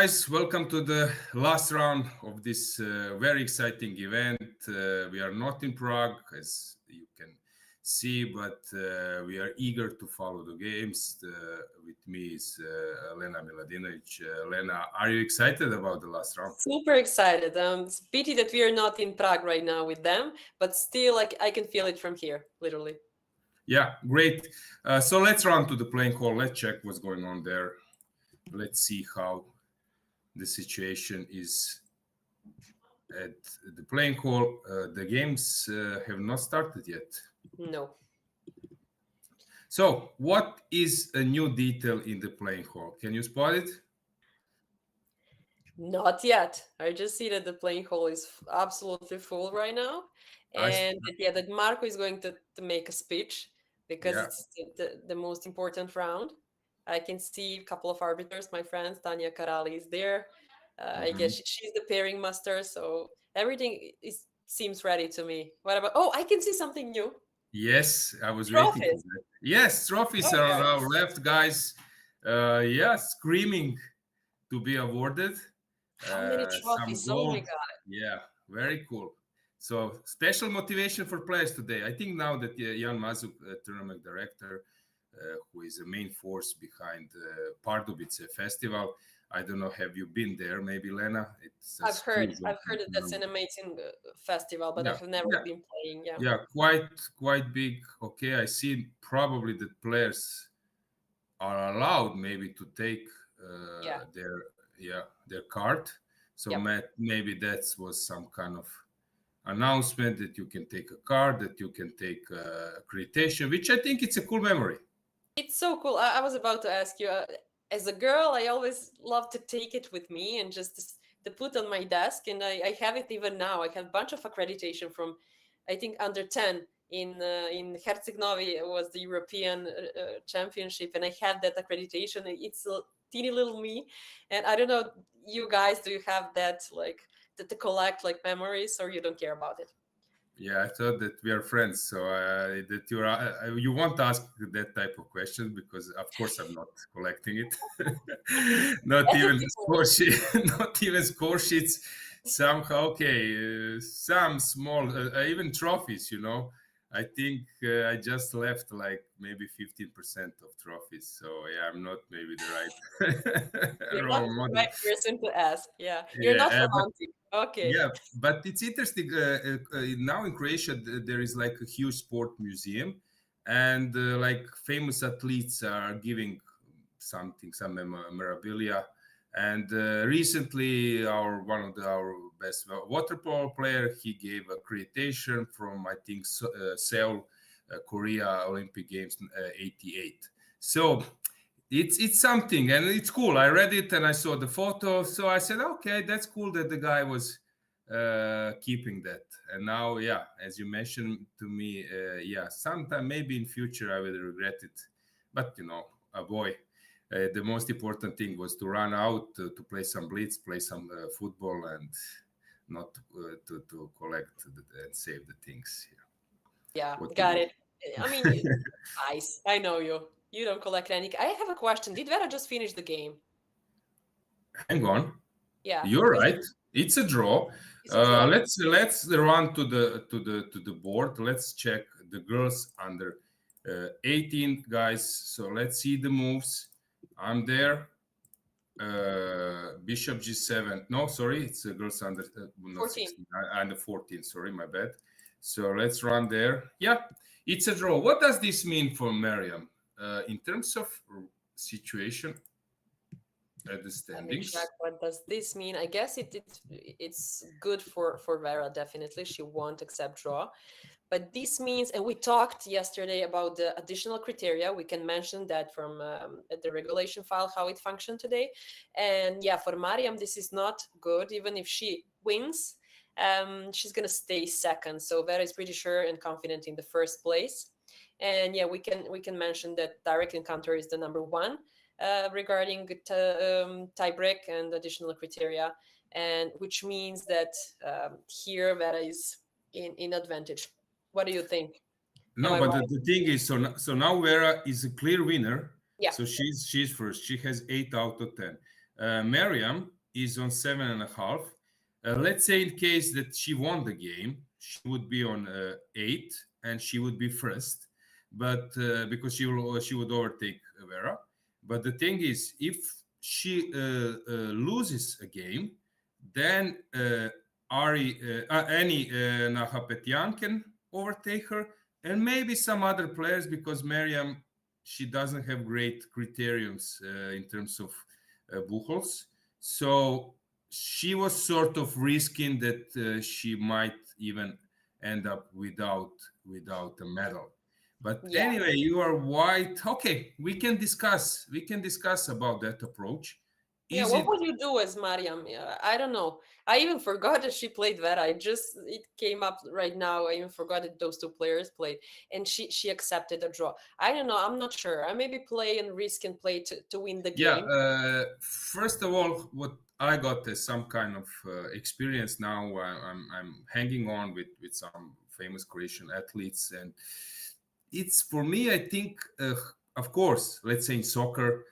guys, welcome to the last round of this very exciting event. We are not in Prague, as you can see, but we are eager to follow the games. With me is Lena Miladinovic. Lena, are you excited about the last round? Super excited. It's pity that we are not in Prague right now with them, but still, like I can feel it from here, literally. Yeah, great. So let's run to the playing hall. Let's check what's going on there. Let's see how the situation is at the playing hall. The games have not started yet. No. So, what is a new detail in the playing hall? Can you spot it? Not yet. I just see that the playing hall is absolutely full right now. And that Marco is going to make a speech because it's the most important round. I can see a couple of arbiters, my friends. Tanya Karali is there. I guess she's the pairing master. So everything seems ready to me. What about, I can see something new. Yes, I was Trophies. waiting for that. Yes, trophies are on our left, guys. Screaming to be awarded. How many trophies? Oh my God. Yeah, very cool. So special motivation for players today. I think now that Jan Mazuk, tournament director, who is the main force behind Pardubice festival. I don't know, have you been there? Maybe, Lena? I've heard that that's an amazing festival, but I have never been playing. Yeah, quite big. Okay, I see probably the players are allowed maybe to take their card. So maybe that was some kind of announcement that you can take a card, that you can take accreditation, which I think it's a cool memory. It's so cool. I was about to ask you, as a girl, I always love to take it with me and just to put on my desk. And I have it even now. I have a bunch of accreditation from, I think, under 10 in Herceg-Novi. It was the European Championship. And I had that accreditation. It's a teeny little me. And I don't know, you guys, do you have that, like, to collect like memories, or you don't care about it? Yeah, I thought that we are friends, so that you won't ask that type of question because, of course, I'm not collecting it. Not even score sheets. Somehow, okay, some small, even trophies. I think I just left like maybe 15% of trophies. So yeah, I'm not maybe the right role model. Right person to ask. Yeah, you're not romantic. Okay. Yeah, but it's interesting. Now in Croatia, there is like a huge sport museum, and like famous athletes are giving some memorabilia. And recently, one of our best water polo player, he gave accreditation from, I think, Seoul, Korea Olympic Games '88. So it's something, and it's cool. I read it and I saw the photo, so I said, okay, that's cool that the guy was keeping that. And now, as you mentioned to me, sometime maybe in future I will regret it. But the most important thing was to run out to play some blitz, play some football, and not to collect and save the things here. Yeah, got it. I mean, nice. I know you. You don't collect any. I have a question. Did Vera just finish the game? Hang on. Yeah, you're right. It's a draw. Let's run to the board. Let's check the girls under 18 guys. So let's see the moves. I'm there. Bishop G7. No, sorry, it's girls under 14. Under 14. Sorry, my bad. So let's run there. Yeah, it's a draw. What does this mean for Miriam in terms of situation? The standings. What does this mean? I guess it's good for Vera, definitely. She won't accept draw. But this means, and we talked yesterday about the additional criteria. We can mention that from the regulation file, how it functioned today. And for Mariam, this is not good. Even if she wins, she's going to stay second. So Vera is pretty sure and confident in the first place. And we can mention that direct encounter is the number one. Regarding tie-break and additional criteria, and which means that here Vera is in advantage. What do you think? No, but the thing is, so now Vera is a clear winner. Yeah. So she's first. She has 8 out of 10. Miriam is on 7.5. Let's say in case that she won the game, she would be on 8 and she would be first, but because she would overtake Vera. But the thing is, if she loses a game, then Annie Nahapetian can overtake her, and maybe some other players because Miriam, she doesn't have great criteriums in terms of buchels. So she was sort of risking that she might even end up without a medal. But Yeah. anyway, you are white. Okay, we can discuss. We can discuss about that approach. Yeah, Is what it? would you do as Mariam? Yeah, I don't know. I even forgot that she played Vera. It came up right now. I even forgot that those two players played, and she accepted a draw. I don't know. I'm not sure. I maybe play and risk and play to win the Yeah. game. First of all, what I got is some kind of experience now. I'm hanging on with some famous Croatian athletes, and it's for me. I think, of course, let's say in soccer,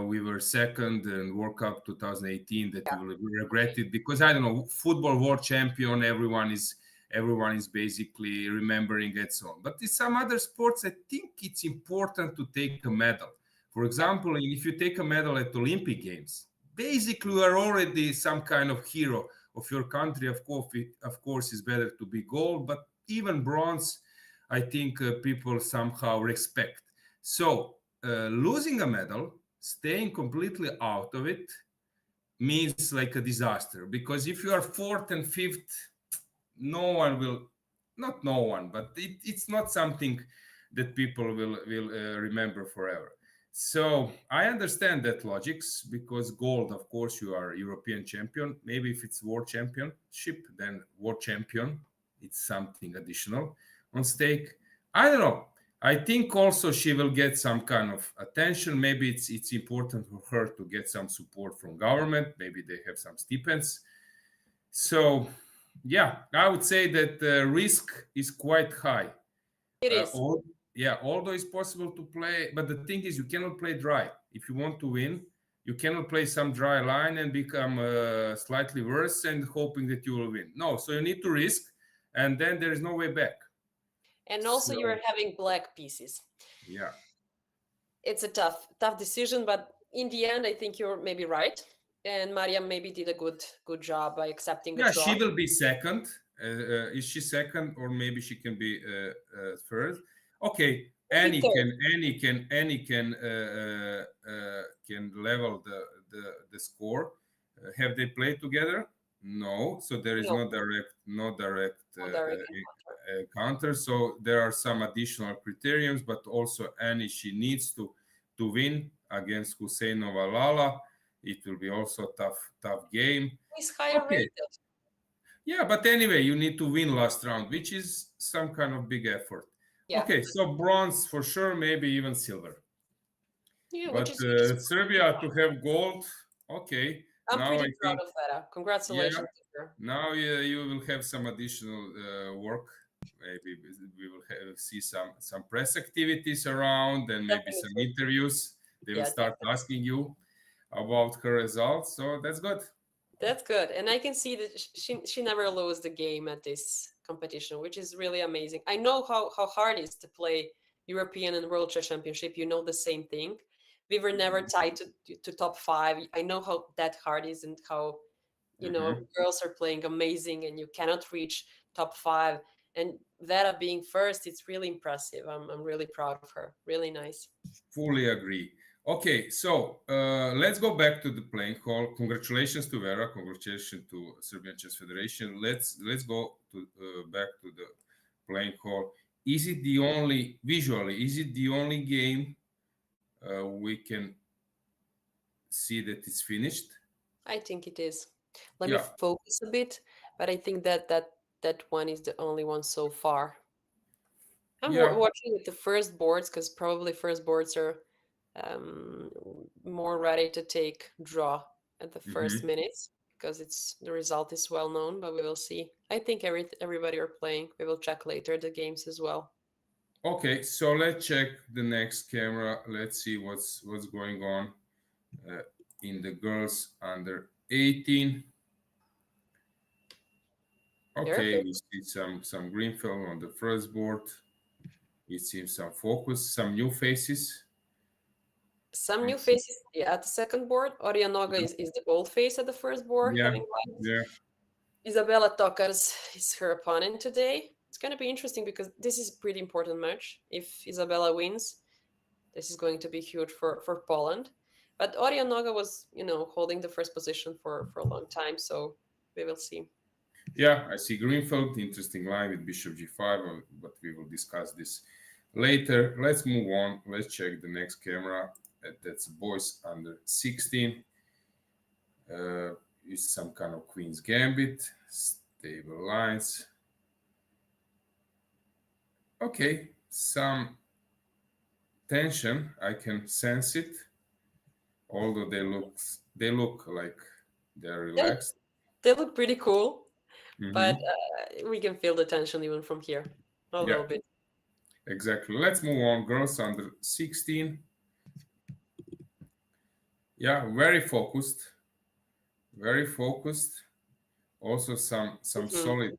we were second in World Cup 2018. That we Yeah. will regret it because I don't know, football world champion. Everyone is basically remembering it so on. But in some other sports, I think it's important to take a medal. For Yeah. example, if you take a medal at Olympic Games, basically you are already some kind of hero of your country. Of course, it's better to be gold, but even bronze, I think people somehow respect. So losing a medal, staying completely out of it, means like a disaster because if you are fourth and fifth, no one will, not no one, but it's not something that people will remember forever. So I understand that logics because gold, of course, you are European champion. Maybe if it's world championship, then world champion, it's something additional on stake. I don't know. I think also she will get some kind of attention. Maybe it's important for her to get some support from government. Maybe they have some stipends. So yeah, I would say that the risk is quite high. It is. Yeah, although it's possible to play, but the thing is, you cannot play dry. If you want to win, you cannot play some dry line and become slightly worse and hoping that you will win. No, so you need to risk, and then there is no way back. And also, you So are having black pieces. yeah, It's a tough decision, but in the end, I think you're maybe right. And Mariam maybe did a good job by accepting a yeah, draw. she will be second. Is she second, or maybe she can be third? Okay, Maybe third. Annie can level the score. Have they played together? No, so there is No, no direct no direct encounter. counter. So there are some additional criteriums, but also Annie, she needs to win against Husseinova Lala. It will be also a tough game. He's higher Okay. rated. Yeah, but anyway, you need to win last round, which is some kind of big effort. Yeah, Okay, so bronze for sure, maybe even silver. yeah, But which is pretty Serbia to fun. have gold, okay. I'm Now pretty I proud think, of Vera. yeah, Congratulations to her. now you will have some additional work. Maybe we will see some press activities around and maybe some Definitely. interviews. They will Yeah, start asking you about her results. So that's good. that's good. And I can see that she never lost the game at this competition, which is really amazing. I know how hard it is to play European and World Chess Championship. You know the same thing. We were never tied to top five. I know how that hard is and how Mhm. girls are playing amazing and you cannot reach top five. And Vera being first, it's really impressive. I'm really proud of her. Really nice. Fully agree. Okay, so let's go back to the playing hall. Congratulations to Vera. Congratulations to Serbian Chess Federation. Let's go to back to the playing hall. Is it the only visually? Is it the only game we can see that it's finished? I think it is. Let me Yeah, focus a bit, but I think that one is the only one so far. I'm yeah. watching with the first boards because probably first boards are um, more ready to take draw at the first Mhm. minutes because it's the result is well known, but we will see. I think everybody are playing. We will check later the games as well. Okay, so let's check the next camera. Let's see what's going on uh, in the girls under 18. Okay, Perfect. we see some green film on the first board. It seems some focus, some new faces. Some new It's, faces, yeah, at the second board. Orianoga is the gold face at the first board, yeah, having white. yeah, Isabella Tokars is her opponent today. It's going to be interesting because this is a pretty important match. If Isabella wins, this is going to be huge for Poland. But Orianoga was, holding the first position for a long time, so we will see. yeah. I see Greenfield, interesting line with Bishop G5, but we will discuss this later. Let's move on. Let's check the next camera. That's boys under 16. Is some kind of Queen's Gambit, stable lines. Okay, some tension. I can sense it. Although they look like they're They, relaxed. they look pretty cool, but Hmm. we can feel the tension even from here a Yeah, little bit. exactly. Let's move on. Girls under 16. Yeah, very focused. Very focused. Also some Mhm.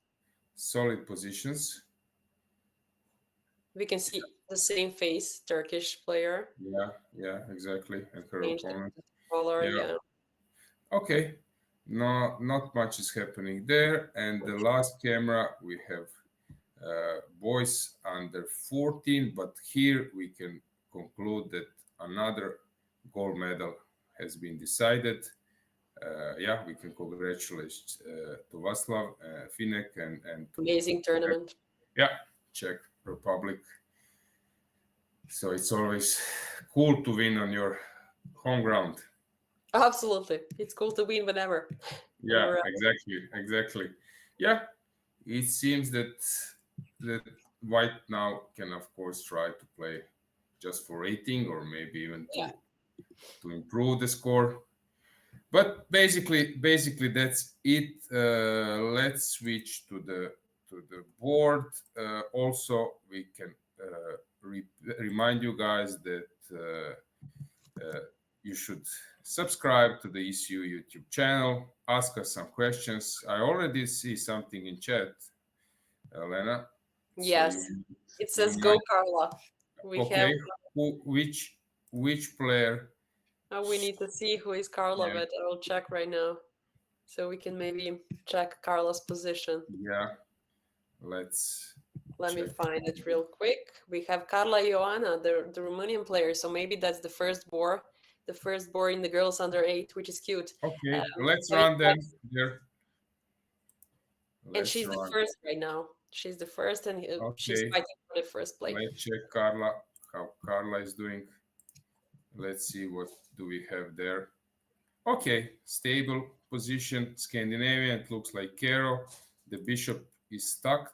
solid positions. We can see the same face, Turkish player. Yeah, yeah, exactly. And her Change the opponent. color, Yeah. yeah. Okay. No, not much is happening there. And the last camera we have boys under 14, but here we can conclude that another gold medal has been decided. Yeah, we can congratulate to Vaslav Finek and to Amazing tournament. yeah, Czech Republic. So it's always cool to win on your home ground. Absolutely. It's cool to win whenever. Yeah, Whenever. exactly. Yeah, it seems that White now can of course try to play just for rating or maybe even Yeah. to improve the score. But basically that's it. Let's switch to the board. Also, we can remind you guys that you should subscribe to the ECU YouTube channel. Ask us some questions. I already see something in chat, Lena. So Yes. It you says go might Carla. We have okay. Which player? we need to see who is Carla, Yeah, but I will check right now. So we can maybe check Carla's position. yeah. Let's Let me check. find it real quick. We have Carla Ioana, the Romanian player. So maybe that's the first boar in the girls under 8, which is cute. Okay, let's So it run then. checks, There, and let's she's the run. first right now. She's the first, and she's Okay, fighting for the first place. let's check Carla. How Carla is doing. Let's see what do we have there. Okay, stable position, Scandinavian. It looks like Kero. The bishop is stuck,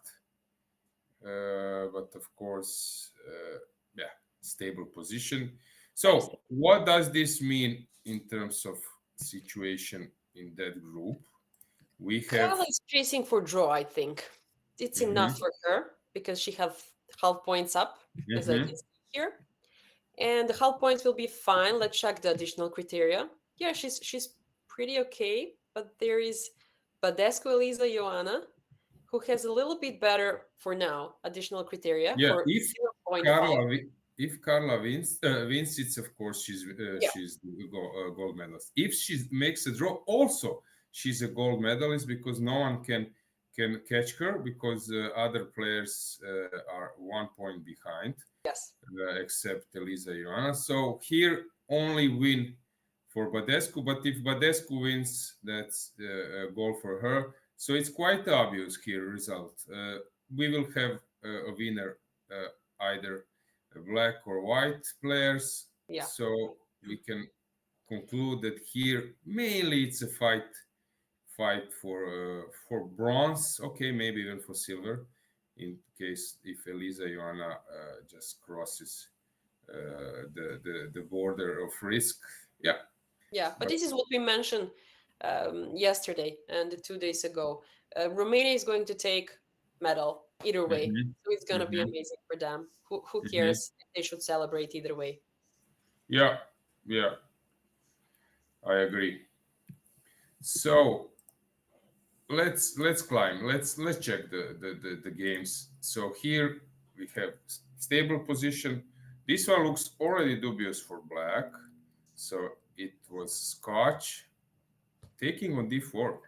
but of course, yeah, stable position. Very So, what does this mean in terms of situation in that group? We have. Carla is chasing for draw, I think. It's enough Mhm, for her because she have half points up, as I can mhm. see here. And the half points will be fine. Let's check the additional criteria. Yeah, she's pretty okay, but there is Badescu Eliza Ioana, who has a little bit better for now additional criteria Yeah, for if zero point 0.5. Carla if Carla wins, it's of course Yeah. she's the gold medalist. If she makes a draw, also she's a gold medalist because no one can catch her because other players are 1 point behind, Yes. except Elisa Ioana. So here only win for Badescu, but if Badescu wins, that's a goal for her. So it's quite obvious here result. We will have a winner, either black or white players. Yeah. So we can conclude that here mainly it's a fight for bronze. Okay, maybe even for silver, in case if Elisa Ioana just crosses the border of risk. Yeah, Yeah. But but this is what we mentioned yesterday and 2 days ago. Romania is going to take medal either way. mhm, So it's going to be mhm, amazing for them. Who mhm. cares? They should celebrate either way. Yeah, yeah, I agree. So let's climb. Let's check the games. So here we have stable position. This one looks already dubious for black. So it was Scotch taking on d4.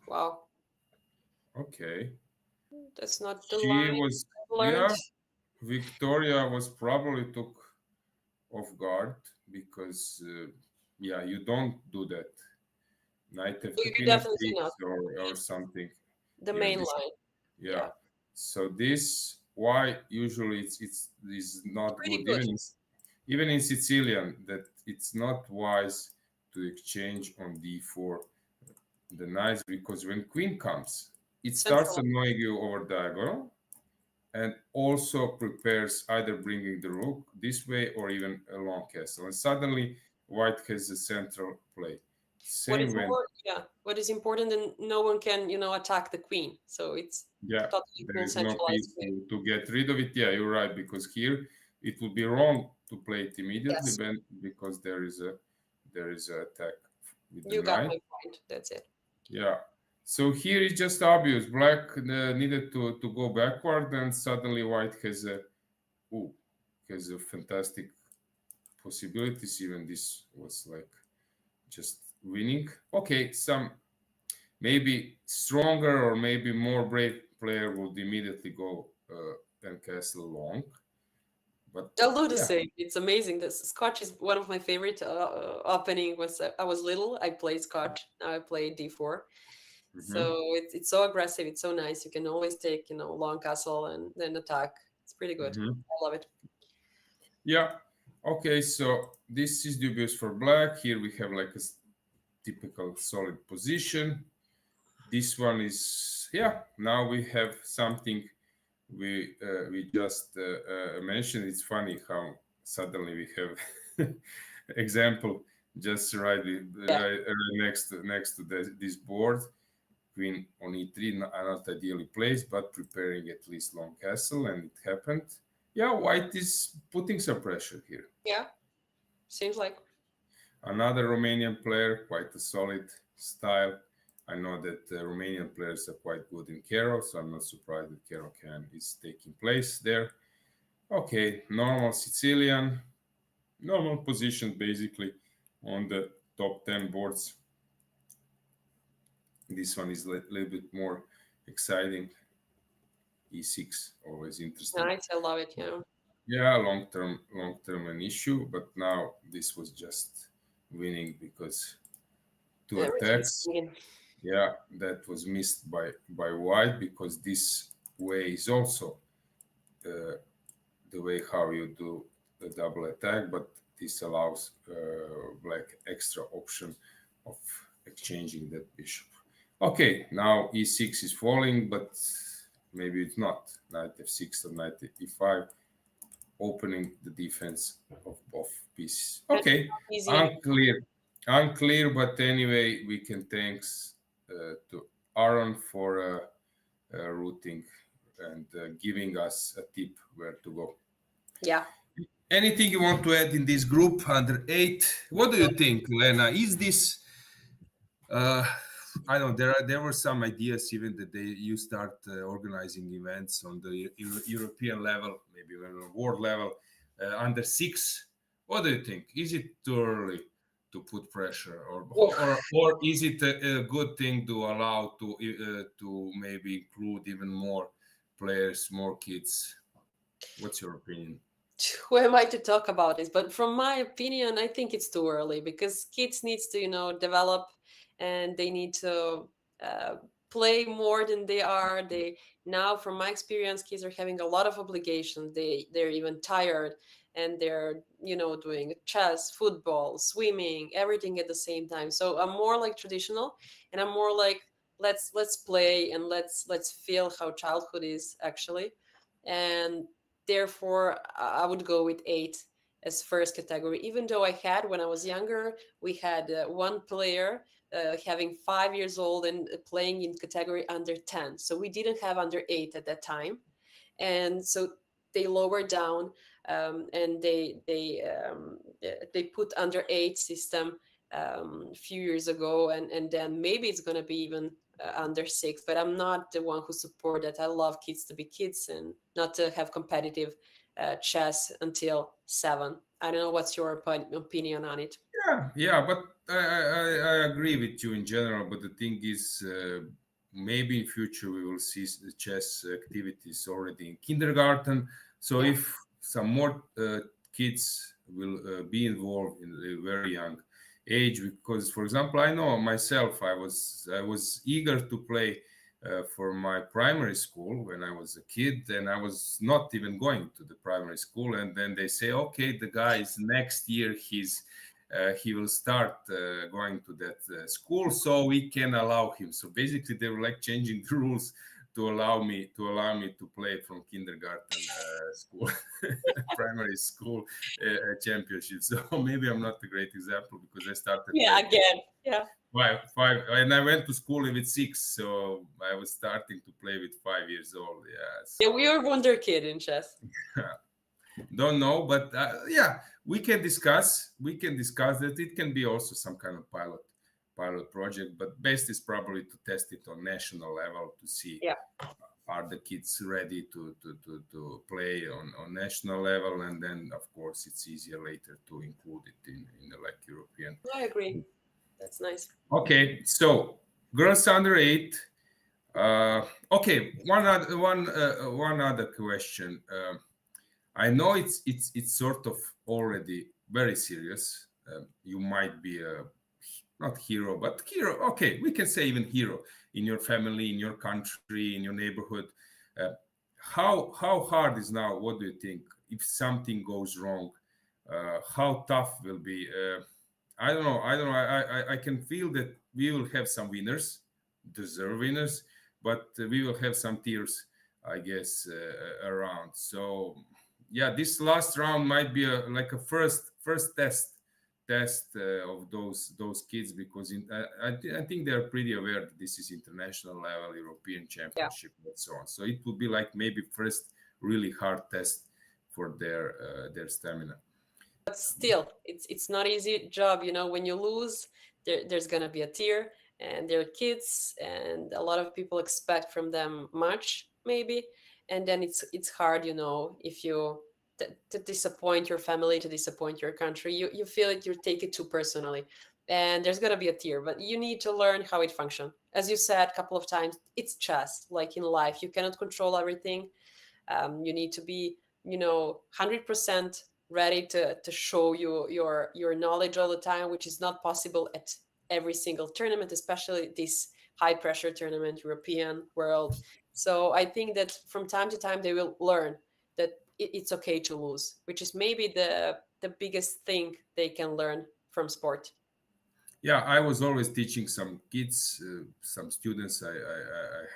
Wow, Okay. that's not the She line was, I learned. yeah, Victoria was probably took off guard because, yeah, you don't do that. Knight f2, You queen definitely f6 not. or something. The Yeah, main this, line. yeah. Yeah, So this, why usually it's is it's not pretty good, good. even in Sicilian, that it's not wise to exchange on d4 the knights, because when queen comes, it starts Central. annoying you over diagonal, and also prepares either bringing the rook this way or even a long castle. And suddenly, white has a central play. What Same is when, more, yeah, what is important, and no one can, attack the queen. So it's yeah, totally there cool is no centralized piece play. to get rid of it. Yeah, you're right, because here it would be wrong to play it immediately, Yes, because there is a attack with the you got knight. my point. That's it. Yeah. So here it's just obvious. Black needed to go backward, and suddenly white ooh, has a fantastic possibilities. Even this was like just winning. Okay, some maybe stronger or maybe more brave player would immediately go and castle long. But I'll do the yeah. same. It's amazing. This Scotch is one of my favorite opening. Was I was little, I played Scotch. Now I play D4. Mhm, So it's so aggressive. It's so nice. You can always take long castle and then attack. It's pretty good. mhm. I love it. Yeah. Okay, so this is dubious for black. Here we have like a typical solid position. This one is, yeah, now we have something we just mentioned. It's funny how suddenly we have example just Yeah. right next to this board. Queen on e3, not ideally placed, but preparing at least long castle, and it happened. Yeah, white is putting some pressure here. Yeah. Seems like. Another Romanian player, quite a solid style. I know that Romanian players are quite good in Kero, so I'm not surprised that Kero can is taking place there. Okay, normal Sicilian, normal position basically on the top 10 boards. This one is a little bit more exciting. E6, always interesting. Nice. I love it. Yeah, long term an issue, but now this was just winning because two Everything's attacks. swinging. Yeah, that was missed by white, because this way is also uh, the way how you do the double attack, but this allows black extra option of exchanging that bishop. Okay, now e6 is falling, but maybe it's not. Knight f6 or knight e5, opening the defense of both pieces. That's Okay, not easy anymore. unclear, but anyway, we can thanks to Aaron for routing and giving us a tip where to go. Yeah. Anything you want to add in this group under eight? What do you think, Lena? Is this? Uh, I don't know. There were some ideas even that you start organizing events on the European level, maybe even on world level, under six. What do you think? Is it too early to put pressure, or is it a good thing to allow to maybe include even more players, more kids? What's your opinion? Who am I to talk about this? But from my opinion, I think it's too early because kids needs to, develop, and they need to uh, play more than they are. They now, from my experience, kids are having a lot of obligations. They're even tired, and they're doing chess, football, swimming, everything at the same time. So I'm more like traditional, and I'm more like let's play and let's feel how childhood is actually, and therefore I would go with eight as first category. Even though I had, when I was younger, we had one player having 5 years old and playing in category under 10. So we didn't have under eight at that time. And so they lowered down, and they put under eight system a few years ago, and then maybe it's going to be even under 6, but I'm not the one who support that. I love kids to be kids and not to have competitive chess until 7. I don't know what's your opinion on it. Yeah, but I agree with you in general. But the thing is, maybe in future we will see the chess activities already in kindergarten. So Yeah. if some more kids will be involved in a very young age, because for example, I know myself, I was eager to play for my primary school when I was a kid, and I was not even going to the primary school. And then they say, okay, the guy is next year, he will start going to that school, so we can allow him. So basically, they were like changing the rules to allow me to play from kindergarten school, primary school championship. So maybe I'm not a great example because I started Yeah, playing again. Yeah. five, and I went to school with 6, so I was starting to play with 5 years old. Yeah, Yeah, so we are wonder kid in chess. don't know, but yeah, we can discuss that. It can be also some kind of pilot project, but best is probably to test it on national level to see Yeah, are the kids ready to play on national level, and then of course it's easier later to include it in the like European. I agree. That's nice. Okay, so girls under 8. Okay, one other question. I know it's sort of already very serious. You might be a not hero, but hero. Okay, we can say even hero in your family, in your country, in your neighborhood. Uh, how hard is now? What do you think if something goes wrong? How tough will be? I don't know. I don't know. I can feel that we will have some winners, deserve winners, but we will have some tears, I guess, around. So yeah, this last round might be like a first test of those kids, because I think they are pretty aware that this is international level, European Yeah. championship, and so on. So it would be like maybe first really hard test for their stamina. But still, it's not easy job. When you lose, there's gonna be a tear, and they're kids, and a lot of people expect from them much, maybe, and then it's hard, if you to disappoint your family, to disappoint your country. You feel it, you take it too personally, and there's gonna be a tear. But you need to learn how it functions. As you said a couple of times, it's chess. Like in life, you cannot control everything. You need to be 100% ready to show your knowledge all the time, which is not possible at every single tournament, especially this high pressure tournament, European, world. So I think that from time to time they will learn that it's okay to lose, which is maybe the biggest thing they can learn from sport. Yeah, I was always teaching some kids, some students I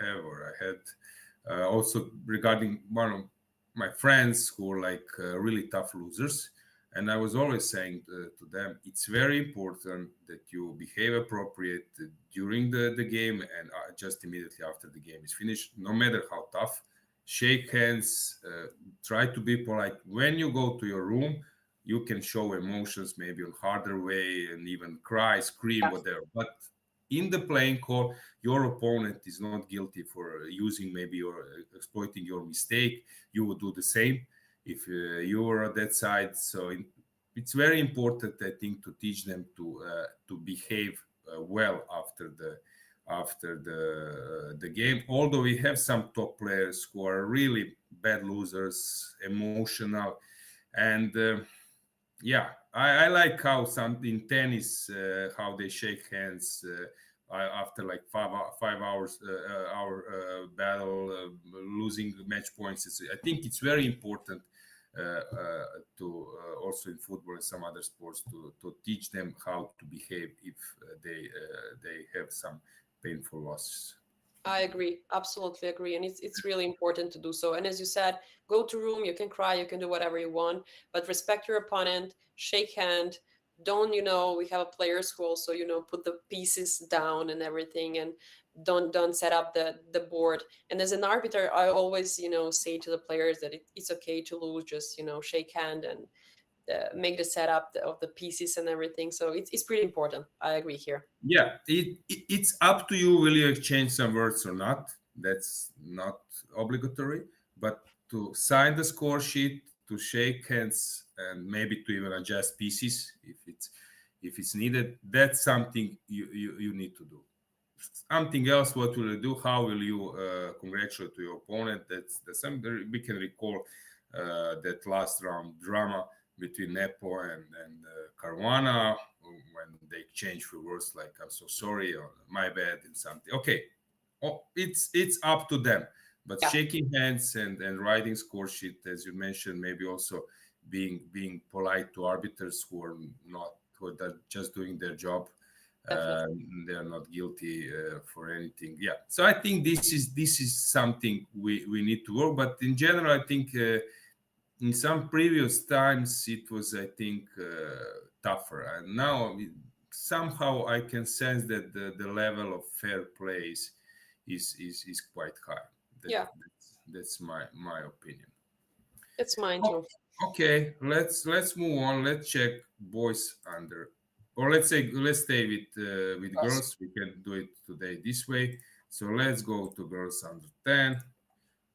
have or I had, also regarding one of my friends who are like really tough losers. And I was always saying to them, it's very important that you behave appropriate during the game and just immediately after the game is finished, no matter how tough. Shake hands, try to be polite. When you go to your room, you can show emotions maybe on harder way and even cry, scream, whatever. But in the playing court, your opponent is not guilty for using maybe or exploiting your mistake. You would do the same if you were at that side. So it's very important, I think, to teach them to behave well after the game. Although we have some top players who are really bad losers, emotional, and yeah, I like how some in tennis how they shake hands after like 5 hours hour battle, losing match points. I think it's very important to also in football and some other sports to teach them how to behave if they have some painful losses. I agree, absolutely agree, and it's really important to do so. And as you said, go to room, you can cry, you can do whatever you want, but respect your opponent, shake hand. Don't we have a players who also put the pieces down and everything, and don't set up the board. And as an arbiter, I always say to the players that it's okay to lose, just shake hand and make the setup of the pieces and everything. So it's pretty important. I agree here. Yeah, it's up to you. Will you exchange some words or not? That's not obligatory, but to sign the score sheet, to shake hands, and maybe to even adjust pieces if it's needed. That's something you need to do. Something else, what will you do? How will you congratulate to your opponent? That's something we can recall that last round drama between Nepo and Caruana when they exchange for words like "I'm so sorry" or "my bad" and something. Okay, it's up to them. But Yeah, shaking hands and writing score sheet, as you mentioned, maybe also being polite to arbiters who are just doing their job. definitely. They are not guilty for anything. Yeah. So I think this is something we need to work. But in general, I think in some previous times it was, I think, tougher. And now somehow I can sense that the level of fair play is quite high. That, Yeah, that's my opinion. it's mine Oh, too. okay, let's move on. Let's check boys under, or let's stay with Yes. girls. We can do it today this way. So let's go to girls under 10.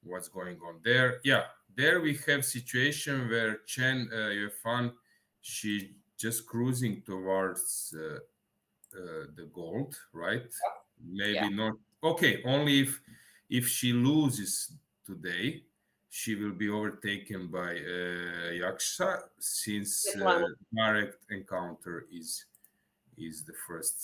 What's going on there? Yeah, there we have situation where Chen Yufan, she just cruising towards the gold, right? Yeah, Maybe not. Okay, only if she loses today, she will be overtaken by Yaksha, since Svetlana. direct encounter is the first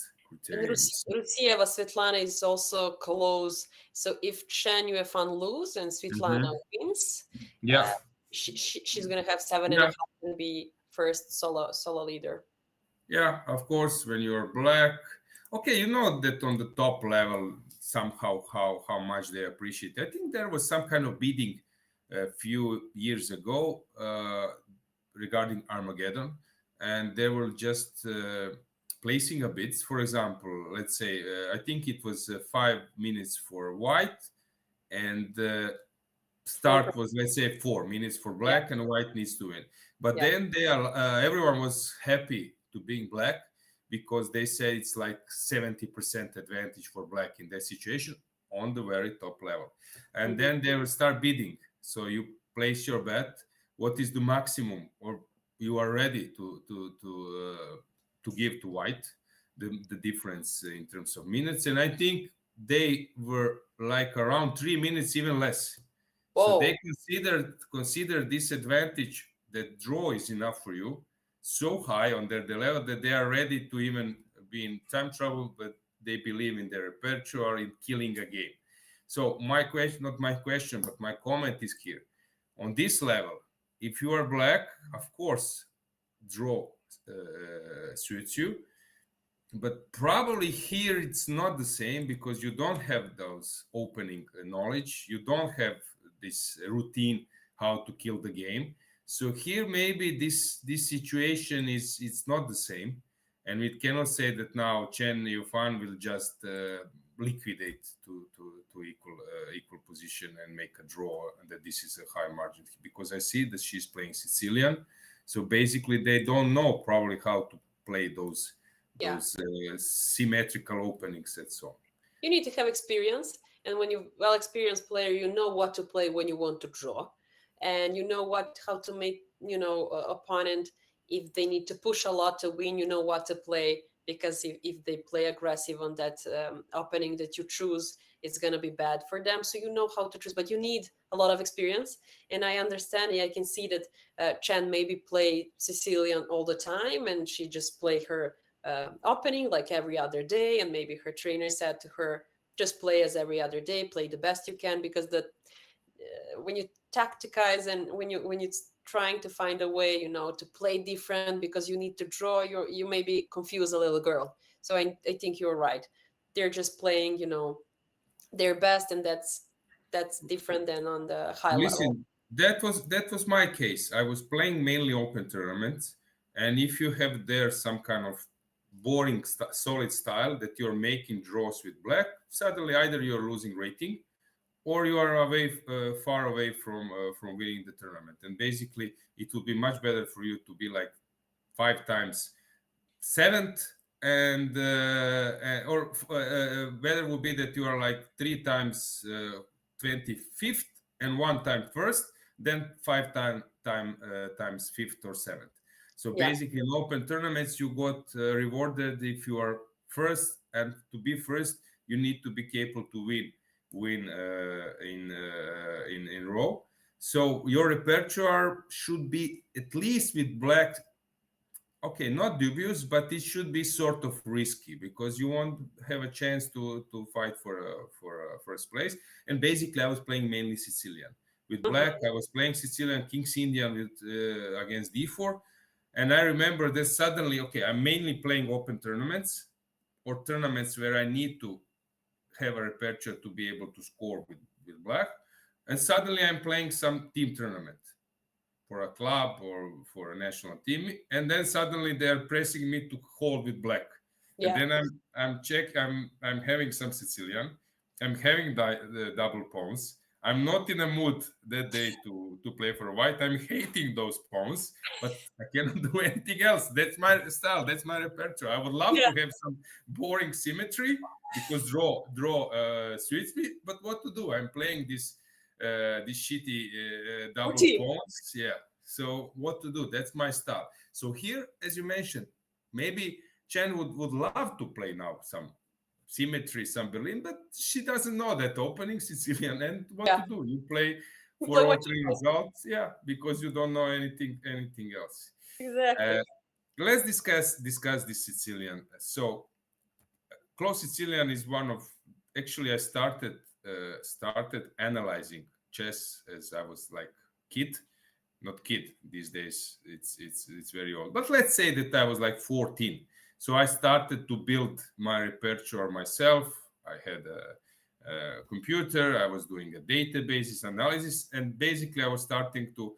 And criterion. Rusieva Svetlana is also close. So if Chen Yuefan lose and Svetlana Mhm. wins, Yeah, uh, she's gonna have seven and a yeah, half and be first solo leader. yeah. Of course, when you're black, okay, you know that on the top level somehow how much they appreciate. I think there was some kind of bidding a few years ago regarding Armageddon, and they were just placing a bid. For example, let's say I think it was 5 minutes for white, and Four. start was, let's say, 4 minutes for Yeah, black, and white needs to win. But yeah. then everyone was happy to being black because they say it's like 70% advantage for black in that situation on the very top level. And Hmm. then they will start bidding. So you place your bet. What is the maximum, or you are ready to give to white the difference in terms of minutes? And I think they were like around 3 minutes, even less. So they Whoa. consider this advantage that draw is enough for you so high on their level that they are ready to even be in time trouble, but they believe in their repertoire in killing a game. So my question, not my question, but my comment is here. On this level, if you are black, of course, draw suits you, but probably here it's not the same because you don't have those opening knowledge, you don't have this routine how to kill the game. So here maybe this situation is it's not the same, and we cannot say that now Chen Yufan will just liquidate to equal position and make a draw, and that this is a high margin, because I see that she's playing Sicilian. So basically they don't know probably how to play Yeah. those symmetrical openings and so on. You need to have experience, and when you well experienced player, you know what to play when you want to draw, and you know what how to make opponent if they need to push a lot to win. You know what to play because if they play aggressive on that opening that you choose, it's gonna be bad for them. So you know how to choose, but you need a lot of experience. And I understand. I can see that Chen maybe play Sicilian all the time, and she just play her opening like every other day, and maybe her trainer said to her, just play as every other day, play the best you can, because the when you tacticize and when you're trying to find a way to play different because you need to draw, you maybe confuse a little girl. So I think you're right. They're just playing their best, and that's different than on the high level. Listen, that was my case. I was playing mainly open tournaments, and if you have there some kind of boring solid style that you're making draws with black, suddenly either you're losing rating, or you are away far away from winning the tournament. And basically, it would be much better for you to be like 5 times seventh, and or better would be that you are like 3 times 25th and 1 time first, then times fifth or seventh. So Yeah. basically, in open tournaments, you got rewarded if you are first, and to be first, you need to be capable to win in row. So your repertoire should be at least with black, okay, not dubious, but it should be sort of risky because you won't have a chance to fight for first place. And basically, I was playing mainly Sicilian. With Mhm. black, I was playing Sicilian King's Indian with against d4, and I remember that suddenly, okay, I'm mainly playing open tournaments or tournaments where I need to have a repertoire to be able to score with black, and suddenly I'm playing some team tournament for a club or for a national team, and then suddenly they're pressing me to hold with black, and Yeah. then I'm having some Sicilian, I'm having the double pawns. I'm not in a mood that day to play for white. I'm hating those pawns, but I cannot do anything else. That's my style. That's my repertoire. I would love Yeah. to have some boring symmetry because draw suits me. But what to do? I'm playing this shitty double Routine. pawns. Yeah. So what to do? That's my style. So here, as you mentioned, maybe Chen would love to play now some symmetry, some Berlin, but she doesn't know that opening Sicilian. And what to Yeah. do? You play You for play all what you three know. results, yeah, because you don't know anything else. Exactly. Uh, let's discuss this Sicilian. So close Sicilian is one of, actually I started analyzing chess as I was like kid, not kid these days, it's very old, but let's say that I was like 14. So I started to build my repertoire myself. I had a computer, I was doing a databases analysis, and basically I was starting to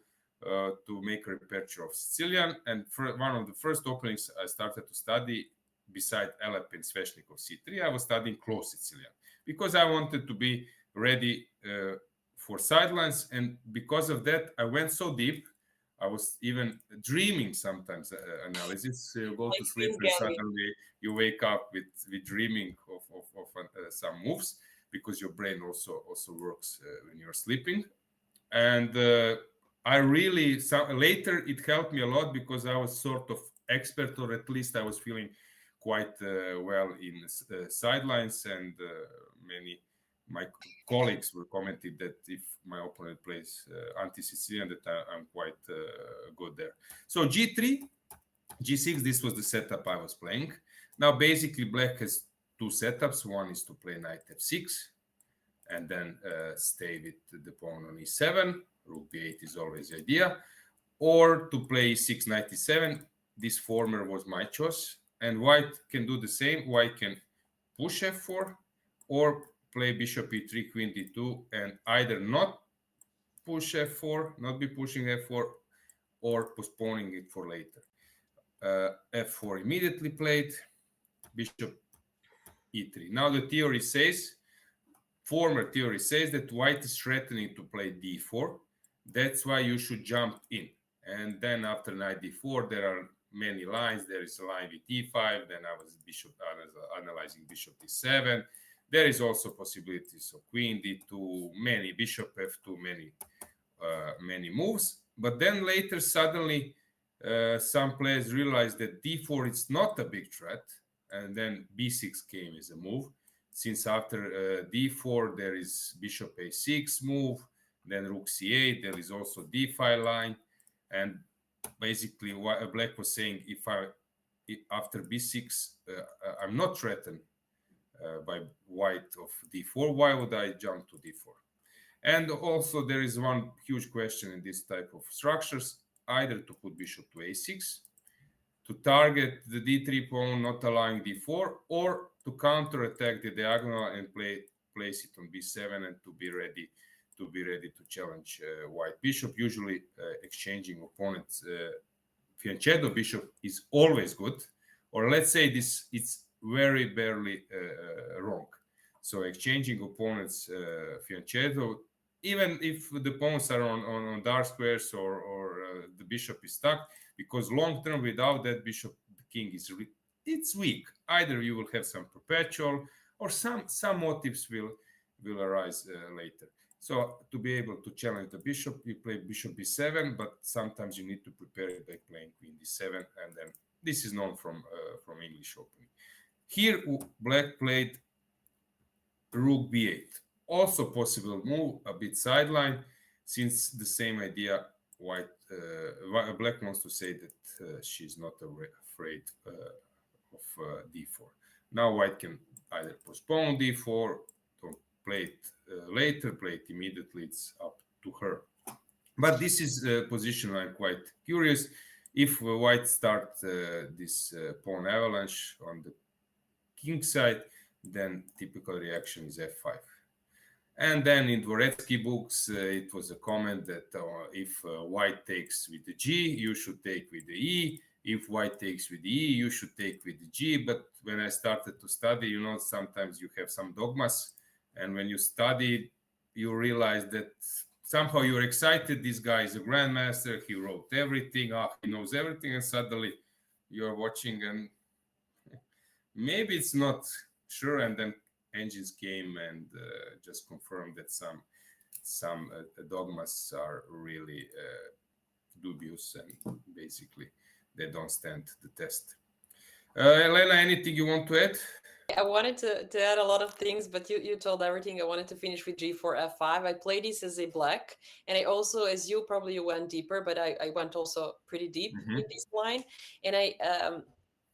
make a repertoire of Sicilian. And for one of the first openings I started to study, beside Alep and Sveshnikov c3, I was studying close Sicilian because I wanted to be ready for sidelines. And because of that, I went so deep. I was even dreaming sometimes analysis. You go to Like sleep Queen's and Gambit. suddenly you wake up with dreaming of some moves, because your brain also works when you're sleeping. And I really, later it helped me a lot because I was sort of expert, or at least I was feeling quite well in sidelines. And many my colleagues were commenting that if my opponent plays anti-Sicilian, that I'm quite good there. So g3, g6, this was the setup I was playing. Now basically black has two setups. One is to play knight f6 and then stay with the pawn on e7. Rook b8 is always the idea. Or to play 697. This former was my choice. And white can do the same. White can push f4 or play bishop e3, queen d2, and either not push f4, not be pushing f4, or postponing it for later. F4 immediately played, bishop e3. Now the theory says, former theory says, that white is threatening to play d4. That's why you should jump in. And then after knight d4, there are many lines. There is a line with e5. Then I was analyzing bishop d7. There is also possibilities of queen d2, many bishop f2, many moves. But then later, suddenly, some players realized that d4 is not a big threat, and then b6 came as a move. Since after d4 there is bishop a6 move, then rook c8, there is also d5 line, and basically what black was saying, if after b6 I'm not threatened by white of d4, why would I jump to d4? And also there is one huge question in this type of structures, either to put bishop to a6, to target the d3 pawn, not allowing d4, or to counter-attack the diagonal and place it on b7 and to be ready to challenge white bishop. Usually exchanging opponents fianchetto bishop is always good, or let's say this, it's very barely wrong. So exchanging opponents, fianchetto, even if the pawns are on dark squares or the bishop is stuck, because long term without that bishop, the king is it's weak. Either you will have some perpetual or some motives will arise later. So to be able to challenge the bishop, you play bishop b7, but sometimes you need to prepare it by playing queen d7, and then this is known from English opening. Here, black played rook b8. Also possible move, a bit sideline, since the same idea. Black wants to say that she's not afraid of d4. Now white can either postpone d4 or play it later, play it immediately. It's up to her. But this is a position I'm quite curious. If white start this pawn avalanche on the king side, then typical reaction is f5. And then in Dvoretsky books, it was a comment that if white takes with the g, you should take with the e. If white takes with the e, you should take with the g. But when I started to study, sometimes you have some dogmas. And when you study, you realize that somehow you're excited. This guy is a grandmaster. He wrote everything. He knows everything. And suddenly you're watching and maybe it's not sure. And then engines came and just confirmed that some dogmas are really dubious and basically they don't stand the test. Lena, anything you want to add? I wanted to add a lot of things, but you told everything. I wanted to finish with g4 f5. I played this as a black, and I also, as you probably went deeper, but I went also pretty deep in this line, and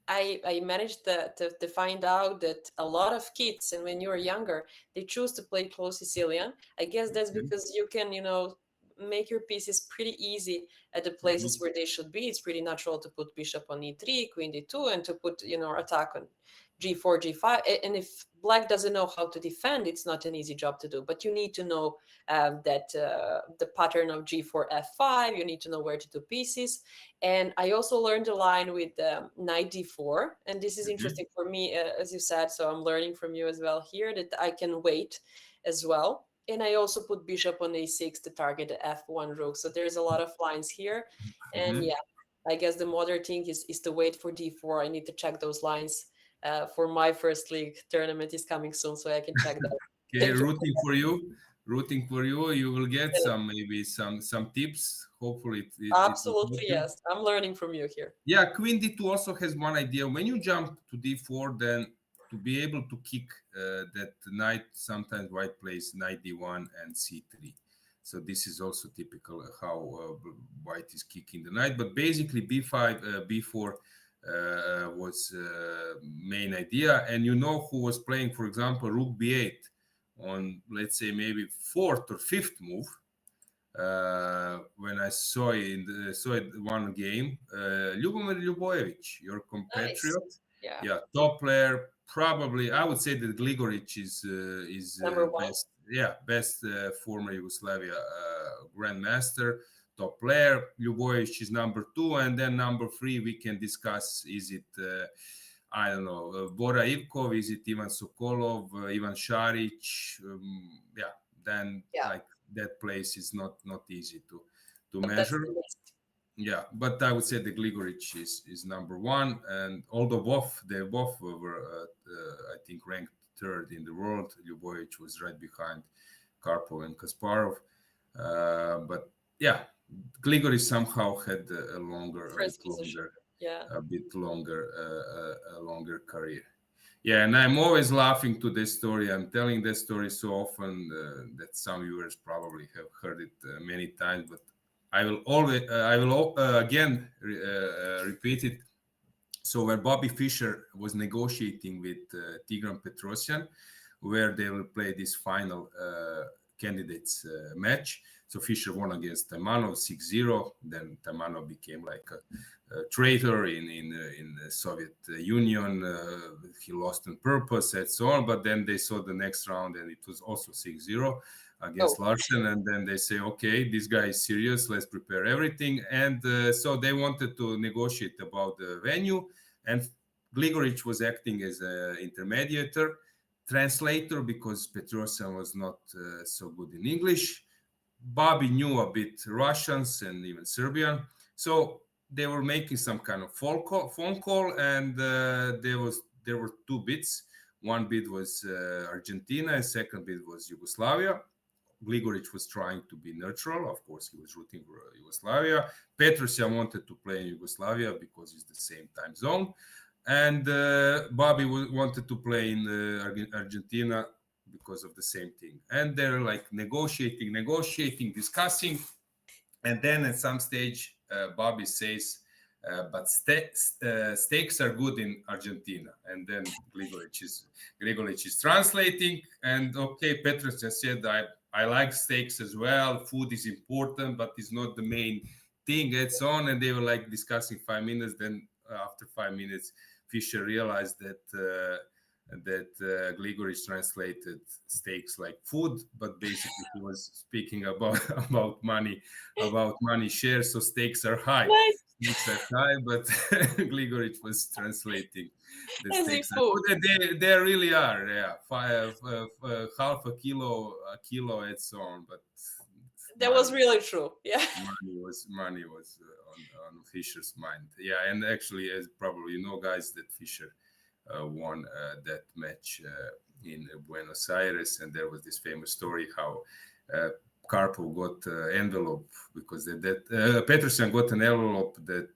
I managed to find out that a lot of kids, and when you're younger, they choose to play close Sicilian. I guess that's because you can, make your pieces pretty easy at the places where they should be. It's pretty natural to put bishop on e3, queen d2, and to put, attack on g4, g5. And if black doesn't know how to defend, it's not an easy job to do. But you need to know that the pattern of g4, f5, you need to know where to do pieces. And I also learned a line with knight d4. And this is interesting for me, as you said, so I'm learning from you as well here that I can wait as well. And I also put bishop on a6 to target the f1 rook. So there's a lot of lines here. And yeah, I guess the modern thing is to wait for d4. I need to check those lines for my first league tournament is coming soon, so I can check that. Okay, rooting for you. You will get maybe some tips. Hopefully, absolutely yes. I'm learning from you here. Yeah, queen d2 also has one idea. When you jump to d4, then to be able to kick that knight, sometimes white plays knight d1 and c3. So this is also typical how white is kicking the knight. But basically, b5, b4 was main idea. And who was playing, for example, rook b8 on, let's say, maybe fourth or fifth move. When I saw it one game, Ljubomir Ljubojevic, your compatriot, nice. Yeah, top player. Probably, I would say that Gligoric is number one. best former Yugoslavia grandmaster, top player. Ljubojevic is number 2, and then number 3 we can discuss. Is it I don't know, Bora Ivkov? Is it Ivan Sokolov? Ivan Šarić? Like that place is not easy to measure. Yeah, but I would say the Gligoric is number 1, and although they both were I think ranked 3rd in the world, Ljubojevic was right behind Karpov and Kasparov. But yeah, Gligoric somehow had a bit longer career. Yeah, and I'm always laughing to this story. I'm telling this story so often that some viewers probably have heard it many times, but I will again repeat it. So where Bobby Fischer was negotiating with Tigran Petrosyan, where they will play this final candidates match. So Fischer won against Taimanov 6-0. Then Taimanov became like a traitor in the Soviet Union. He lost on purpose and so on. But then they saw the next round and it was also 6-0 against Larsen. And then they say, okay, this guy is serious. Let's prepare everything. And so they wanted to negotiate about the venue. And Gligoric was acting as an intermediator. translator because Petrosian was not so good in English. Bobby knew a bit Russians and even Serbian, so they were making some kind of phone call, and there were two bits. One bit was Argentina, and second bit was Yugoslavia. Gligoric was trying to be neutral. Of course, he was rooting for Yugoslavia. Petrosian wanted to play in Yugoslavia because it's the same time zone. And Bobby wanted to play in Argentina because of the same thing. And they're like negotiating, discussing. And then at some stage, Bobby says, but steaks are good in Argentina. And then Gligoric is translating. And okay, Petrosian said, I like steaks as well. Food is important, but it's not the main thing. And so on. And they were like discussing 5 minutes. Then after 5 minutes, Fischer realized that Gligoric translated steaks like food, but basically he was speaking about money share. So steaks are high. Nice. Steaks are high, but Gligoric was translating the As steaks in are food. good. They really are. Yeah, half a kilo, and so on. But That was really true. Yeah. money was on Fischer's mind. Yeah, and actually, as probably you know, guys, that Fischer won that match in Buenos Aires, and there was this famous story how Karpov got envelope because Petrosian got an envelope that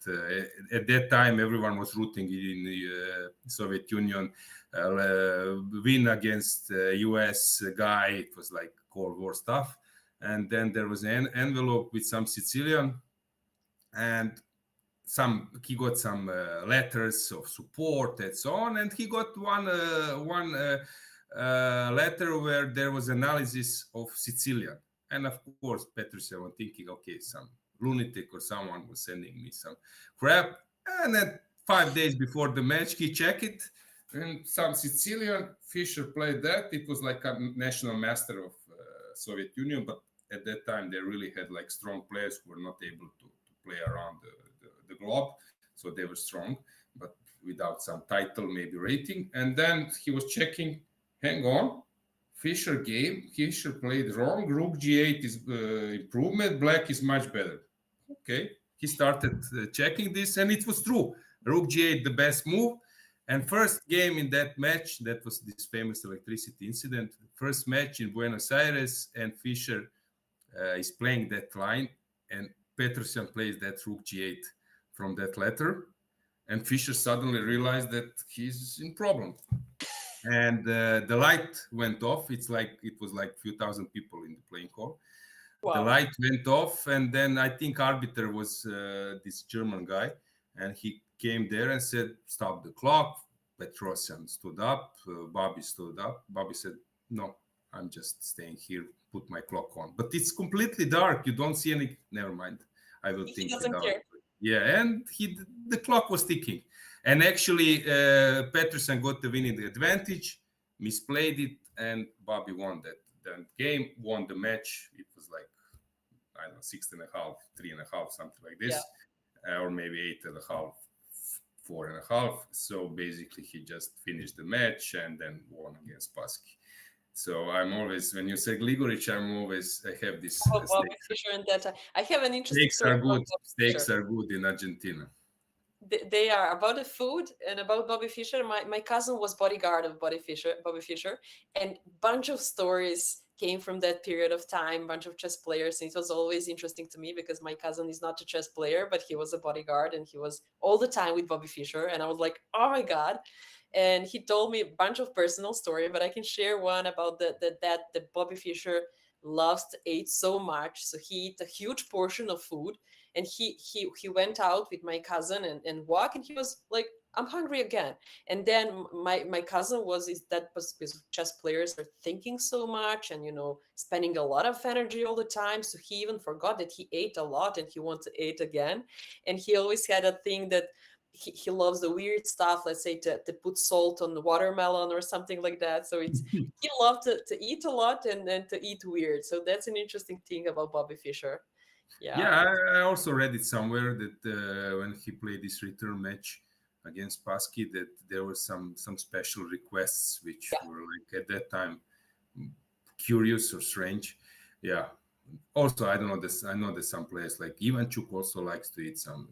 at that time everyone was rooting in the Soviet Union win against US guy. It was like Cold War stuff. And then there was an envelope with some Sicilian, and he got some letters of support and so on. And he got one letter where there was analysis of Sicilian. And of course, Petrosian was thinking, okay, some lunatic or someone was sending me some crap. And then 5 days before the match, he checked it, and some Sicilian. Fischer played that. It was like a national master of Soviet Union, but at that time they really had like strong players who were not able to play around the globe, so they were strong, but without some title, maybe rating. And then he was checking, hang on, Fischer played wrong, Rook G8 is improvement, Black is much better. Okay, he started checking this, and it was true. Rook G8 the best move. And first game in that match, that was this famous electricity incident, first match in Buenos Aires, and Fischer is playing that line, and Petrosian plays that Rook G8 from that letter, and Fischer suddenly realized that he's in problem. And the light went off. It was like a few thousand people in the playing hall. Wow. The light went off, and then I think arbiter was this German guy, and he came there and said, stop the clock. Petrosian stood up, Bobby stood up. Bobby said, no, I'm just staying here, put my clock on. But it's completely dark. You don't see any, never mind. I will think it out. Yeah, and the clock was ticking. And actually, Petrosian got the winning advantage, misplayed it, and Bobby won that game, won the match. It was like, I don't know, 6.5, 3.5, something like this, or maybe 8.5, 4.5. So basically, he just finished the match and then won against Pasky. So I'm always, when you say Gligoric, I have this. Bobby Fischer and that. I have an interesting steaks are good. Steaks are good in Argentina. They are about the food and about Bobby Fischer. My cousin was bodyguard of Bobby Fischer, and bunch of stories came from that period of time, bunch of chess players. And it was always interesting to me because my cousin is not a chess player, but he was a bodyguard and he was all the time with Bobby Fischer. And I was like, oh my God. And he told me a bunch of personal story, but I can share one about that Bobby Fischer loves to eat so much. So he ate a huge portion of food, and he went out with my cousin and walk, and he was like, I'm hungry again. And then my cousin because chess players are thinking so much and, spending a lot of energy all the time. So he even forgot that he ate a lot and he wanted to eat again. And he always had a thing that he loves the weird stuff, let's say to put salt on the watermelon or something like that. So he loved to eat a lot and then to eat weird. So that's an interesting thing about Bobby Fischer. Yeah, I also read it somewhere that when he played this return match, against Pasky that there were some special requests which Yeah. were like at that time curious or strange. Yeah. Also, I don't know this. I know that some players like Ivanchuk also likes to eat some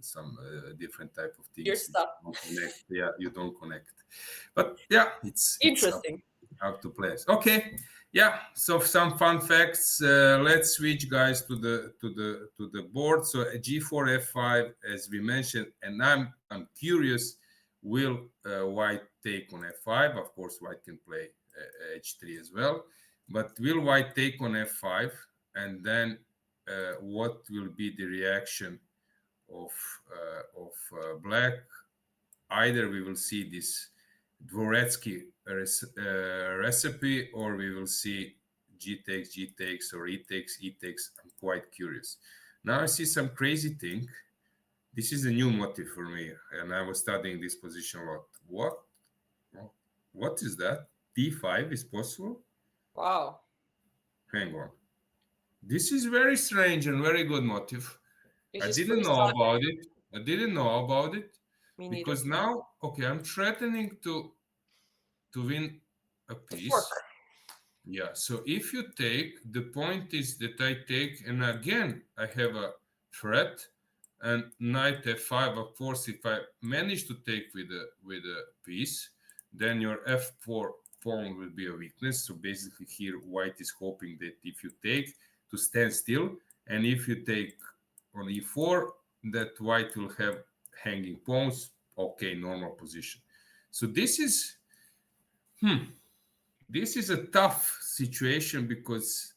different type of Your things which stuff. you don't connect. Yeah, you don't connect. But yeah, it's Interesting. up to players. Okay, yeah. So some fun facts. Let's switch, guys, to the board. So G4 F5, as we mentioned, and I'm curious. Will White take on F5? Of course, White can play H3 as well. But will White take on F5? And then what will be the reaction of Black? Either we will see this Dvoretsky recipe, or we will see G takes, or E takes. I'm quite curious. Now I see some crazy thing. This is a new motive for me, and I was studying this position a lot. What is that? D5 is possible? Wow. Hang on. This is very strange and very good motive. This I is didn't first know time. about it. I didn't know about it Me neither. because now, okay, I'm threatening to win a The fork. piece. Yeah. So if you take, the point is that I take, and again I have a threat, and knight f5. Of course, if I manage to take with a piece, then your f4 pawn will be a weakness. So basically, here White is hoping that if you take, to stand still, and if you take on e4, that White will have hanging pawns. Okay, normal position. So this is a tough situation because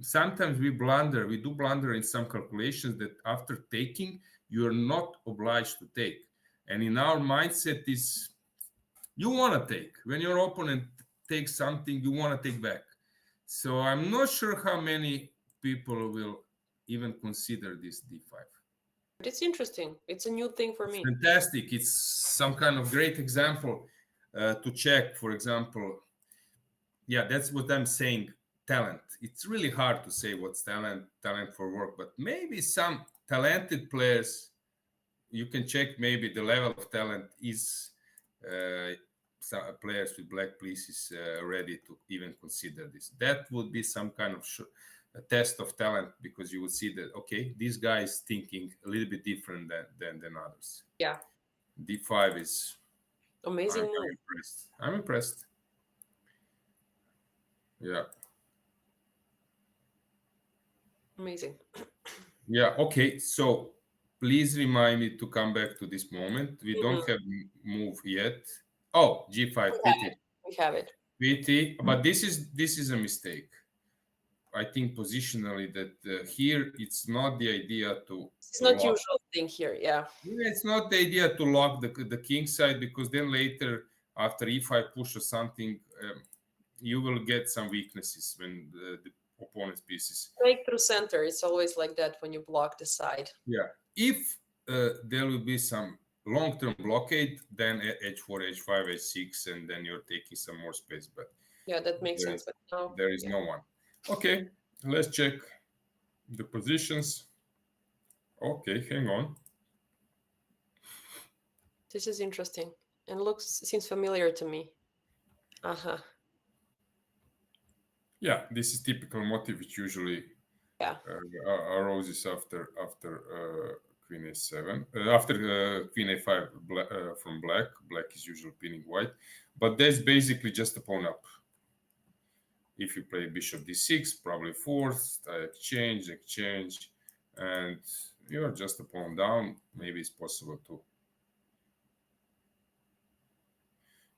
sometimes we do blunder in some calculations that after taking, you are not obliged to take. And in our mindset is you want to take. When your opponent takes something, you want to take back. So I'm not sure how many people will even consider this d5. It's interesting. It's a new thing for me. Fantastic. It's some kind of great example to check. For example, yeah, that's what I'm saying. Talent. It's really hard to say what's talent for work, but maybe some talented players, you can check maybe the level of talent is some players with black pieces ready to even consider this. That would be some kind of a test of talent, because you would see that okay, this guy is thinking a little bit different than others. Yeah. D5 is Amazing I'm move. impressed. I'm impressed. Yeah. Amazing. Yeah. Okay. So please remind me to come back to this moment. We don't Mhm. have move yet. Oh, G5. Pity. We have it. Pity. But this is a mistake. I think positionally that here it's not the idea It's to not lock. usual thing here. Yeah. Yeah, it's not the idea to lock the king side, because then later after e5 push or something, you will get some weaknesses when the opponent's pieces. Break through center. It's always like that when you block the side. Yeah. If there will be some long-term blockade, then h4, h5, h6, and then you're taking some more space. But Yeah, that makes sense. But now, there is no one. Okay, let's check the positions. Okay, hang on. this is interesting and seems familiar to me. Uh-huh. Yeah, this is typical motive, which usually Yeah. arises after queen a7, after queen a5 from black. Black is usually pinning white, but that's basically just a pawn up. If you play bishop d6, probably fourth, exchange, and you're just a pawn down. Maybe it's possible to,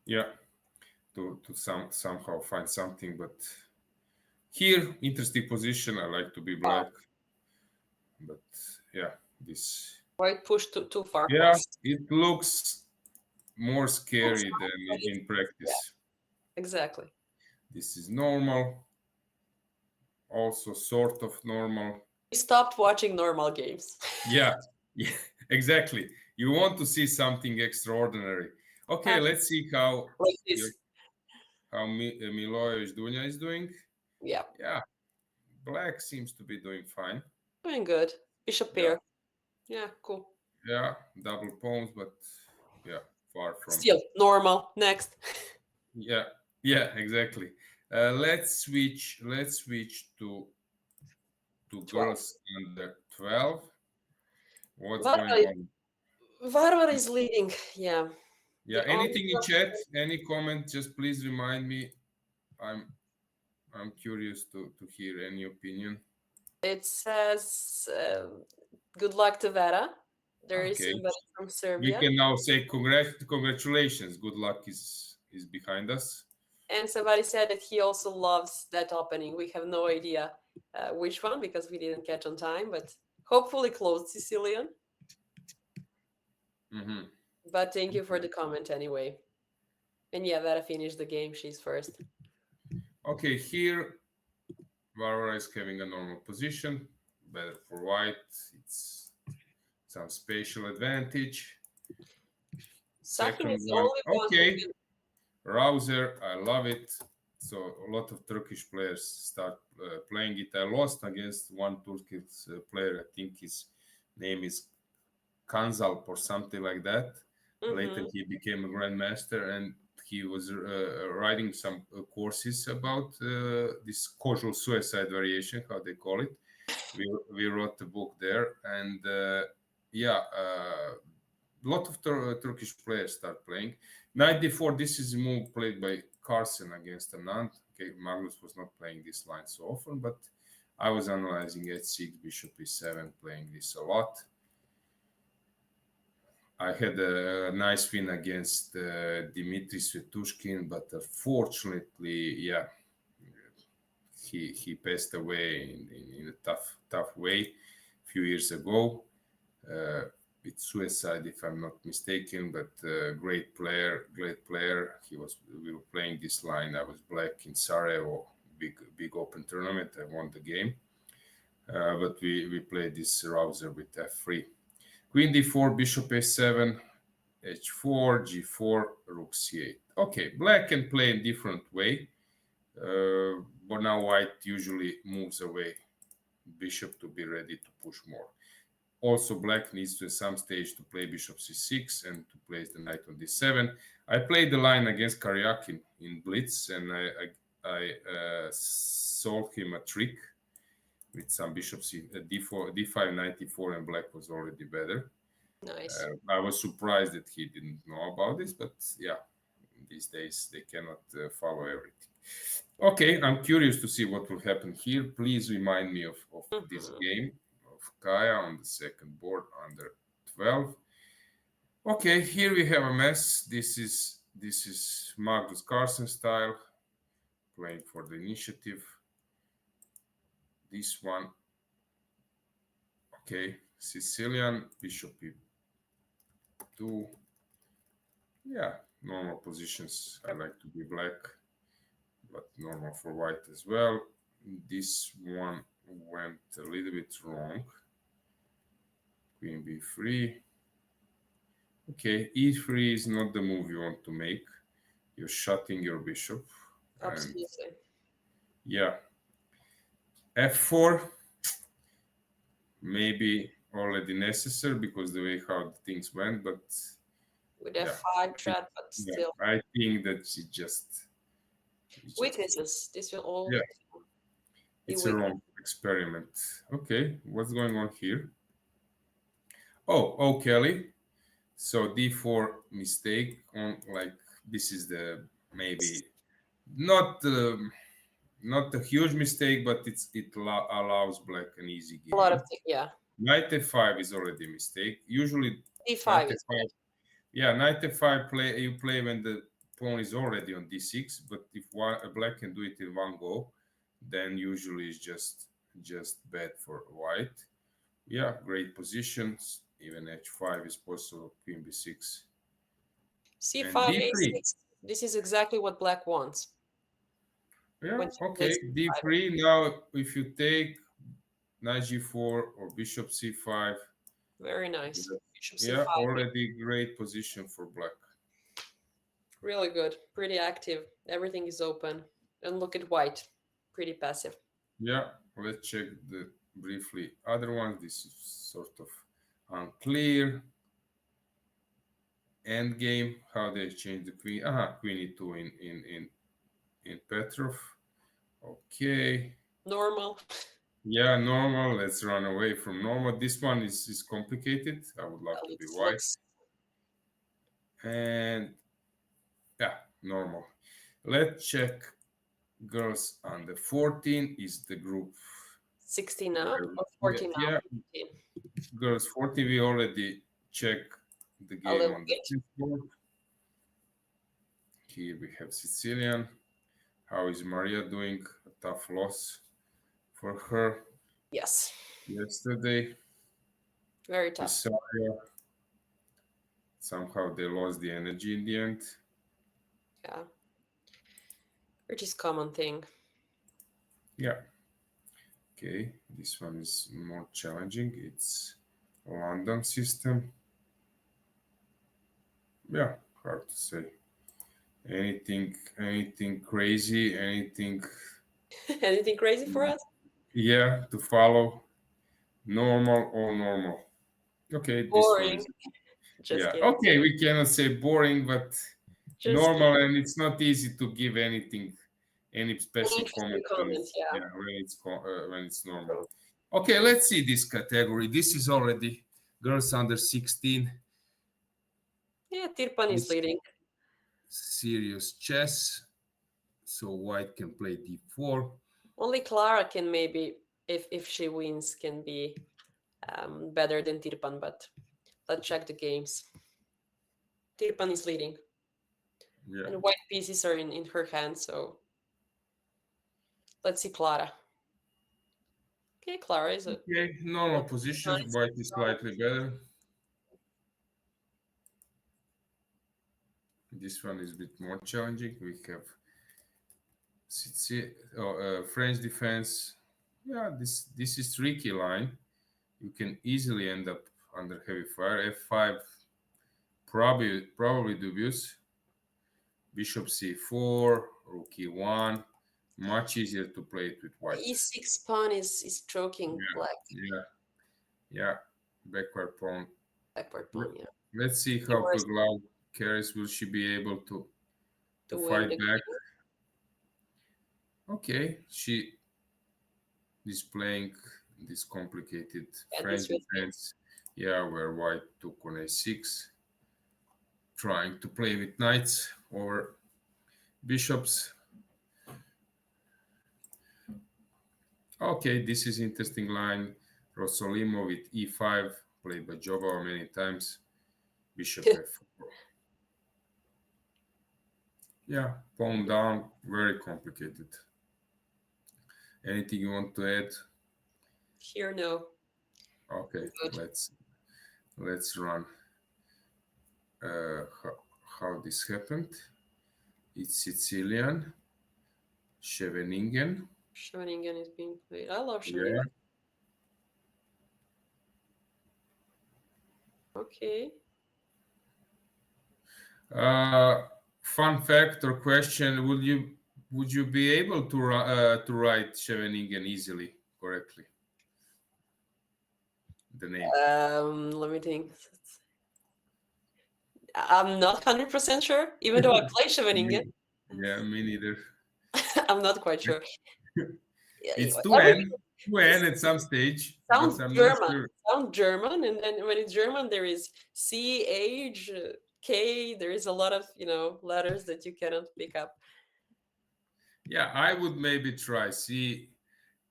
yeah, to somehow find something. But here, interesting position. I like to be black, but yeah, this. White pushed too far. Yeah, it looks more scary Looks than in practice. Exactly. This is normal, also sort of normal. We stopped watching normal games. Yeah, yeah, exactly. You want to see something extraordinary. Okay, let's see how Like this. Milojevic Dunja is doing. Yeah. Yeah, black seems to be doing fine. Doing good. Bishop pair. Yeah, cool. Yeah, double pawns, but yeah, far from. Still normal. Next. Yeah, yeah, exactly. Let's switch. Let's switch to 12. girls under 12. What's going Varvara, on? Varvara is leading. Yeah. Yeah, The only anything in chat? Any comment? Just please remind me. I'm I'm curious to hear any opinion. it says good luck to Vera. There is Okay, somebody from we Serbia. can now say congratulations. Good luck is behind us. And somebody said that he also loves that opening. We have no idea which one because we didn't catch on time, but hopefully close Sicilian. Hmm. But thank you for the comment anyway. And yeah, Vera finished the game. She's first. Okay, here Varvara is having a normal position. Better for white. It's some spatial advantage. Sahin Second is the one. only one who Okay, can. Rouser. I love it. So a lot of Turkish players start playing it. I lost against one Turkish player. I think his name is Kanzalp or something like that. Later, Mhm. he became a grandmaster, and he was writing some courses about this causal suicide variation, how they call it. We wrote a book there, and yeah, a lot of Turkish players start playing. Knight d4. This is a move played by Carson against Anand. Okay, Magnus was not playing this line so often, but I was analyzing h6, bishop e7, playing this a lot. I had a nice win against Dmitry Svetushkin, but unfortunately, yeah, he passed away in a tough way a few years ago. With suicide, if I'm not mistaken, but great player. We were playing this line. I was black in Sarajevo, big open tournament. I won the game, but we played this rouser with f3. Queen d4, bishop a7, h4, g4, rook c8. Okay, black can play in different way, but now white usually moves away bishop to be ready to push more. Also, black needs to at some stage to play bishop c6 and to place the knight on d7. I played the line against Karyakin in blitz, and I sold him a trick with some bishop d4, d5, knight d4, and black was already better. Nice. I was surprised that he didn't know about this, but yeah, these days they cannot follow everything. Okay, I'm curious to see what will happen here. Please remind me of this Mhm. game of Kaya on the second board under 12. Okay, here we have a mess. This is Magnus Carlsen style, playing for the initiative. This one, okay, Sicilian, bishop e2. Yeah, normal positions. I like to be black, but normal for white as well. This one went a little bit wrong. Queen b3. Okay, e3 is not the move you want to make. You're shutting your bishop. And Absolutely. yeah, f4 maybe already necessary because the way how things went, but With yeah, F5 threat, but yeah, still. I think that she just Weaknesses. This will all yeah, be it's a weak. wrong experiment. Okay, what's going on here? Oh, Kelly. So d4 mistake on, like, this is the maybe not not a huge mistake, but allows black an easy A lot of game. things. Yeah. Knight f5 is already a mistake. Usually knight D5 is f5, yeah, knight f5 you play when the pawn is already on d6, but if a black can do it in one go, then usually it's just bad for white. Yeah, great positions. Even h5 is possible. Queen b6 and C5, d3. A6. This is exactly what black wants Yeah, when she okay. plays C5. d3. Now, if you take knight g4 or bishop c5, Very nice. Bishop yeah, C5. already great position for black. Really good. Pretty active. Everything is open. And look at white. Pretty passive. Yeah, let's check the briefly other ones. This is sort of unclear. End game. How they change the queen? Queen e2 in Petrov. Okay. Normal. Yeah, normal. Let's run away from normal. This one is complicated. I would love Well, to it be white. looks And yeah, normal. Let's check girls under 14 is the group 16 now where or yeah, 14 now. yeah, 15. girls 14 we already check the A game little on the bit. fifth board. Here we have Sicilian. How is Maria doing? A tough loss for her Yes. yesterday. Very tough. Visaria, somehow they lost the energy in the end. Yeah. Which is common thing. Yeah. Okay, this one is more challenging. It's London system. Yeah, hard to say. Anything crazy, anything, Anything crazy for us? yeah, to follow. Normal, all normal. Okay, this one Boring. is, Just yeah. kidding. Okay, we cannot say boring, but Just kidding. normal, and it's not easy to give anything, any An special interesting comment when comment, it's, yeah. yeah, when it's normal. True. Okay, let's see this category. This is already girls under 16. Yeah, Tirpan is This leading. serious chess. So white can play d4. Only Clara can maybe, if she wins, can be better than Tirpan, but let's check the games. Tirpan is leading. Yeah. And white pieces are in her hand, so let's see Clara. Okay, Clara is a Okay, normal position. nice. White is slightly better. This one is a bit more challenging. We have French defense. Yeah, this is tricky line. You can easily end up under heavy fire. F5 probably dubious. Bishop c4, rook e1. Much easier to play it with white. E6 pawn is choking Yeah, black. yeah, yeah. Backward pawn. Backward pawn, yeah. Let's see The how worst Peglau carries. Will she be able to to win fight the back? game. Okay, she is playing this complicated Yeah, French this will be. defense. Yeah, where white took on a6, trying to play with knights or bishops. Okay, this is interesting line. Rossolimo with e5, played by Jova many times. Bishop f4. Yeah, pawn down, very complicated. Anything you want to add? Here, no. Okay, Good. let's run how this happened. It's Sicilian, Scheveningen. Scheveningen is being played. I love Yeah. Scheveningen. Okay. Fun fact or question: would you be able to write Scheveningen easily, correctly? The name. Let me think. I'm not 100% sure, even though I play Scheveningen. Yeah, me neither. I'm not quite sure. It's Everything two N at some stage, but sounds I'm not German. sure. Sounds German, and then when it's German, there is C, H, K. There is a lot of letters that you cannot pick up. Yeah, I would maybe try see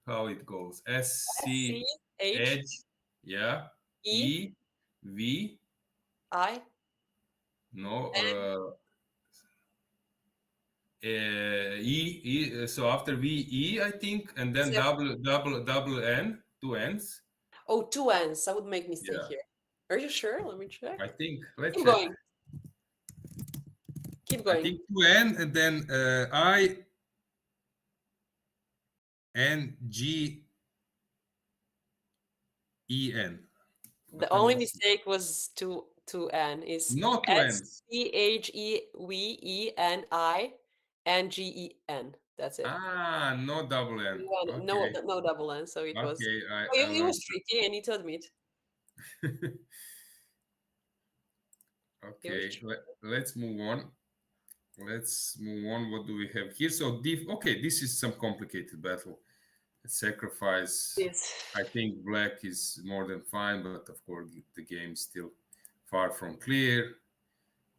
how it goes. S C, C H, H, yeah, E, E V, I, no, N, so after V E I think, and then Z. double N, two N's. Oh, two N's. I would make mistake Yeah, here. Are you sure? Let me check. I think. Let's Keep check. going. Keep I going. think two N and then I N G E N. The only mistake was two N. Is Not two N's. SCHEVENINGEN. That's it. No double N. No, Okay. no double N. So it was. Okay, Oh, I it was learned. tricky. I need to admit. Okay, let's move on. Let's move on. What do we have here? So, okay, this is some complicated battle. Sacrifice. Yes. I think black is more than fine, but of course the game is still far from clear.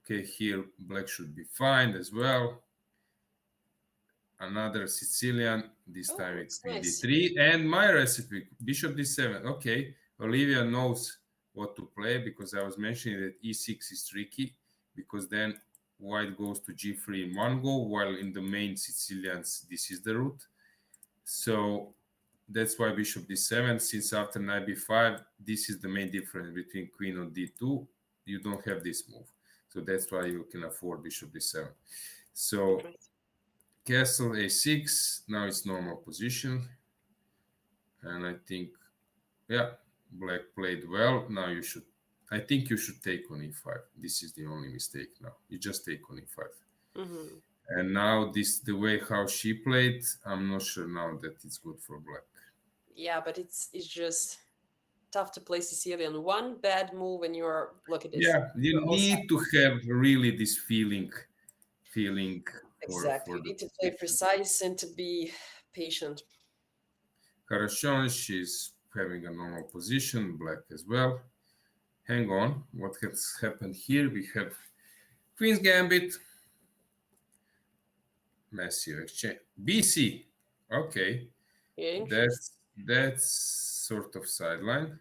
Okay, here black should be fine as well. Another Sicilian, this time it's queen nice. d3. And my recipe, bishop d7. Okay, Olivia knows what to play because I was mentioning that e6 is tricky because then white goes to g3 in one go, while in the main Sicilians, this is the route. So that's why bishop d7, since after knight b5, this is the main difference between queen on d2. You don't have this move. So that's why you can afford bishop d7. So castle a6, now it's normal position. And I think, yeah, black played well. Now I think you should take on e5. This is the only mistake now. You just take on e5. Mm-hmm. And now the way how she played, I'm not sure now that it's good for black. Yeah, but it's just tough to play Sicilian. One bad move and look at this. Yeah, you need to have really this feeling exactly. for You the need to play precise and to be patient. Carachon, she's having a normal position, black as well. Hang on, what has happened here? We have Queen's Gambit, massive exchange, BC. Okay, that's sort of sideline.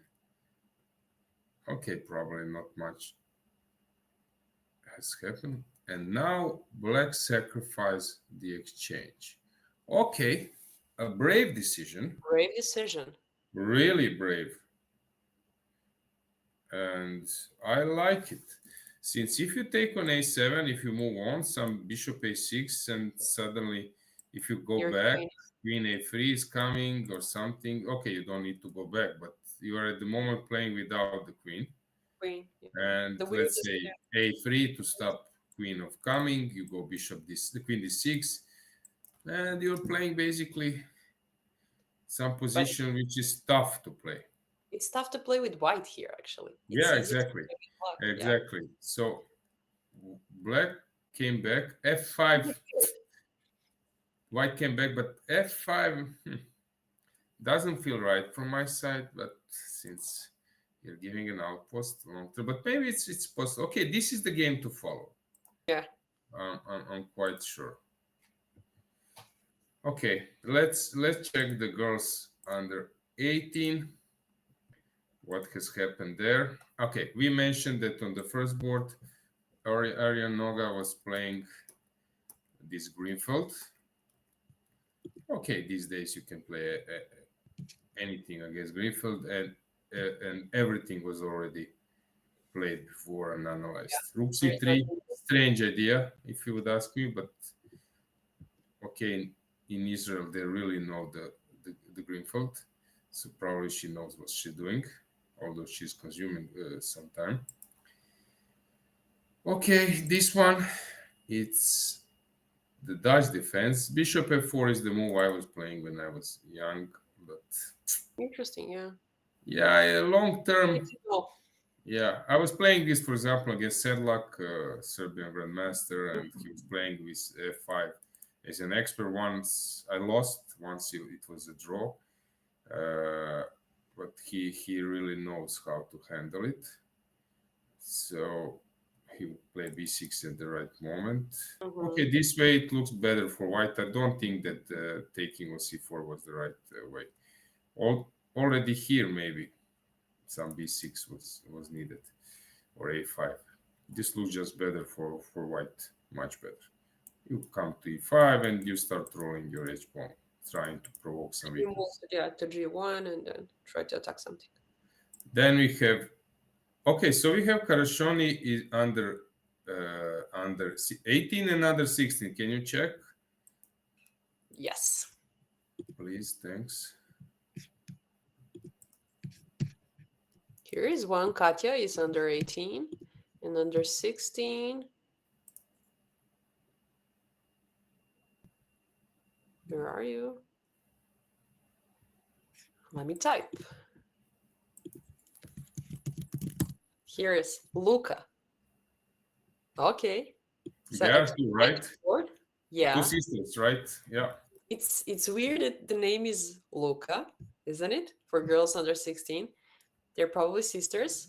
Okay, probably not much has happened. And now black sacrifice the exchange. Okay, a brave decision. Brave decision. Really brave. And I like it. Since if you take on a7, if you move on, some bishop a6, and suddenly if you go back, queen a3 is coming or something. Okay, you don't need to go back, but you are at the moment playing without the queen. And let's say a3 to stop queen of coming. You go bishop the queen d6, and you're playing basically some position which is tough to play. It's tough to play with white here, actually. Yeah, exactly. Exactly. Yeah. So black came back, f5. White came back, but f5 doesn't feel right from my side. But since you're giving an outpost, but maybe it's possible. Okay, this is the game to follow. Yeah. I'm quite sure. Okay, let's check the girls under 18. What has happened there? Okay, we mentioned that on the first board, Arian Noga was playing this Greenfield. Okay, these days you can play anything against Greenfield, and everything was already played before and analyzed. Rook c3, strange idea, if you would ask me, but okay, in Israel they really know the Greenfield, so probably she knows what she's doing, although she's consuming some time. Okay, this one, it's the Dutch defense. Bishop f4 is the move I was playing when I was young, but interesting, yeah. Yeah, long term. Yeah, I was playing this, for example, against Sedlak, Serbian Grandmaster, and he was playing with f5 as an expert. Once I lost, once it was a draw, but he really knows how to handle it. So he would play b6 at the right moment. Mm-hmm. Okay, this way it looks better for white. I don't think that taking on c4 was the right way. Already here, maybe some b6 was needed, or a5. This looks just better for white, much better. You come to e5 and you start rolling your h-pawn, trying to provoke some weakness. Yeah, to g1 and then try to attack something. Then we have, okay, so we have Carachoni is under 18 and under 16. Can you check? Yes. Please, thanks. Here is one. Katya is under 18 and under 16. Where are you? Let me type. Here is Luca. Okay. So Yeah, two, right? exciting board. Two Yeah. sisters, right? Yeah. It's weird that the name is Luca, isn't it? For girls under 16. They're probably sisters.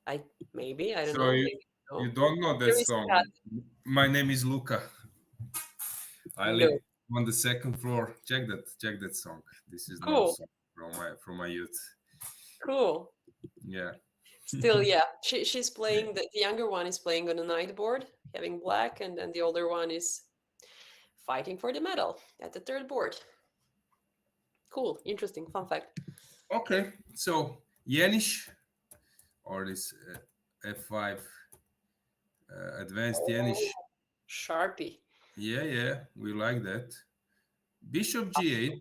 I maybe, I don't So know. you, Maybe you no. don't know that There is song. Kat. My name is Luca. I live No. on the second floor. Check that song. This is an old Cool. song from my youth. Cool. Yeah. Still, yeah. She's playing the younger one is playing on a night board, having black, and then the older one is fighting for the medal at the third board. Cool. Interesting. Fun fact. Okay. So Yenish or this F5 advanced Oh, Yenish. Sharpie. Yeah, we like that. Bishop G8.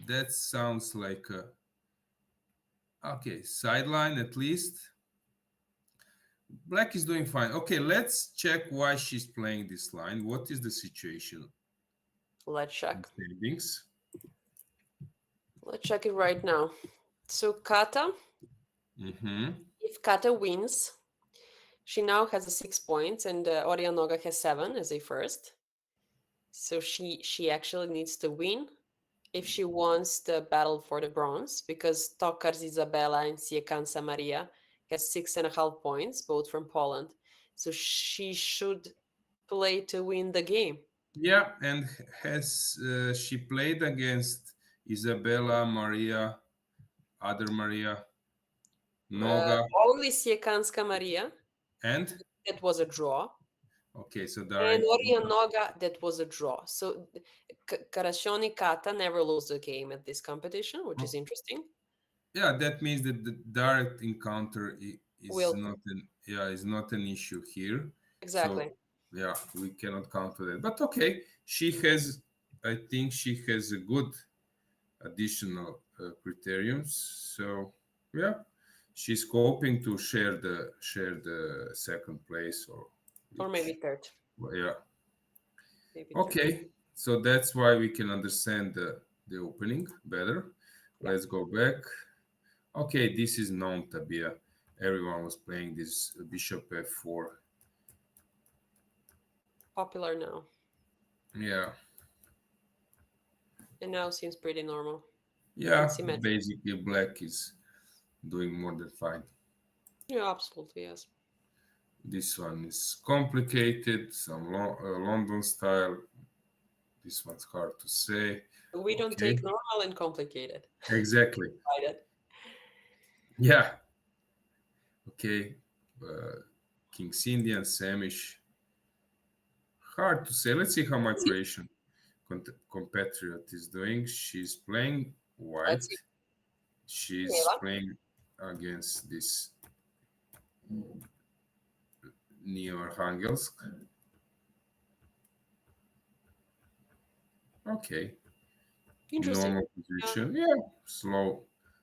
That sounds like okay, sideline at least. Black is doing fine. Okay, let's check why she's playing this line. What is the situation Let's in check. standings? Let's check it right now. So Kata, Mm-hmm. if Kata wins, she now has a 6 points, and Orianoga has 7 as a first. So she actually needs to win if she wants the battle for the bronze, because Tokars Isabella and Siekansa Maria has 6.5 points, both from Poland. So she should play to win the game. Yeah, and has she played against Isabella, Maria, other Maria, Noga, Only Siekanska Maria, and that was a draw. okay, so And direct. Orianoga, that was a draw. So Karashoni Kata never lose a game at this competition, which is interesting. Yeah, that means that the direct encounter is Will not an issue here. So exactly. yeah, we cannot count on that. But okay, I think she has a good additional criteriums. So yeah, she's hoping to share the second place or Or which maybe third. well, yeah. Maybe third. Okay, so that's why we can understand the opening better. Yeah. Let's go back. Okay, this is known Tabia. Everyone was playing this bishop f4. Popular now. Yeah, And now seems pretty normal and yeah. symmetric. Basically, black is doing more than fine. Yeah, absolutely, yes. This one is complicated, some London style. This one's hard to say. We don't Okay, take normal and complicated. exactly. Right. Yeah. Okay. King's Indian, Samish. Hard to say. Let's see how my Croatian compatriot is doing. She's playing Let's white. see. She's Eva. playing against this Neo-Arhangelsk. Okay. Interesting. Normal Yeah. position. Yeah.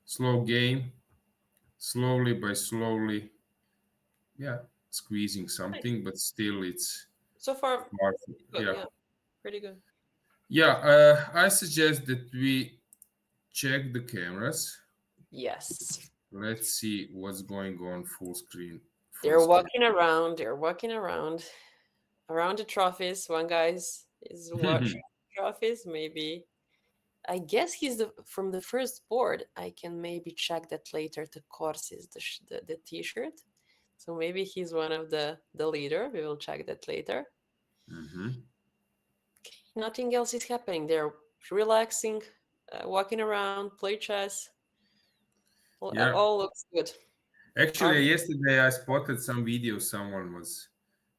Slow game. Slowly by slowly. Yeah. Squeezing Nice. something, but still it's So far, hard. good. Yeah. Yeah, pretty good. Yeah. I suggest that we check the cameras. Yes. Let's see what's going on full screen. Full They're screen. walking around. They're walking around the trophies. One is watching trophies. Maybe I guess he's from the first board. I can maybe check that later. The course is the T-shirt. So maybe he's one of the leader. We will check that later. Mhm. Nothing else is happening. They're relaxing, walking around, play chess. Yeah. All looks good. Actually, Harmony. yesterday I spotted some video. Someone was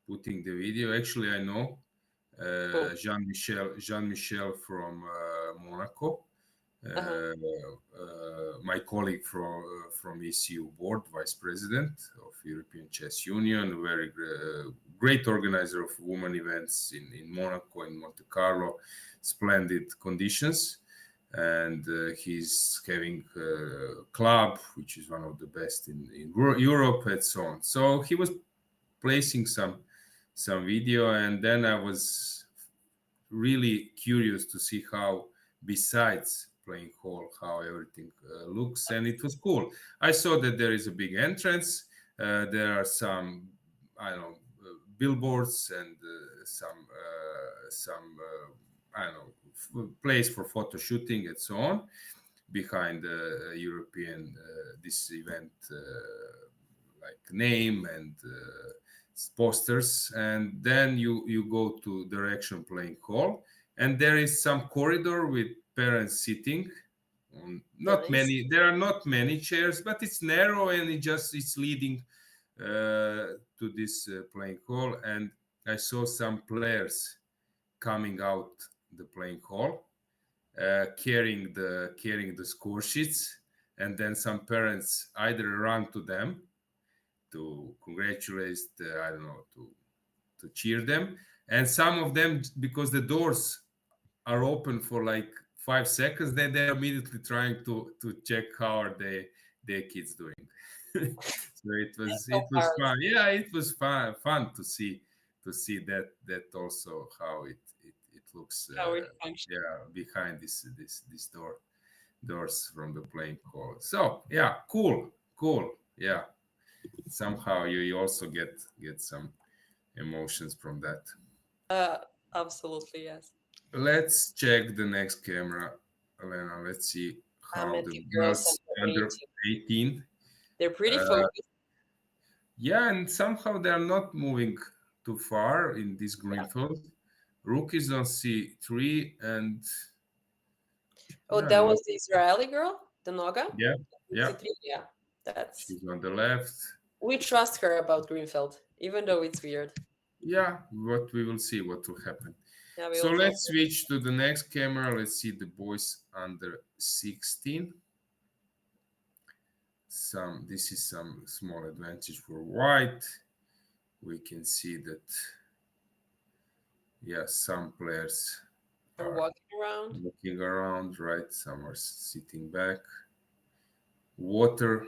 putting the video. Actually, I know Cool. Jean Michel from Monaco. Uh-huh. My colleague from ECU board, vice president of European Chess Union, very great organizer of women events in Monaco and Monte Carlo, splendid conditions, and he's having a club which is one of the best in Europe and so on. So he was placing some video, and then I was really curious to see how, besides playing hall, how everything looks, and it was cool. I saw that there is a big entrance. There are some I don't know, billboards and some I don't know, place for photo shooting and so on behind the European this event like name and posters, and then you go to direction playing hall, and there is some corridor with parents sitting on, not Nice. many, there are not many chairs, but it's narrow and it's leading to this playing hall. And I saw some players coming out the playing hall, carrying the score sheets, and then some parents either run to them to congratulate, I don't know, to cheer them, and some of them, because the doors are open for like 5 seconds, then they're immediately trying to check how are their kids doing. So So it was parents, fun. Yeah, it was fun to see that also how it looks. how it functions. Yeah, behind this doors from the playing hall. So yeah, cool. Yeah, somehow you also get some emotions from that. Uh, Absolutely, yes. Let's check the next camera, Elena. Let's see how Met the the girls girls under under 18. 18. They're pretty Uh, focused. yeah, and somehow they are not moving too far in this green Yeah. field. Rookies on C3, and Oh, yeah, that was the Israeli girl, the Noga. yeah, yeah. Yeah, that's. She's on the left. We trust her about Greenfield, even though it's weird. Yeah, what we will see what will happen. Yeah, we So all trust let's her. switch to the next camera. Let's see the boys under 16. This is some small advantage for white. We can see that, yeah, some players They're are walking around. looking around, right? Some are sitting back. Water,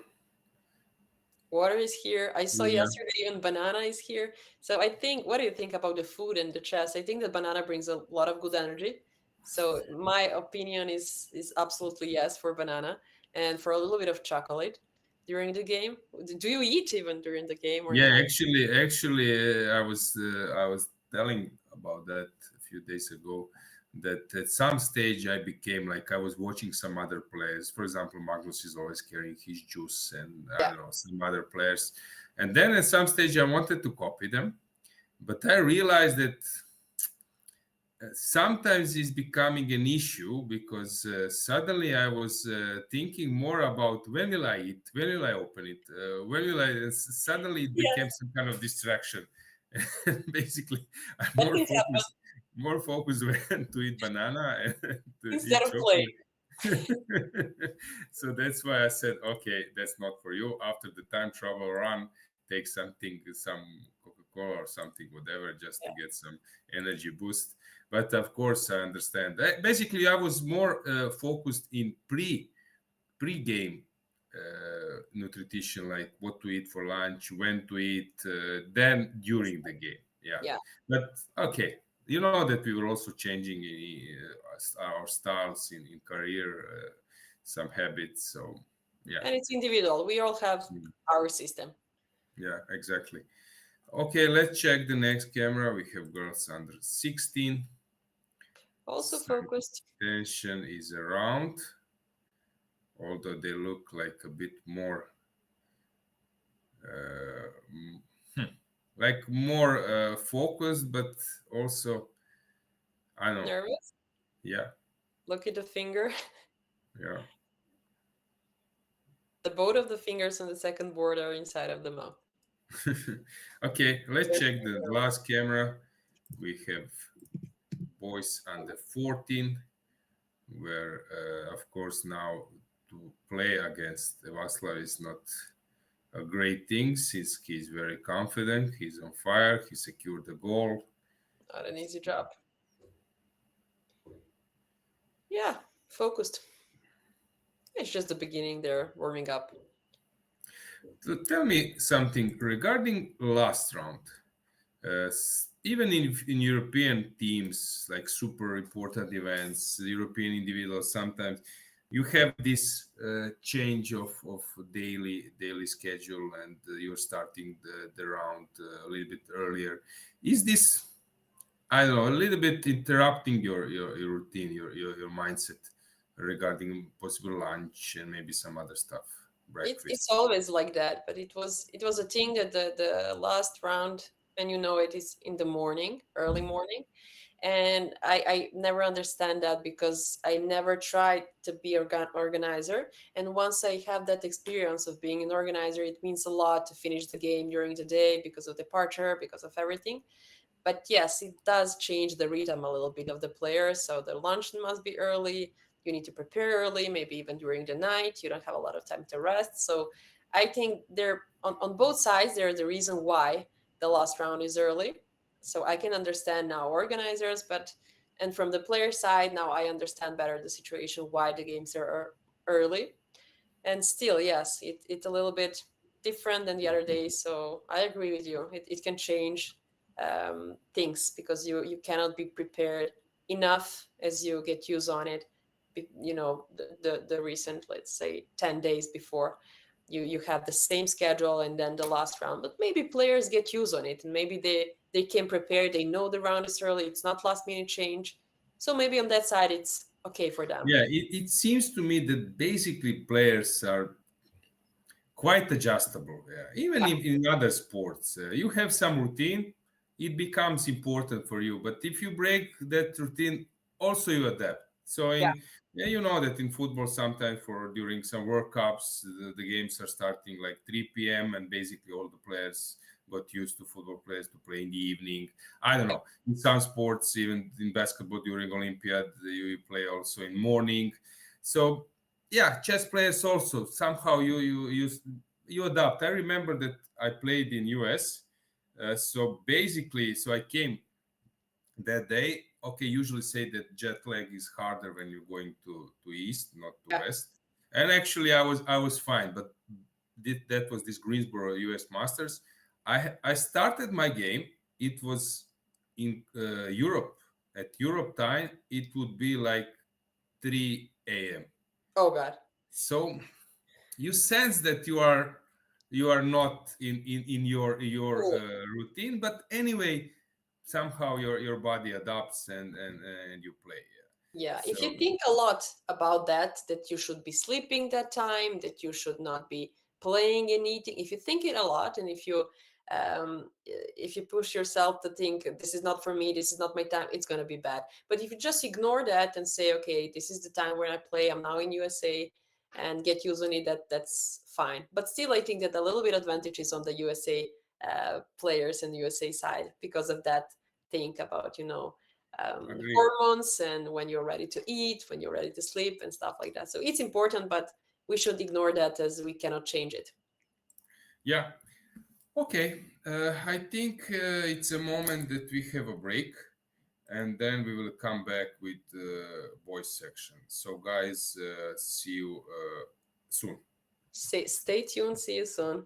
Water is here. I saw yeah, yesterday even banana is here. So I think, what do you think about the food and the chess? I think that banana brings a lot of good energy. So my opinion is absolutely yes for banana and for a little bit of chocolate during the game. Do you eat even during the game or yeah. not? Actually, I was telling about that a few days ago. That at some stage I became like I was watching some other players. For example, Magnus is always carrying his juice, and I Yeah. don't know some other players. And then at some stage I wanted to copy them, but I realized that sometimes it's becoming an issue because suddenly I was thinking more about when will I eat, when will I open it, when will I. Suddenly it became Yes, some kind of distraction. Basically, I'm that more things happen focused, more focused when to eat banana and to instead eat of playing. chocolate. So that's why I said, okay, that's not for you. After the time travel run, take something, some Coca-Cola or something, whatever, just to Yeah. get some energy boost. But of course, I understand. Basically, I was more focused in pre-game nutrition, like what to eat for lunch, when to eat, than during the game. Yeah, Yeah. but okay, you know that we were also changing our styles in career, some habits. So yeah, And it's individual. We all have mm, our system. yeah, exactly. Okay, let's check the next camera. We have girls under 16. Also Some focused. tension is around, although they look like a bit more uh, like more focused, but also I don't know. Nervous. Yeah, Look at the finger. yeah. The both of the fingers on the second board are inside of the mouth. Okay, let's They're check the last camera. We have boys under 14, where of course now to play against Vaslav is not a great thing since he's very confident. He's on fire. He secured the goal. not an easy job. Yeah, focused. It's just the beginning. They're warming up. So tell me something regarding last round. Even in European teams, like super important events, European individuals, sometimes you have this change of daily schedule, and you're starting the round a little bit earlier. Is this, I don't know, a little bit interrupting your routine, your mindset regarding possible lunch and maybe some other stuff, It's breakfast? always like that, but it was a thing that the last round, and it is in the morning, early morning. And I never understand that because I never tried to be organizer. And once I have that experience of being an organizer, it means a lot to finish the game during the day because of departure, because of everything. But yes, it does change the rhythm a little bit of the players. So the lunch must be early. You need to prepare early, maybe even during the night. You don't have a lot of time to rest. So I think there on both sides there's a reason why the last round is early. So I can understand now organizers, but and from the player side now I understand better the situation why the games are early. And still, yes, it's a little bit different than the other days. So I agree with you. It can change things because you cannot be prepared enough as you get used on it. The recent, let's say, 10 days before you have the same schedule and then the last round. But maybe players get used on it and maybe they can prepare. They know the round is early. It's not last minute change. So maybe on that side it's okay for them. Yeah, it seems to me that basically players are quite adjustable. Yeah. Even Yeah, in other sports, you have some routine, it becomes important for you. But if you break that routine, also you adapt. So yeah, yeah, you know that in football, sometimes for during some World Cups, the games are starting like 3 p.m. and basically all the players got used to football players to play in the evening. I don't know. In some sports, even in basketball during Olympiad, you play also in morning. So yeah, chess players also somehow you adapt. I remember that I played in US, so basically, so I came that day. Okay, usually say that jet lag is harder when you're going to east, not to yeah. west. And actually, I was fine. But that was this Greensboro US Masters. I started my game. It was in Europe. At Europe time, it would be like 3 a.m. Oh God. So you sense that you are not in your Cool. routine, but anyway somehow your body adapts and you play. Yeah, So if you think a lot about that you should be sleeping that time, that you should not be playing and eating. If you think it a lot, and if you push yourself to think this is not for me, this is not my time, it's gonna be bad. But if you just ignore that and say, okay, this is the time when I play, I'm now in USA, and get used on it, that's fine. But still, I think that a little bit advantage is on the USA players and USA side because of that. Think about agree. hormones and when you're ready to eat, when you're ready to sleep, and stuff like that. So it's important, but we should ignore that as we cannot change it. Yeah, okay. I think it's a moment that we have a break, and then we will come back with the voice section. So guys, see you soon. Stay tuned. See you soon.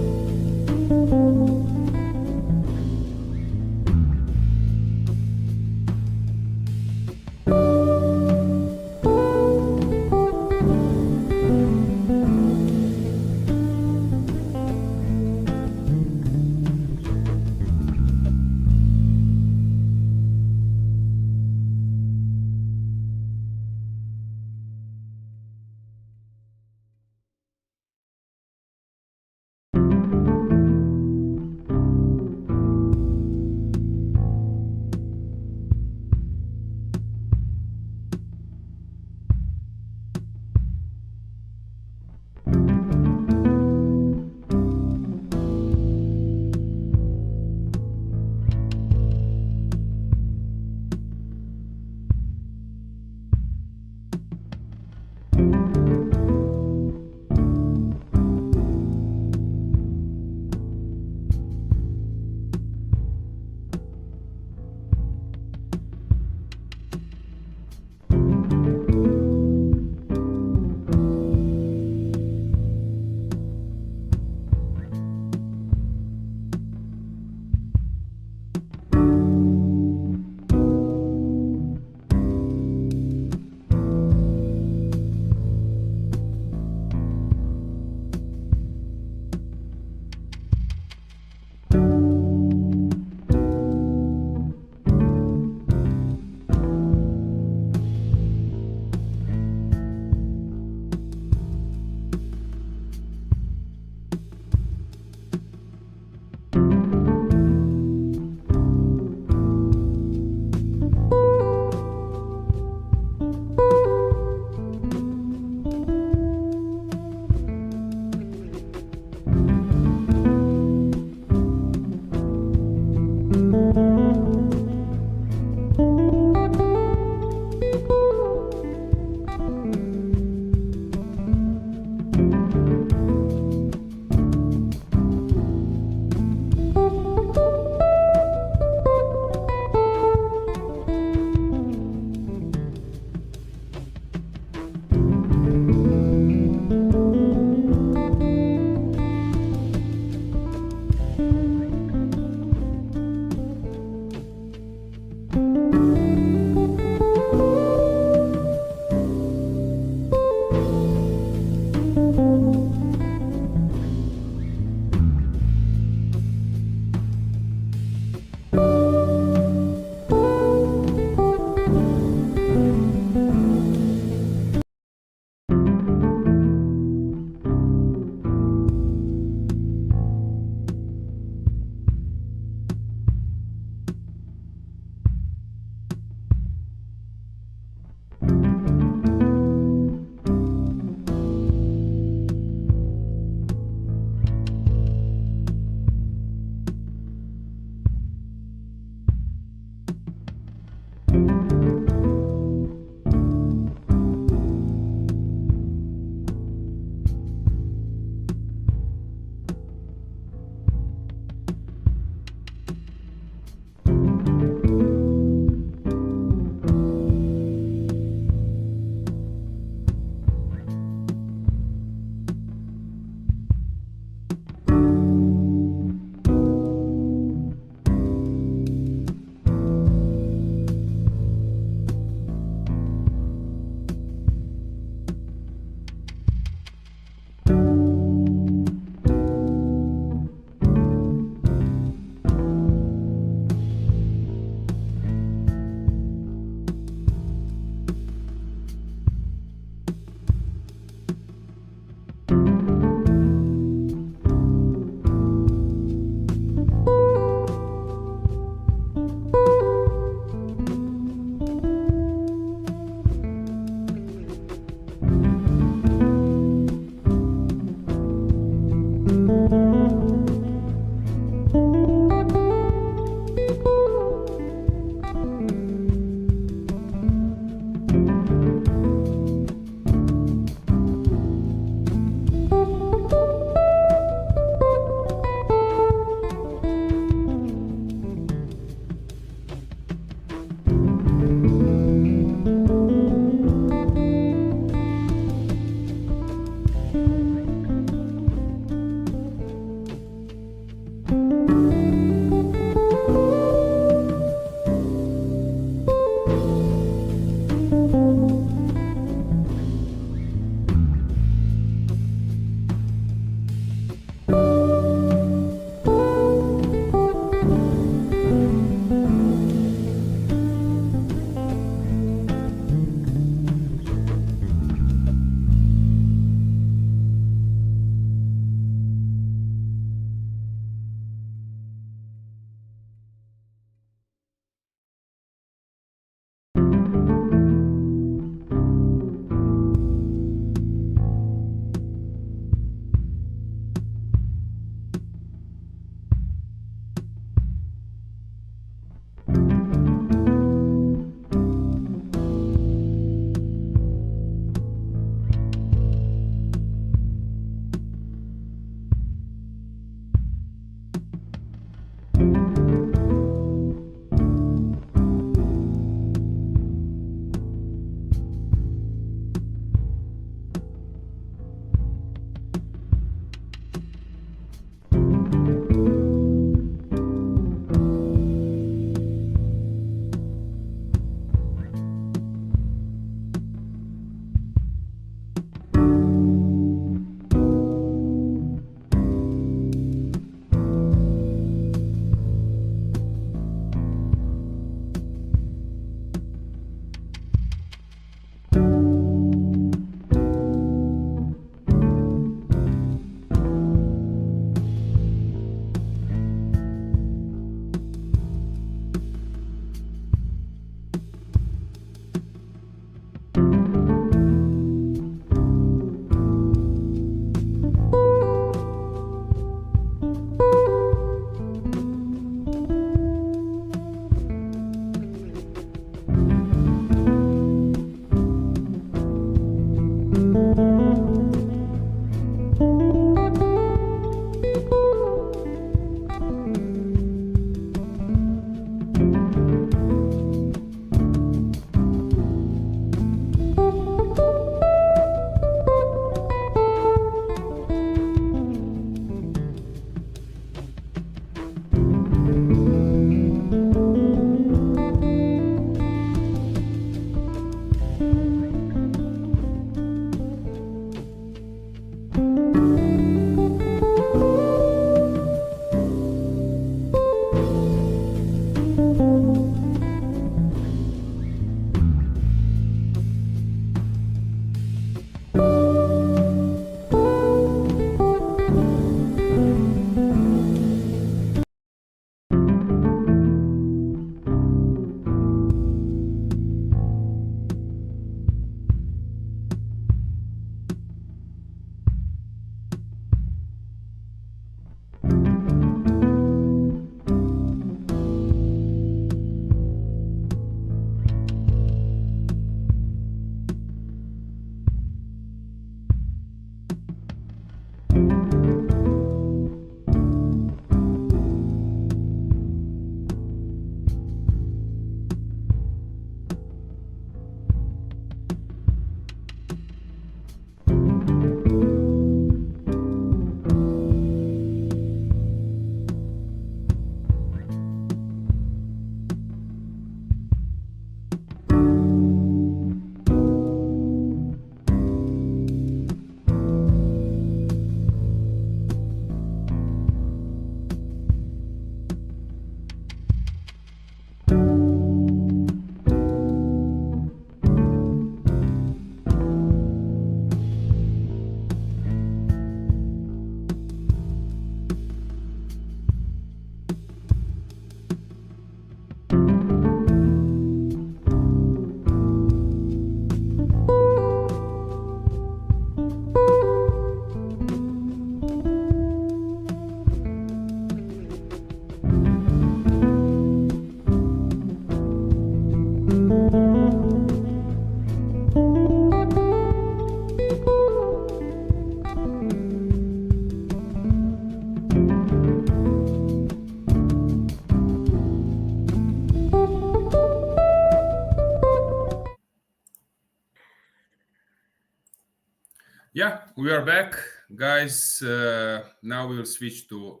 Yeah, we are back, guys. Now we will switch to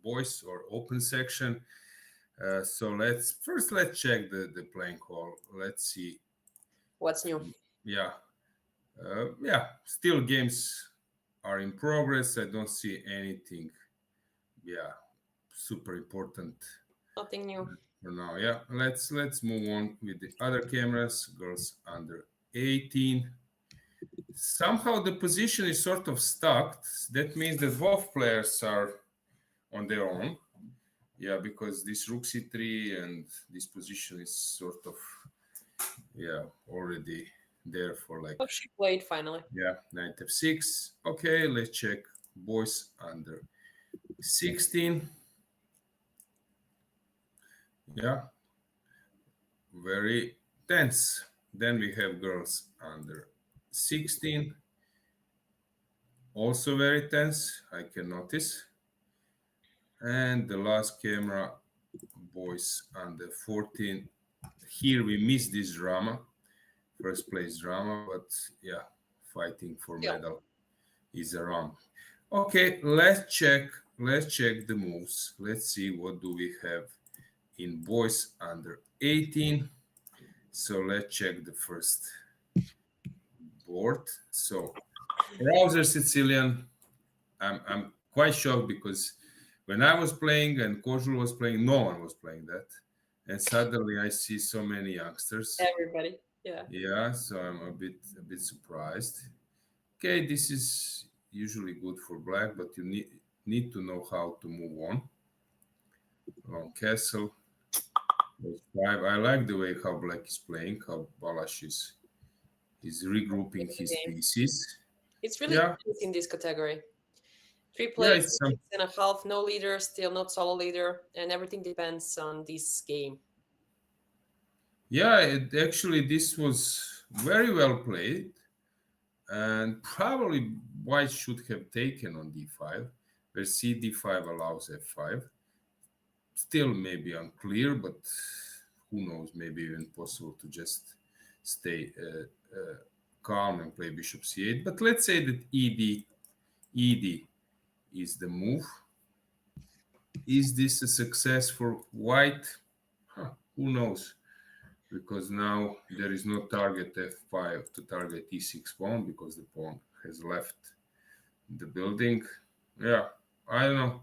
voice or open section. So let's check the playing call. Let's see. What's new? Yeah, yeah. Still games are in progress. I don't see anything. Yeah, super important Nothing new. for now. Yeah, let's move on with the other cameras. Girls under 18. Somehow the position is sort of stuck. That means that both players are on their own. Yeah, because this rook c3 and this position is sort of already there for like Oh, she played finally. knight f6. Okay, let's check boys under 16. Yeah, very tense. Then we have girls under 16. Also very tense, I can notice. And the last camera, boys under 14. Here we miss this drama, first place drama, but yeah, fighting for Yeah. medal is around. Okay, let's check the moves. Let's see what do we have in boys under 18. So let's check the first board. So browser Sicilian, I'm quite shocked because when I was playing and Kozul was playing, no one was playing that. And suddenly I see so many youngsters. Everybody. Yeah. Yeah, so I'm a bit surprised. Okay, this is usually good for black, but you need to know how to move on. Long castle. Five. I like the way how black is playing, how Balash is regrouping his pieces. It's really Yeah, tense in this category. Three yeah, players, it's some 6.5, no leader, still not solo leader, and everything depends on this game. yeah, actually this was very well played, and probably white should have taken on d5, where c d5 allows f5. Still maybe unclear, but who knows, maybe even possible to just stay calm and play bishop c8. But let's say that ed is the move. Is this a success for white? Who knows? Because now there is no target f5 to target e6 pawn because the pawn has left the building. Yeah, I don't know.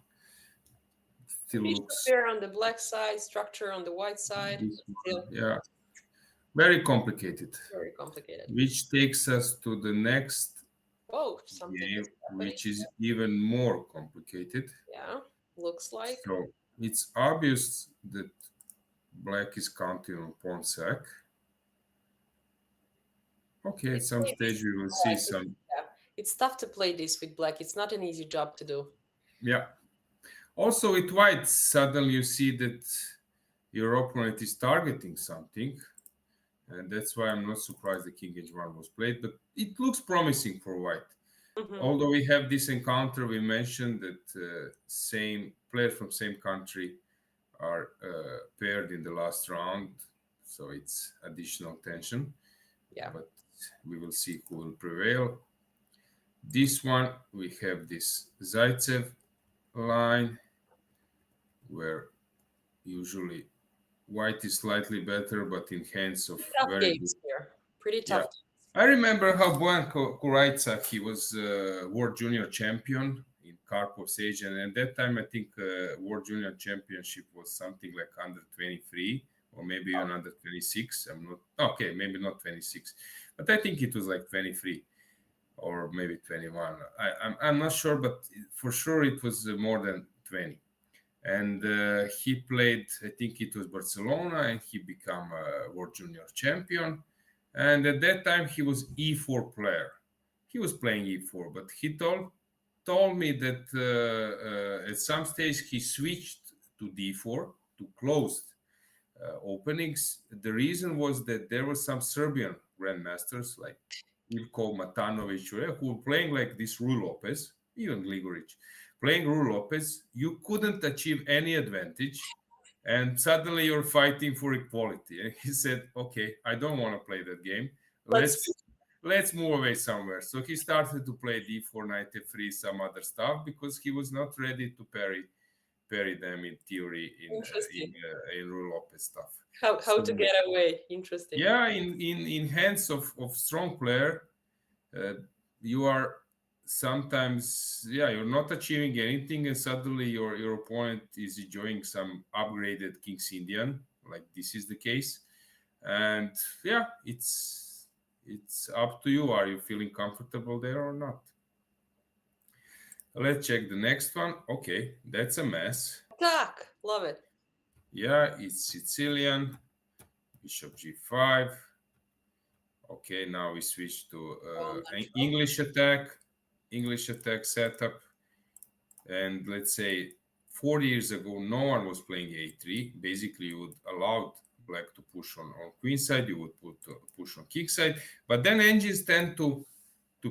Still Bishop looks there on the black side, structure on the white side. this Still one, yeah, very complicated. very complicated. Which takes us to the next Oh, something game, is happening. which is even more complicated. Yeah, looks like. So it's obvious that black is counting on pawn sack. Okay, at some stage we will see some. Yeah, it's tough to play this with black. It's not an easy job to do. Yeah. Also with white, suddenly you see that your opponent is targeting something. And that's why I'm not surprised the king h1 was played. But it looks promising for white. Mm-hmm. Although we have this encounter, we mentioned that same players from same country are paired in the last round. So it's additional tension. Yeah. But we will see who will prevail. This one, we have this Zaitsev line where usually white is slightly better, but in hands of Tough very games good. here. Pretty tough. Yeah. I remember how Bojan Kurajca, he was World Junior Champion in Karpov's age, and at that time I think World Junior Championship was something like under 23 or maybe even under 26. I'm not okay, maybe not 26, but I think it was like 23 or maybe 21. I'm not sure, but for sure it was more than 20. And he played, I think it was Barcelona, and he became a World Junior Champion. And at that time, he was e4 player. He was playing e4, but he told me that at some stage he switched to d4 to closed openings. The reason was that there were some Serbian grandmasters like Ivko Matanovic who were playing like this Rui Lopez, even Gligoric, playing Rui Lopez. You couldn't achieve any advantage, and suddenly you're fighting for equality. And he said, "Okay, I don't want to play that game. let's move away somewhere. So he started to play d4, knight f3, some other stuff because he was not ready to parry them in theory Interesting. in rule open stuff. How So to get away? Interesting. yeah, in hands of strong player, uh, you are sometimes, yeah, you're not achieving anything, and suddenly your opponent is enjoying some upgraded King's Indian, like this is the case. And yeah, it's up to you. Are you feeling comfortable there or not? Let's check the next one. Okay, that's a mess. Attack. Love it. Yeah, it's Sicilian. Bishop g5. Okay, now we switch to Oh, an natural. English attack setup. And let's say 4 years ago, no one was playing a3. Basically, you would allow black to push on queen side. You would push on king side. But then engines tend to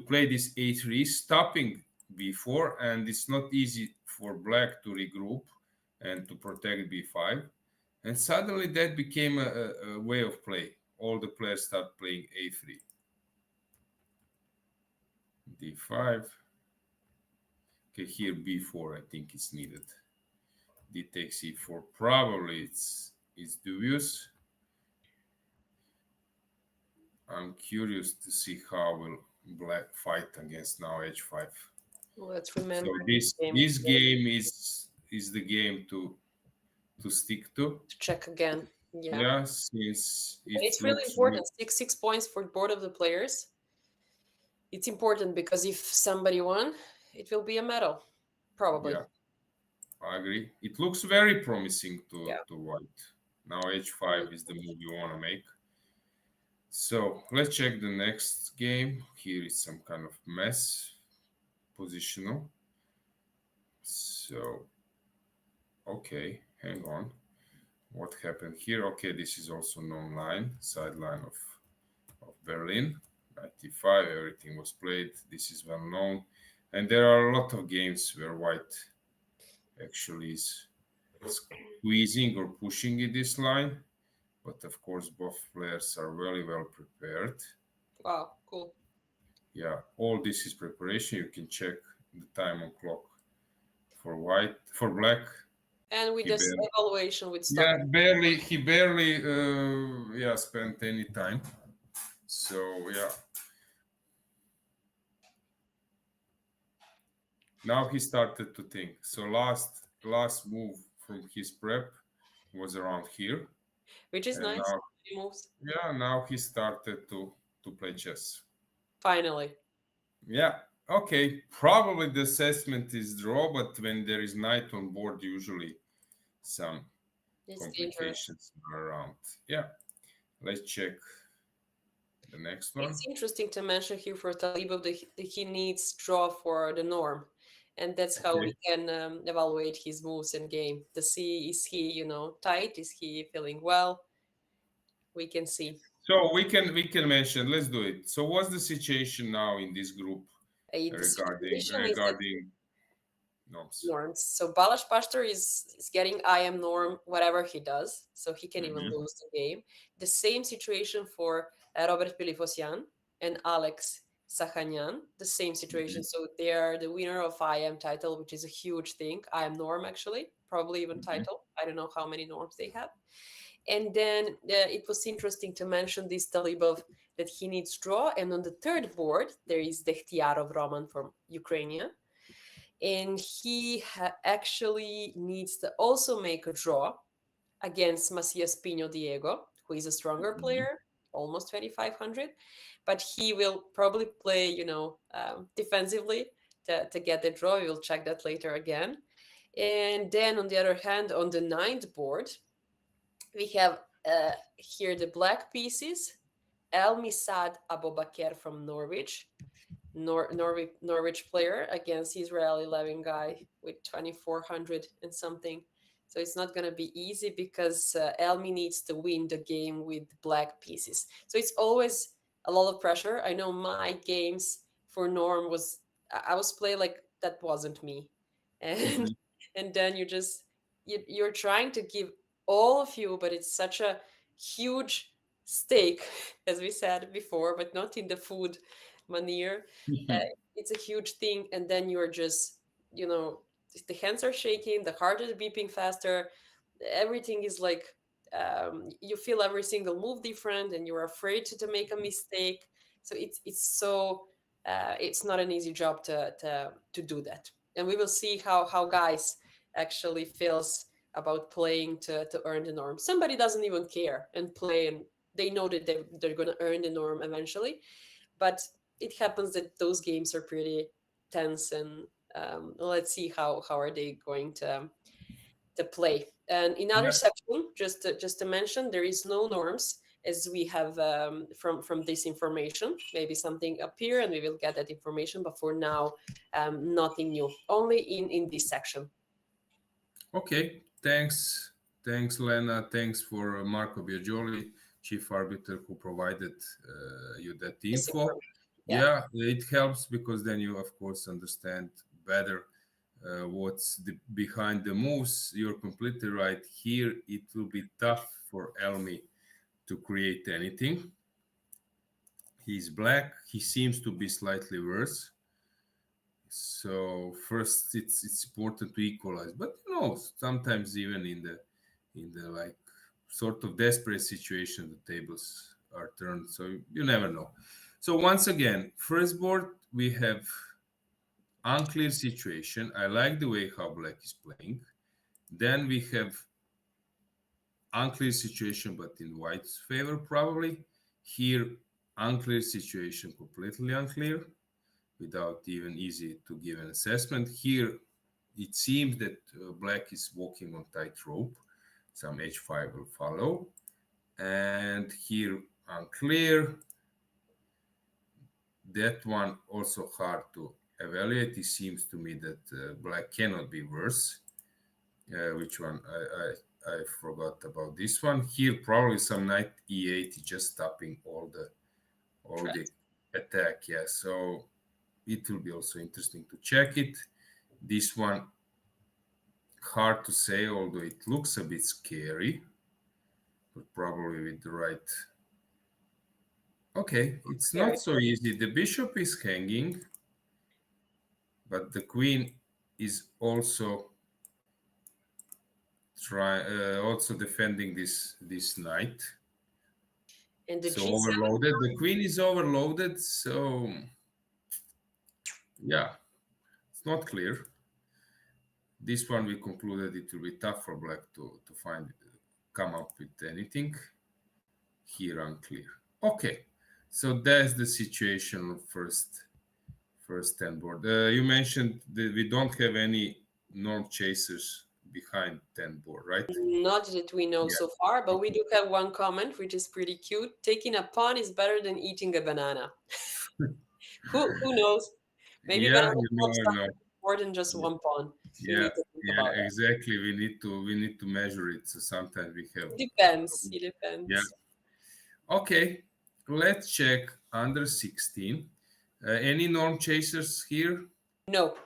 play this a3, stopping b4, and it's not easy for black to regroup and to protect b5. And suddenly that became a way of play. All the players start playing a3. d5. Okay, here b4 I think is needed. D takes e4. Probably it's dubious. I'm curious to see how will black fight against now h5. Let's So remember this the game this again. game is the game to stick to. To check again. Yeah. Yeah, since And it it's really looks important. 6 points for both of the players. It's important because if somebody won, it will be a medal, probably. yeah, I agree. It looks very promising Yeah. to white. Now h5 is the move you want to make. So let's check the next game. Here is some kind of mess positional. So okay, hang on. What happened here? Okay, this is also known line, sideline of Berlin. 95, everything was played. This is well known. And there are a lot of games where white actually is squeezing or pushing in this line. But of course, both players are very well prepared. Wow, cool. Yeah, all this is preparation. You can check the time on clock for white, for black. And with He this barely, evaluation with stock. yeah, barely, he barely, yeah, spent any time. So yeah, now he started to think. So last move from his prep was around here, Which is and nice. now He moves. yeah, now he started to play chess. Finally. Yeah, okay. Probably the assessment is draw, but when there is knight on board, usually some It's dangerous. complications are around. Yeah, let's check the next one. It's interesting to mention here for Talibov that he needs draw for the norm. And that's how Okay. we can evaluate his moves in game. To see, is he, tight? Is he feeling well? We can see. So we can mention. Let's do it. So what's the situation now in this group The regarding situation is that regarding norms? norms. So Balazs Pastor is getting IM norm whatever he does, so he can even Mhm. lose the game. The same situation for Robert Pilifosyan and Alex Sahanyan. The same situation. Mhm. So they are the winner of IM title, which is a huge thing. IM norm actually, probably even Mhm. title. I don't know how many norms they have. And then it was interesting to mention this Talibov that he needs draw. And on the third board, there is Dekhtiarov Roman from Ukraine, and he actually needs to also make a draw against Macias Pino Diego, who is a stronger Mhm. player, almost 2,500, but he will probably play, defensively to get the draw. We will check that later again. And then on the other hand, on the ninth board, we have here the black pieces. El Misad Abobakir from Norwich, Norwich player against Israeli 11 guy with 2,400 and something. So it's not going to be easy because Elmi needs to win the game with black pieces. So it's always a lot of pressure. I know my games for Norm I was playing like that wasn't me, and Mhm. and then you're trying to give all of you, but it's such a huge steak, as we said before, but not in the food manner. Uh, it's a huge thing, and then you're just, you know, the hands are shaking, the heart is beeping faster, everything is like, you feel every single move different, and you're afraid to make a mistake. So it's not an easy job to do that. And we will see how guys actually feels about playing to earn the norm. Somebody doesn't even care and play, and they know that they're going to earn the norm eventually. But it happens that those games are pretty tense, and let's see how are they going to play. And in other Yeah. section, just to mention, there is no norms as we have from this information. Maybe something appear and we will get that information, but for now, nothing new. Only in this section. Okay. Thanks, Lena. Thanks for Marco Biagioli, chief arbiter, who provided you that This info. information. Yeah. Yeah, it helps because then you, of course, understand better what's behind the moves. You're completely right. Here, it will be tough for Elmi to create anything. He's black. He seems to be slightly worse. So first, it's important to equalize. But you know, sometimes even in the like sort of desperate situation, the tables are turned. So you never know. So once again, first board we have unclear situation. I like the way how black is playing. Then we have unclear situation, but in white's favor probably. Here, unclear situation, completely unclear, without even easy to give an assessment. Here, it seems that black is walking on tightrope. Some h5 will follow. And here, unclear. That one also hard to evaluate. It seems to me that black cannot be worse. Which one? I forgot about this one. Here, probably some knight e8 just stopping all the attack. Yeah, so it will be also interesting to check it. This one, hard to say, although it looks a bit scary, but probably with the right. Okay, it's Very not so easy. The bishop is hanging, but the queen is also also defending this knight. and the So G7. overloaded. The queen is overloaded. So yeah, it's not clear. This one we concluded it will be tough for black to come up with anything. Here unclear. Okay, so that's the situation of first 10 board. You mentioned that we don't have any norm chasers behind 10 board, right? Not that we know Yeah. so far, but we Okay. do have one comment which is pretty cute. Taking a pawn is better than eating a banana. Who knows? Maybe Yeah, banana you pops never up know. more than just one pawn. We Yeah, need to think yeah, about that. exactly. We need to measure it. So sometimes we have. It depends. It Yeah. depends. Okay. Let's check under 16. Any norm chasers here? No.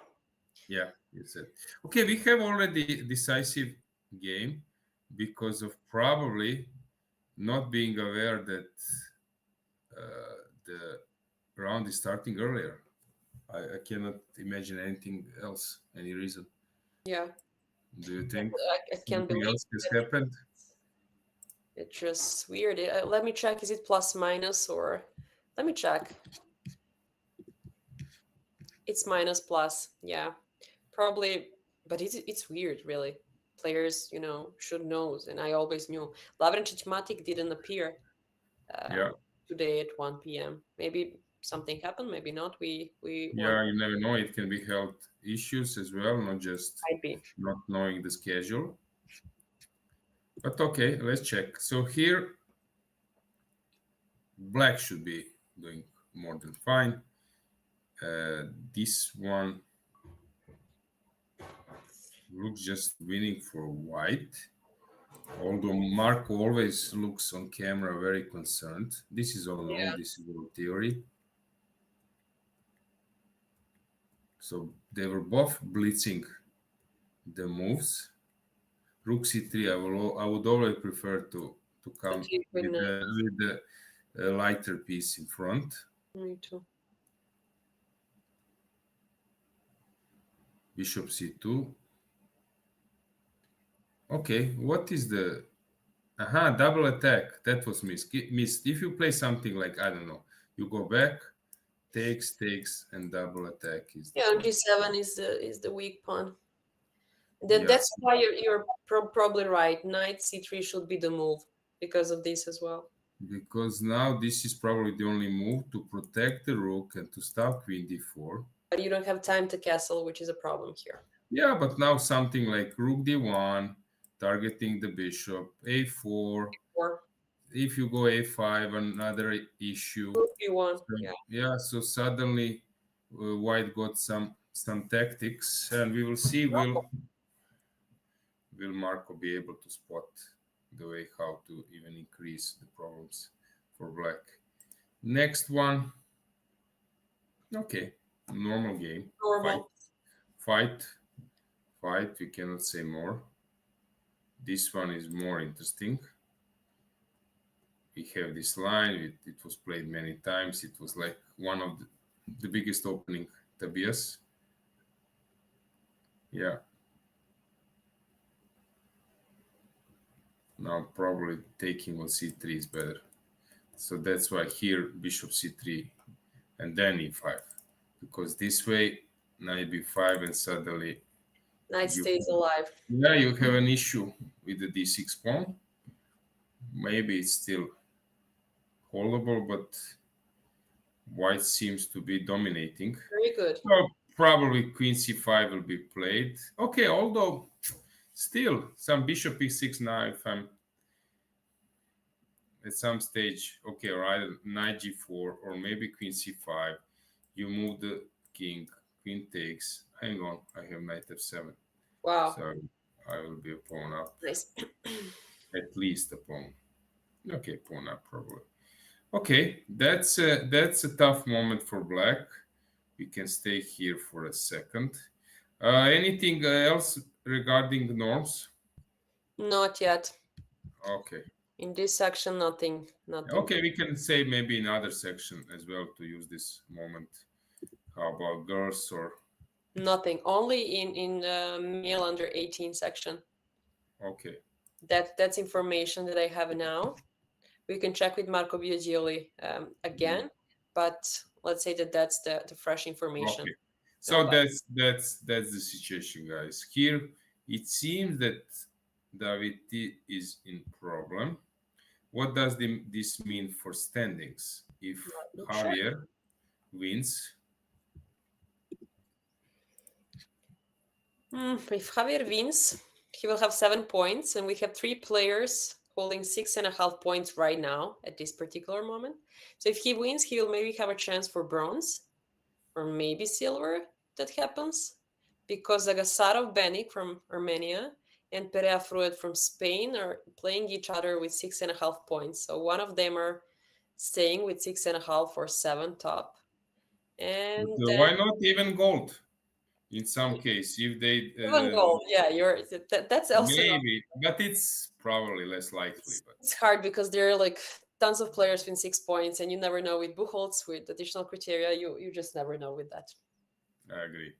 Yeah, you said. Okay, we have already decisive game because of probably not being aware that the round is starting earlier. I cannot imagine anything else, any reason. Yeah. Do you think I can't something believe else has that. happened? It's just weird. Let me check. Is it plus minus or? Let me check. It's minus plus. Yeah. Probably, but it's weird, really. Players, should know, and I always knew. Lavrenčić didn't appear Yeah, today at 1 p.m. Maybe something happened, maybe not. We want yeah, you never know. It can be health issues as well, not just might be. not knowing the schedule. But okay, let's check. So here, black should be doing more than fine. This one looks just winning for white. Although Marco always looks on camera very concerned. This is all known, Yeah. this is all theory. So they were both blitzing the moves. Rook c3, I would always prefer to to come Okay, queen nine. with the lighter piece in front. Me too. Bishop c2. Okay, what is the... Aha, double attack. That was missed. If you play something like, I don't know, you go back, takes, and double attack is the Yeah, point. G7 is the weak pawn. Yeah. That's why you're probably right. Knight C3 should be the move because of this as well. Because now this is probably the only move to protect the rook and to stop queen d4. But you don't have time to castle, which is a problem here. Yeah, but now something like rook d1, targeting the bishop, a4. Or If you go a5, another issue. rook B1. So, Yeah. yeah, so suddenly white got some tactics, and we will see will Marco be able to spot the way how to even increase the problems for black. Next one. Okay, normal game. Normal. Fight. We cannot say more. This one is more interesting. We have this line. It was played many times. It was like one of the biggest opening tabias. Yeah. Now probably taking on c3 is better. So that's why here bishop c3 and then e5. Because this way knight b5 and suddenly Knight stays alive. Yeah, you have an issue with the d6 pawn. Maybe it's still holdable, but white seems to be dominating. Very good. Well, probably queen c5 will be played. Okay, although still some bishop e6 now if I'm at some stage, okay, or either knight g4 or maybe queen c5. You move the king, queen takes. Hang on, I have knight f7. Wow. So I will be a pawn up. Nice. At least a pawn. Okay, pawn up probably. Okay, that's a tough moment for black. We can stay here for a second. Anything else regarding the norms? Not yet. Okay. In this section, nothing. Okay, we can say maybe in other section as well to use this moment. How about girls or? Nothing. Only in male under 18 section. Okay. That's information that I have now. We can check with Marco Biagioli again, but let's say that's the fresh information. Okay. So that's the situation, guys. Here it seems that David is in problem. What does this mean for standings? If Javier wins? If Javier wins, he will have 7 points, and we have 3 players holding 6.5 points right now at this particular moment. So if he wins, he will maybe have a chance for bronze or maybe silver. That happens because Agasarov Benik from Armenia and Perea Fruet from Spain are playing each other with 6.5 points. So one of them are staying with 6.5 or 7 top. And why not even gold? In some case, if they even gold, yeah, that's also maybe, but it's probably less likely. But it's hard because there are like tons of players with 6 points, and you never know with Buchholz, with additional criteria. You just never know with that. I agree.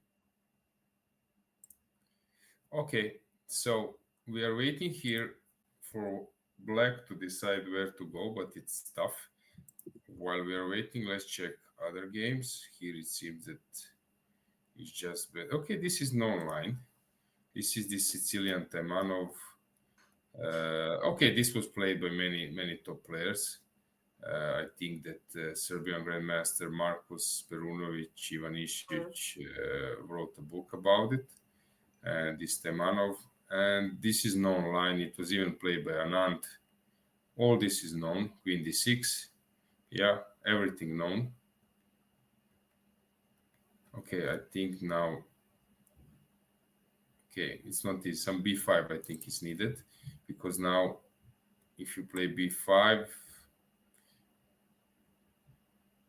Okay, so we are waiting here for black to decide where to go, but it's tough. While we are waiting, let's check other games. Here it seems that it's just bad. Okay, this is no line. This is the Sicilian Temanov. Okay, this was played by many top players. I think that Serbian Grandmaster Markus Perunovic Ivanišević wrote a book about it. And this Temanov. And this is known line. It was even played by Anand. All this is known. Queen d6. Yeah, everything known. Okay, I think now. Okay, it's not this. Some b5 I think is needed. Because now, if you play b5,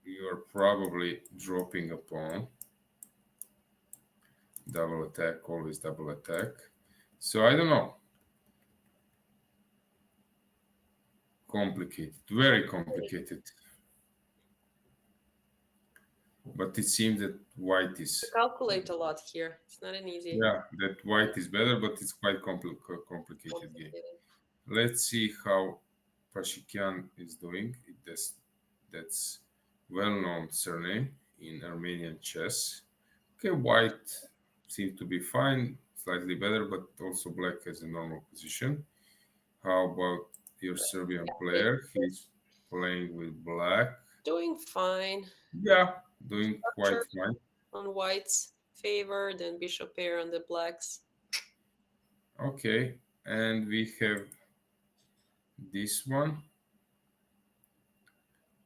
you are probably dropping a pawn. Double attack, always double attack. So I don't know. complicated, very complicated. But it seems that white To is, calculate a lot here. It's not an easy. yeah, that white is better, but it's quite complicated game. Complicated. Let's see how Pashikian is doing. That's well-known surname in Armenian chess. Okay, white seems to be fine, slightly better, but also black has a normal position. How about your Serbian player? He's playing with black. Doing fine. Yeah, doing quite Structure fine. on white's favor, then bishop pair on the blacks. Okay, and we have this one.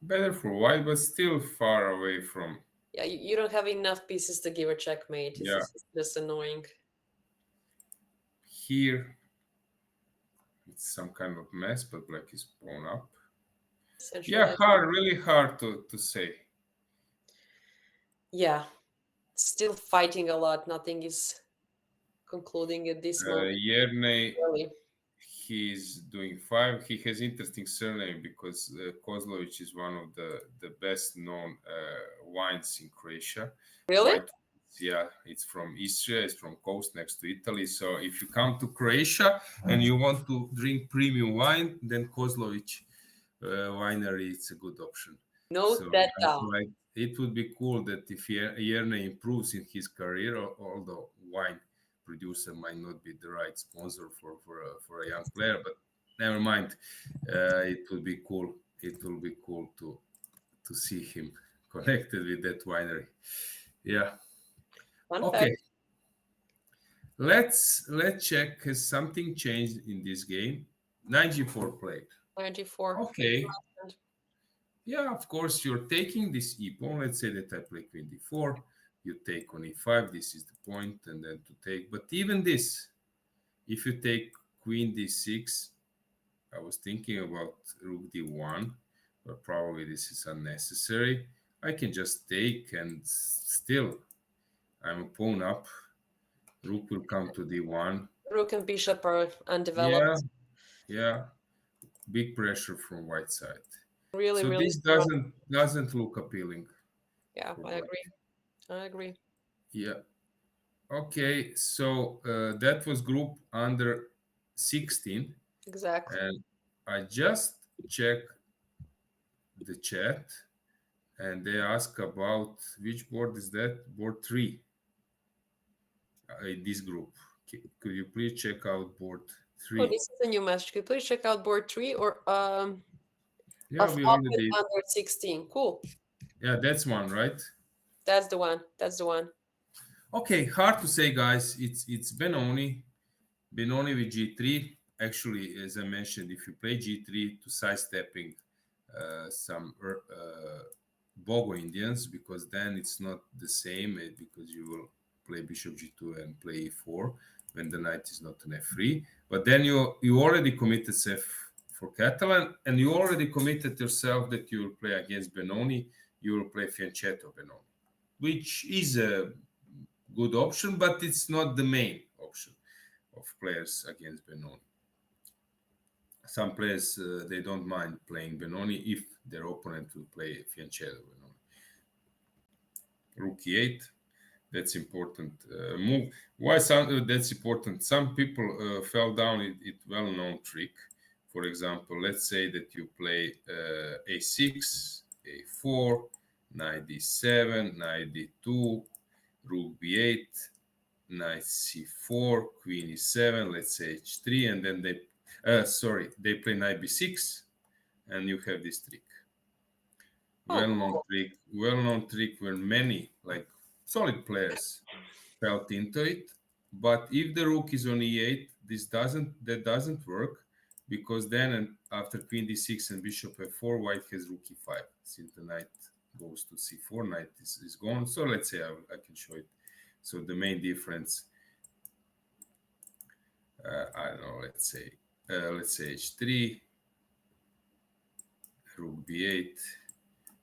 Better for white, but still far away from. Yeah, you don't have enough pieces to give a checkmate. This Yeah, is just annoying. here it's some kind of mess, but black is pawn up. Yeah, Centralized. hard, really hard to say. Yeah, still fighting a lot. Nothing is concluding at this moment. Yerney, Really. he's doing 5. He has interesting surname because Kozlovic is one of the best known wines in Croatia. Really? White, yeah, it's from Istria, it's from coast next to Italy. So if you come to Croatia and you want to drink premium wine, then Kozlovic winery, it's a good option. Note So that I down. feel like it would be cool that if Yerne improves in his career, although wine producer might not be the right sponsor for a young player, but never mind. It will be cool. It will be cool to see him connected with that winery. Yeah. Fun Okay. fact. Let's check. Has something changed in this game? 9g4 played. 94. Okay. Yeah, of course, you're taking this e pawn. Let's say that I play queen d4. You take on e5. This is the point, and then to take. But even this, if you take queen d6, I was thinking about rook d1, but probably this is unnecessary. I can just take, and still, I'm a pawn up. Rook will come to d1. Rook and bishop are Yeah, undeveloped. yeah. Big pressure from white side. Really, So really this strong. doesn't look appealing. Yeah, For I black. agree. I agree. Yeah. Okay. So that was group under 16, Exactly. and I just checked the chat, and they ask about which board is that? Board 3 in this group. Could you please check out board Oh, 3? this is a new message. Could you please check out board 3 or Yeah, of we Open already. under 16. Cool. Yeah, that's one, right? That's the one. That's the one. Okay, hard to say, guys. It's Benoni with g3. Actually, as I mentioned, if you play g3 to sidestepping some Bogo Indians, because then it's not the same, because you will play bishop g2 and play e4 when the knight is not an f3. But then you already committed Sef for Catalan, and you already committed yourself that you will play against Benoni. You will play Fianchetto Benoni, which is a good option, but it's not the main option of players against Benoni. Some players, they don't mind playing Benoni if their opponent will play Fianchetto Benoni. Rook e8, that's important move. Why that's important? Some people fell down it well-known trick. For example, let's say that you play a6, a4, knight d7, knight d2, rook b8, knight c4, queen e7, let's say h3, and then they play knight b6, and you have this trick. Oh, Well-known trick where many like solid players felt into it. But if the rook is on e8, that doesn't work, because then after queen d6 and bishop f4, white has rook e5. Since the knight goes to c4, knight is gone. So let's say I can show it. So the main difference, I don't know, let's say h3, rook b8.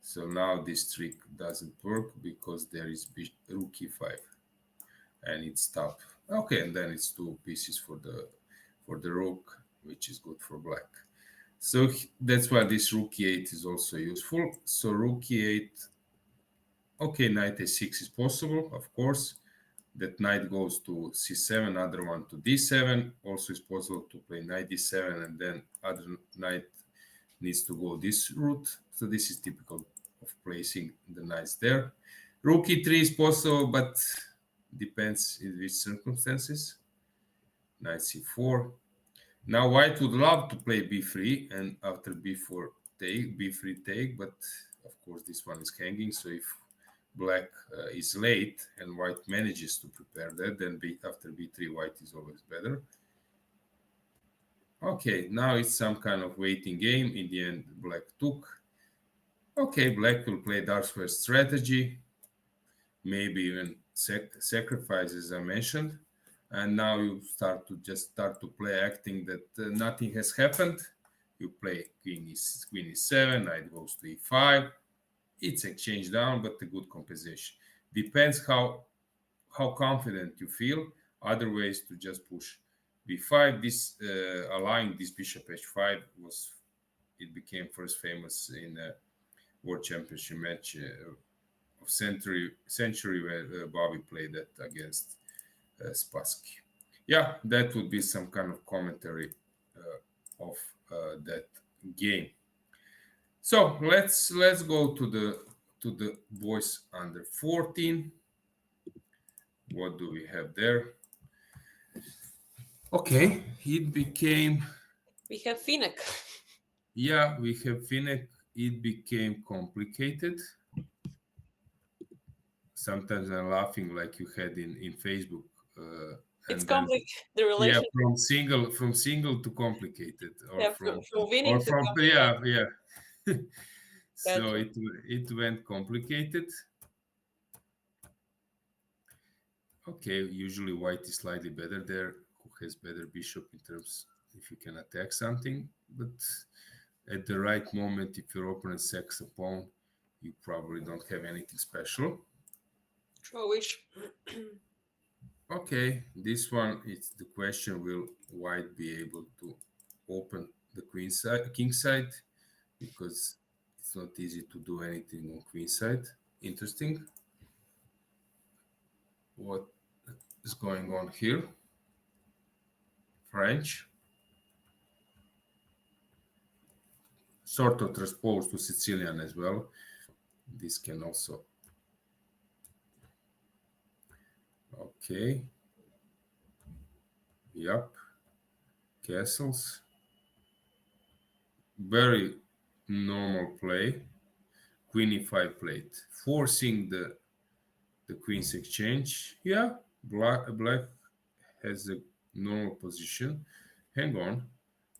So now this trick doesn't work because there is rook e5, and it's top. Okay, and then it's 2 pieces for the rook, which is good for black. So that's why this rook e8 is also useful. So rook e8, okay, knight a6 is possible, of course. That knight goes to c7, other one to d7. Also is possible to play knight d7, and then other knight needs to go this route. So this is typical of placing the knights there. Rook e3 is possible, but depends in which circumstances. Knight c4. Now white would love to play b3 and after b4 take, b3 take, but of course this one is hanging. So if black is late and white manages to prepare that, then after b3 white is always better. Okay, now it's some kind of waiting game. In the end, black took. Okay, black will play dark square strategy, maybe even sacrifice, as I mentioned. And now you start to play acting that nothing has happened. You play queen e7, knight goes to e5. It's exchange down, but a good compensation. Depends how confident you feel. Other ways to just push b5. This allowing this bishop h5 it became first famous in a world championship match of century where Bobby played that against Spassky. Yeah, that would be some kind of commentary of that game. So let's go to the boys under 14. What do we have there? Okay, it became. We have Finnick. Yeah, we have Finnick. It became complicated. Sometimes I'm laughing like you had in Facebook. It's Then, complicated. The yeah, relationship. from single to complicated, or Yeah, from winning to complicated. yeah. So Gotcha. it went complicated. Okay, usually white is slightly better there, who has better bishop in terms if you can attack something, but at the right moment, if your opponent sacks a pawn, you probably don't have anything special. Drawish. Okay, this one is the question: will white be able to open the queen side, king side? Because it's not easy to do anything on queen side. Interesting. What is going on here? French. Sort of transposed to Sicilian as well. This can also. Okay. Yep. Castles. Very normal play. Queen e5 played, forcing the queen's exchange. Yeah, black has a normal position. Hang on.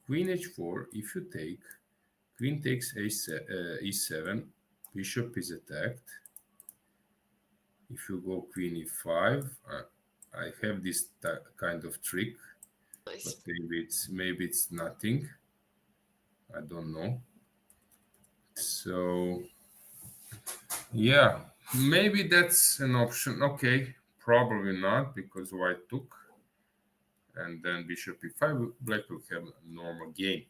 Queen h4. If you take, queen takes e7. Bishop is attacked. If you go queen e5, I have this kind of trick. Nice. But maybe it's nothing. I don't know. So yeah, maybe that's an option. Okay, probably not because white took, and then bishop e5. Black will have a normal game.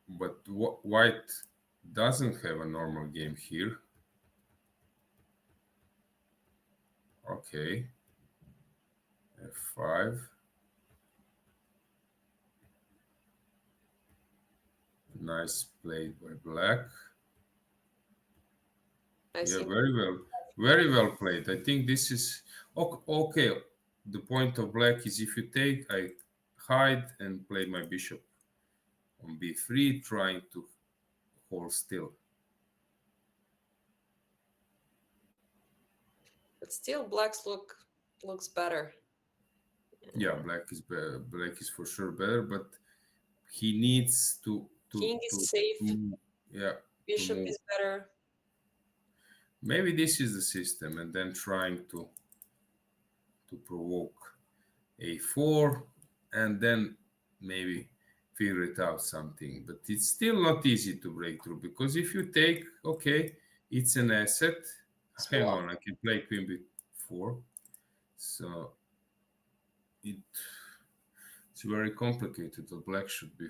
But white doesn't have a normal game here. Okay, f5. Nice play by black. Yeah, very well played. I think this is okay. The point of black is if you take, I hide and play my bishop on b3, trying to hold still. But still, looks better. Yeah, black is for sure better, but he needs to King is safe. Yeah. Bishop is better. Maybe this is the system, and then trying to provoke a4, and then maybe figure it out something. But it's still not easy to break through because if you take, okay, it's an asset. Hang on, I can play queen b4. So It's very complicated. The black should be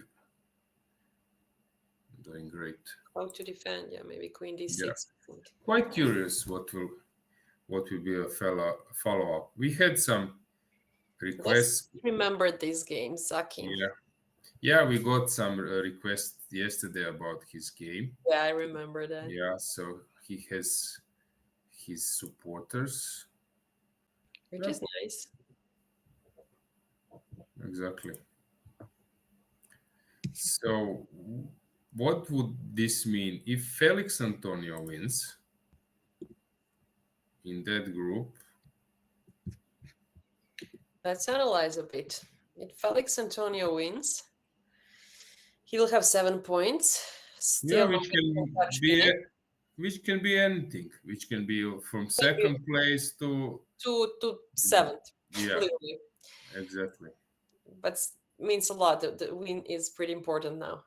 doing great. How to defend? Yeah, maybe queen d6. Yeah. I think. Quite curious what will be a follow up. We had some Let's requests. remember this game, Zakin. Yeah. Yeah, we got some requests yesterday about his game. Yeah, I remember that. Yeah, so he has his supporters. Which is nice. Exactly. So, what would this mean if Felix Antonio wins in that group? Let's analyze a bit. If Felix Antonio wins, he will have 7 points. Yeah, Still, which can be anything, which can be from second place to seventh. Yeah, Literally. exactly. But means a lot. The win is pretty important now.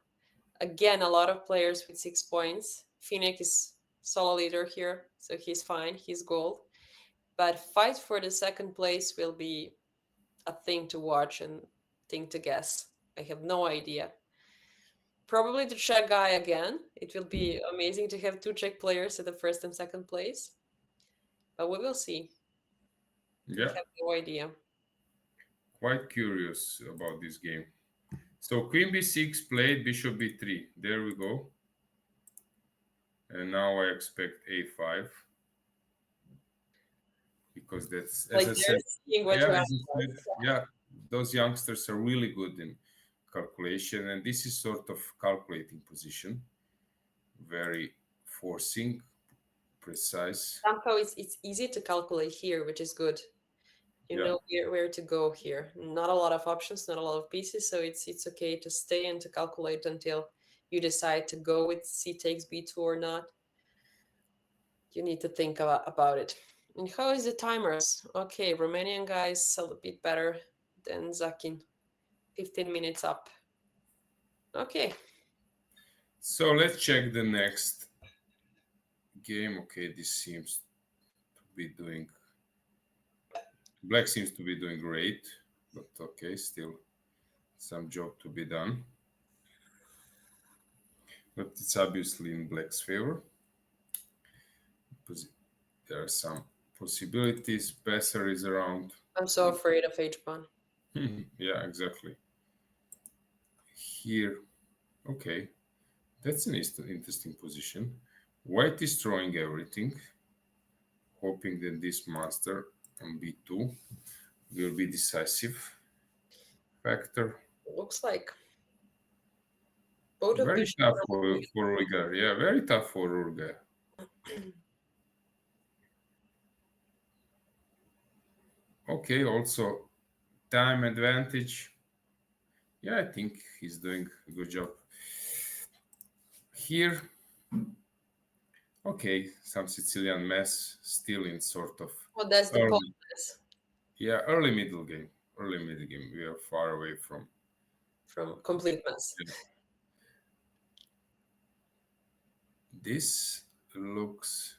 Again, a lot of players with 6 points. Finnick is solo leader here, so he's fine. He's gold. But fight for the second place will be a thing to watch and thing to guess. I have no idea. Probably the Czech guy again. It will be amazing to have 2 Czech players at the first and second place. But we will see. Yeah. I have no idea. Quite curious about this game. So queen b6 played, bishop b3. There we go. And now I expect a5. Because that's, as I said, yeah, those youngsters are really good in calculation. And this is sort of calculating position. Very forcing, precise. Somehow it's easy to calculate here, which is good. You know where to go here. Not a lot of options, not a lot of pieces, so it's okay to stay and to calculate until you decide to go with c takes b2 or not. You need to think about it. And how is the timers? Okay, Romanian guys a bit better than Zakin. 15 minutes up. Okay. So let's check the next game. Okay, this seems to be doing... Black seems to be doing great, but okay, still some job to be done. But it's obviously in Black's favor. Because there are some possibilities. Passer is around. I'm so afraid of h-pawn. Yeah, exactly. Here, okay. That's an interesting position. White is throwing everything, hoping that this master on b2 will be decisive factor. Looks like both of very these tough for Ruger. Yeah, very tough for Ruger. Okay, also time advantage. Yeah, I think he's doing a good job. Here, okay, some Sicilian mess still in sort of... Oh, that's the point. Yeah, early middle game. We are far away from complete mess. Yeah. This looks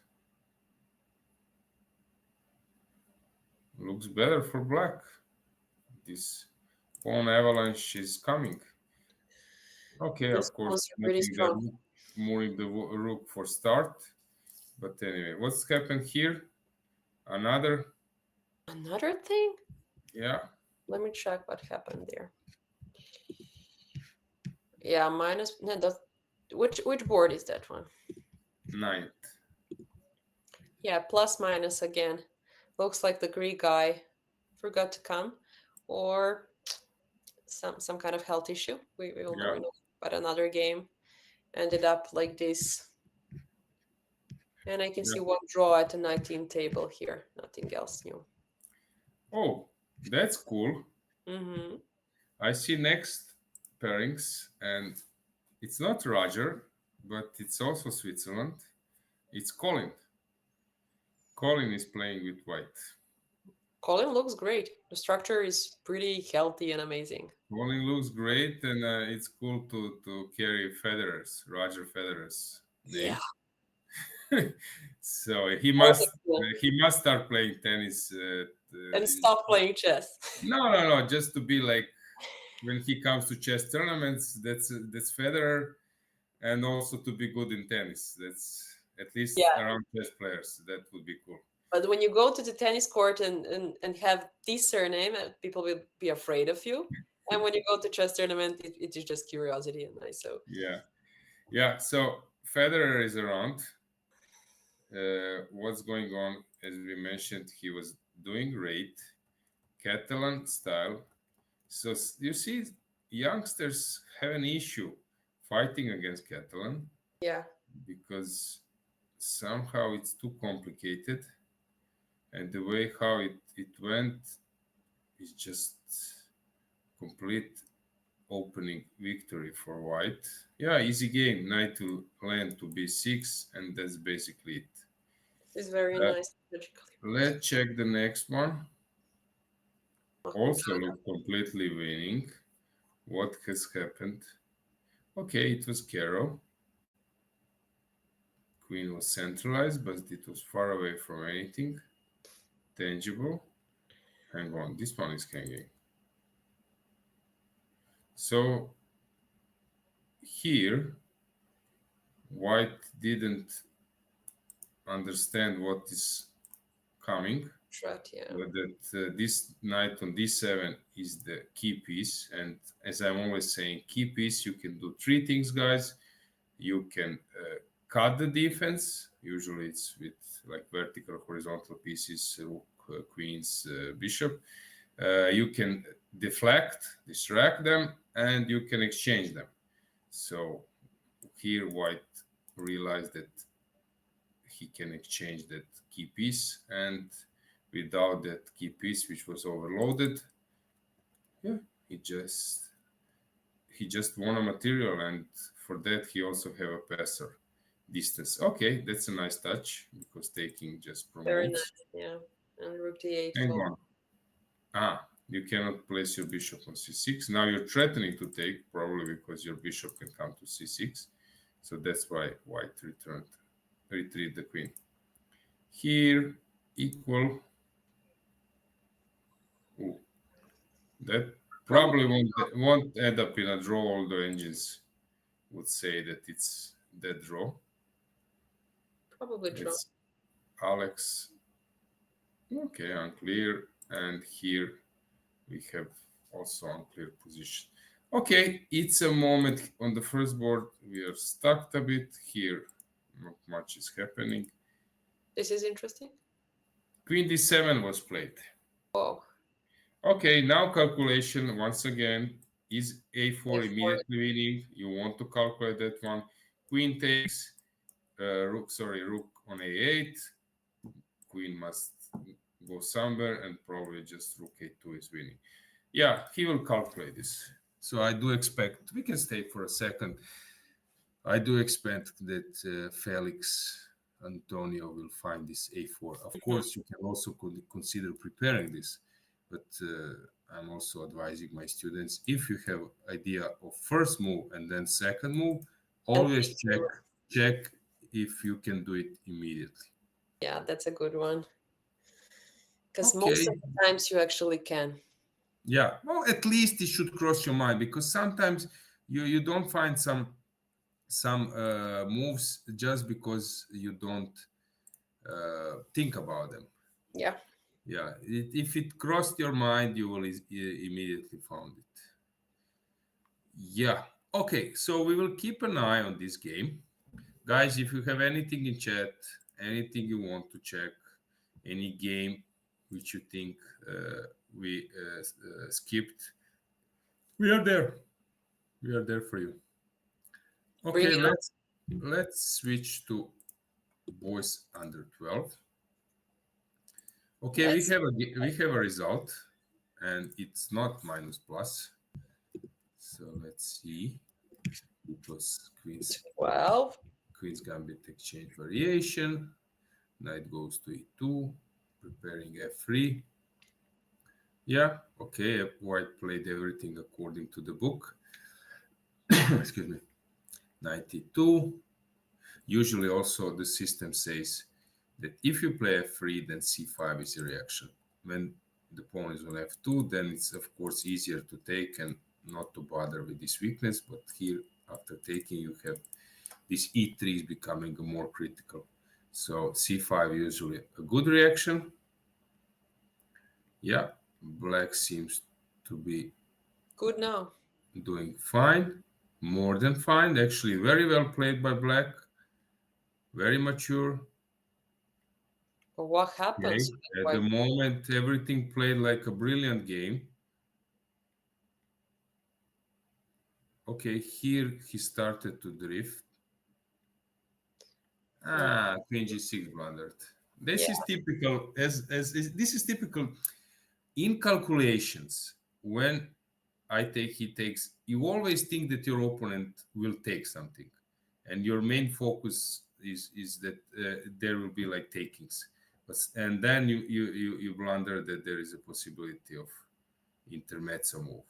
better for Black. This pawn avalanche is coming. Okay, of course, moving the rook for start. But anyway, what's happened here? Another thing? Yeah. Let me check what happened there. Yeah, minus... No, which board is that one? 9th. Yeah, plus minus again. Looks like the Greek guy forgot to come, or some kind of health issue. We will never know. But another game ended up like this. And I can see one draw at the 19th table here. Nothing else new. Oh, that's cool. Mm-hmm. I see next pairings, and it's not Roger, but it's also Switzerland. It's Colin. Colin is playing with white. Colin looks great. The structure is pretty healthy and amazing. Colin looks great, and it's cool to carry Roger Federer's name. Yeah. So he must start playing tennis and stop playing chess. No, just to be like when he comes to chess tournaments, that's Federer, and also to be good in tennis. That's at least Yeah. around chess players. That would be cool. But when you go to the tennis court and have this surname, people will be afraid of you. And when you go to chess tournament, it is just curiosity and nice. So Yeah. So Federer is around. What's going on? As we mentioned, he was doing great, Catalan style. So you see, youngsters have an issue fighting against Catalan yeah, because somehow it's too complicated, and the way how it went is just complete opening victory for white. Yeah, easy game. Knight to land to b6, and that's basically it. this is very Uh, nice. Logically. let's check the next one. Also look completely winning. What has happened? Okay, it was Caro. Queen was centralized, but it was far away from anything tangible. Hang on, this one is hanging. So here, white didn't understand what is coming. Shot, yeah. That this knight on d7 is the key piece, and as I'm always saying, key piece, you can do three things, guys. You can cut the defense. Usually it's with like vertical, horizontal pieces, rook, queens, bishop. You can deflect, distract them, and you can exchange them. So here white realized that he can exchange that key piece, and without that key piece, which was overloaded, yeah, he just won a material, and for that he also have a passer distance. Okay, that's a nice touch because taking just promotes. Very nice, yeah. And rook d8 Hang flow. on. You cannot place your bishop on c6. Now you're threatening to take, probably because your bishop can come to c6. So that's why white retrieved the queen. Here, equal. Ooh, that probably won't end up in a draw. All the engines would say that it's dead draw. Probably draw. It's Alex. Okay, unclear. And here we have also unclear position. Okay, it's a moment on the first board. We are stuck a bit here. Not much is happening. This is interesting. Queen d7 was played. Oh. Okay, now calculation once again. Is a4 immediately winning? You want to calculate that one. Queen takes, rook on a8. Queen must go somewhere, and probably just rook a2 is winning. Yeah, he will calculate this. So I do expect, we can stay for a second. I do expect that Felix Antonio will find this a4. Of course, you can also consider preparing this, but I'm also advising my students, if you have idea of first move and then second move, always check if you can do it immediately. Yeah, that's a good one. Because most of the times you actually can. Yeah, well, at least it should cross your mind, because sometimes you don't find some moves just because you don't think about them. Yeah. Yeah, if it crossed your mind, you will immediately found it. Yeah. Okay, so we will keep an eye on this game. Guys, if you have anything in chat, anything you want to check, any game which you think we skipped, we are there. We are there for you. Okay, let's switch to boys under 12. Okay, we have a result, and it's not minus plus. So let's see. It was Queen's 12. Queen's Gambit exchange variation. Knight goes to e2, preparing f3. Yeah, okay, white played everything according to the book. Excuse me. Knight e2. Usually also the system says that if you play f3, then c5 is a reaction. When the pawn is on f2, then it's of course easier to take, and not to bother with this weakness. But here, after taking, you have this e3 is becoming more critical. So c5 usually a good reaction. Yeah, black seems to be Good now. doing fine, more than fine. Actually, very well played by black, very mature. But what Okay, happens? at the White? moment, everything played like a brilliant game. Okay, here he started to drift. No. Queen g6 blundered. This Yeah. is typical. This is typical in calculations. When I take, he takes. You always think that your opponent will take something, and your main focus is that there will be like takings, and then you blunder that there is a possibility of intermezzo move.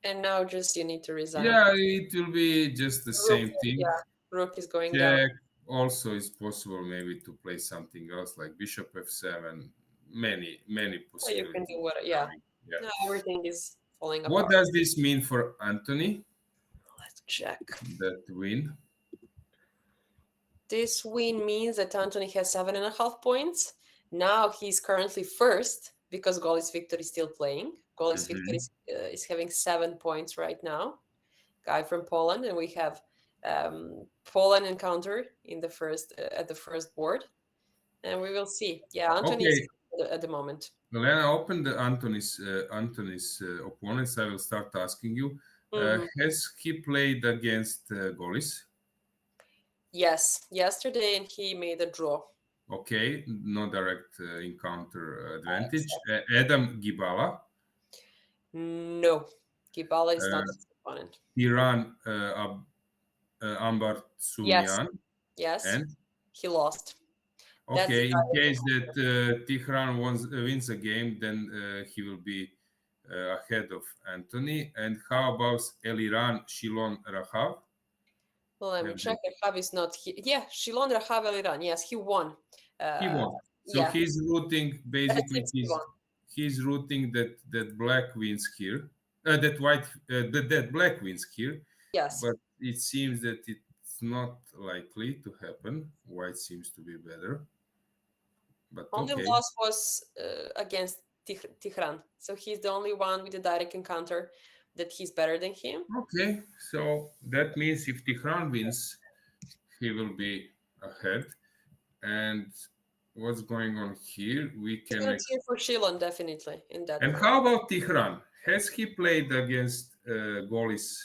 And now just you need to resign. Yeah, it will be just the Rook, same thing. yeah. Rook is going down. Check. Also, it's possible maybe to play something else like bishop f7. Many Oh, you can possibilities do what? Yeah. coming. Yeah. No, everything is falling What apart. does this mean for Anthony? Let's check. That win. This win means that Anthony has 7.5 points. Now he's currently first because Golis Victor is still playing. Golis Victor Mhm. is having 7 points right now. Guy from Poland, and we have Poland encounter in the first at the first board, and we will see. Yeah, Anthony is Okay, at the moment. Lena, open the Anthony's opponents. I will start asking you. Mhm. Has he played against Golis? Yes, yesterday, and he made a draw. Okay, no direct encounter advantage. Exactly. Adam Gibala. No, Gibala is not Uh, his opponent. Iran Ambar Yes, Sunyan. yes, And he lost. That's the okay, in direct case that encounter. Tigran wins a game, then he will be ahead of Anthony. And how about Eliran Shilon Rahav? Well, let me Have they? check. Rahav is not here. Yeah, Shilon Rahav Eliran. Yes, he won. He Uh, won. So yeah, he's rooting that basically. seems he won. He's rooting that black wins here. That black wins here, Yes, but it seems that it's not likely to happen. White seems to be better, but only okay. loss was against Tihran. So he's the only one with a direct encounter that he's better than him. Okay, so that means if Tehran wins, he will be ahead. And what's going on here? We He's can. gonna cheer for Shilon definitely in that And round. how about Tehran? Has he played against Golis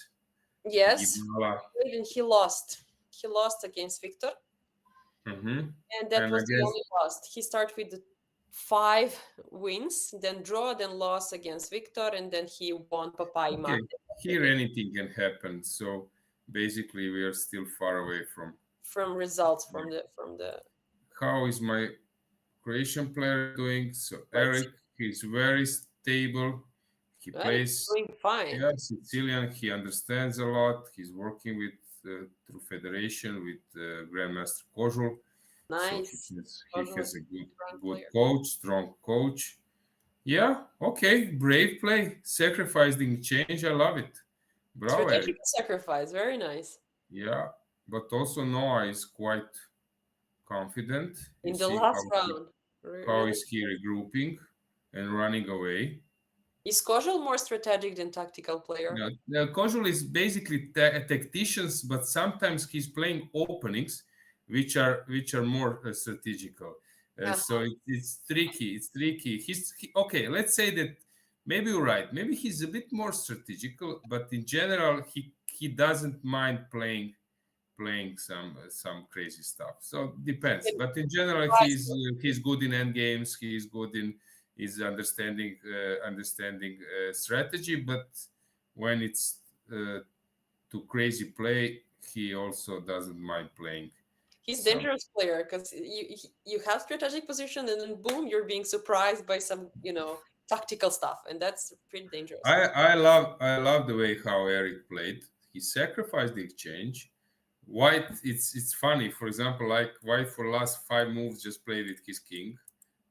Yes, Gibala? even he lost. He lost against Victor, Hmm. and that And was the against. only loss. He started with 5 wins, then draw, then loss against Victor, and then he won Papai Okay, Mate here yesterday. anything can happen. So basically, we are still far away from. From results from the. How is my Croatian player doing? So Let's see. Eric, he's very stable. He Eric is plays. doing fine. Yeah, Sicilian. He understands a lot. He's working with through federation with Grandmaster Kozul, so Nice. he Casual has a strong good player. coach, strong coach. Yeah, okay, brave play, sacrificing change. I love it. Bravo, Strategic Eric. sacrifice. Very nice. Yeah, but also Noah is quite confident. You In the see last round. how Really. is he regrouping and running away. Is Casual more strategic than tactical player? Now, Kozul is basically tacticians, but sometimes he's playing openings, which are more strategical. So Uh-huh. it's tricky. It's tricky. Okay. Let's say that maybe you're right. Maybe he's a bit more strategical, but in general, he doesn't mind playing some crazy stuff. So depends. But in general, he's good in end games. He's good in his understanding strategy. But when it's to crazy play, he also doesn't mind playing He's some. dangerous player because you have strategic position and then boom, you're being surprised by some tactical stuff, and that's pretty dangerous. I love the way how Eric played. He sacrificed the exchange. White, it's funny. For example, like White for last 5 moves just played with his king,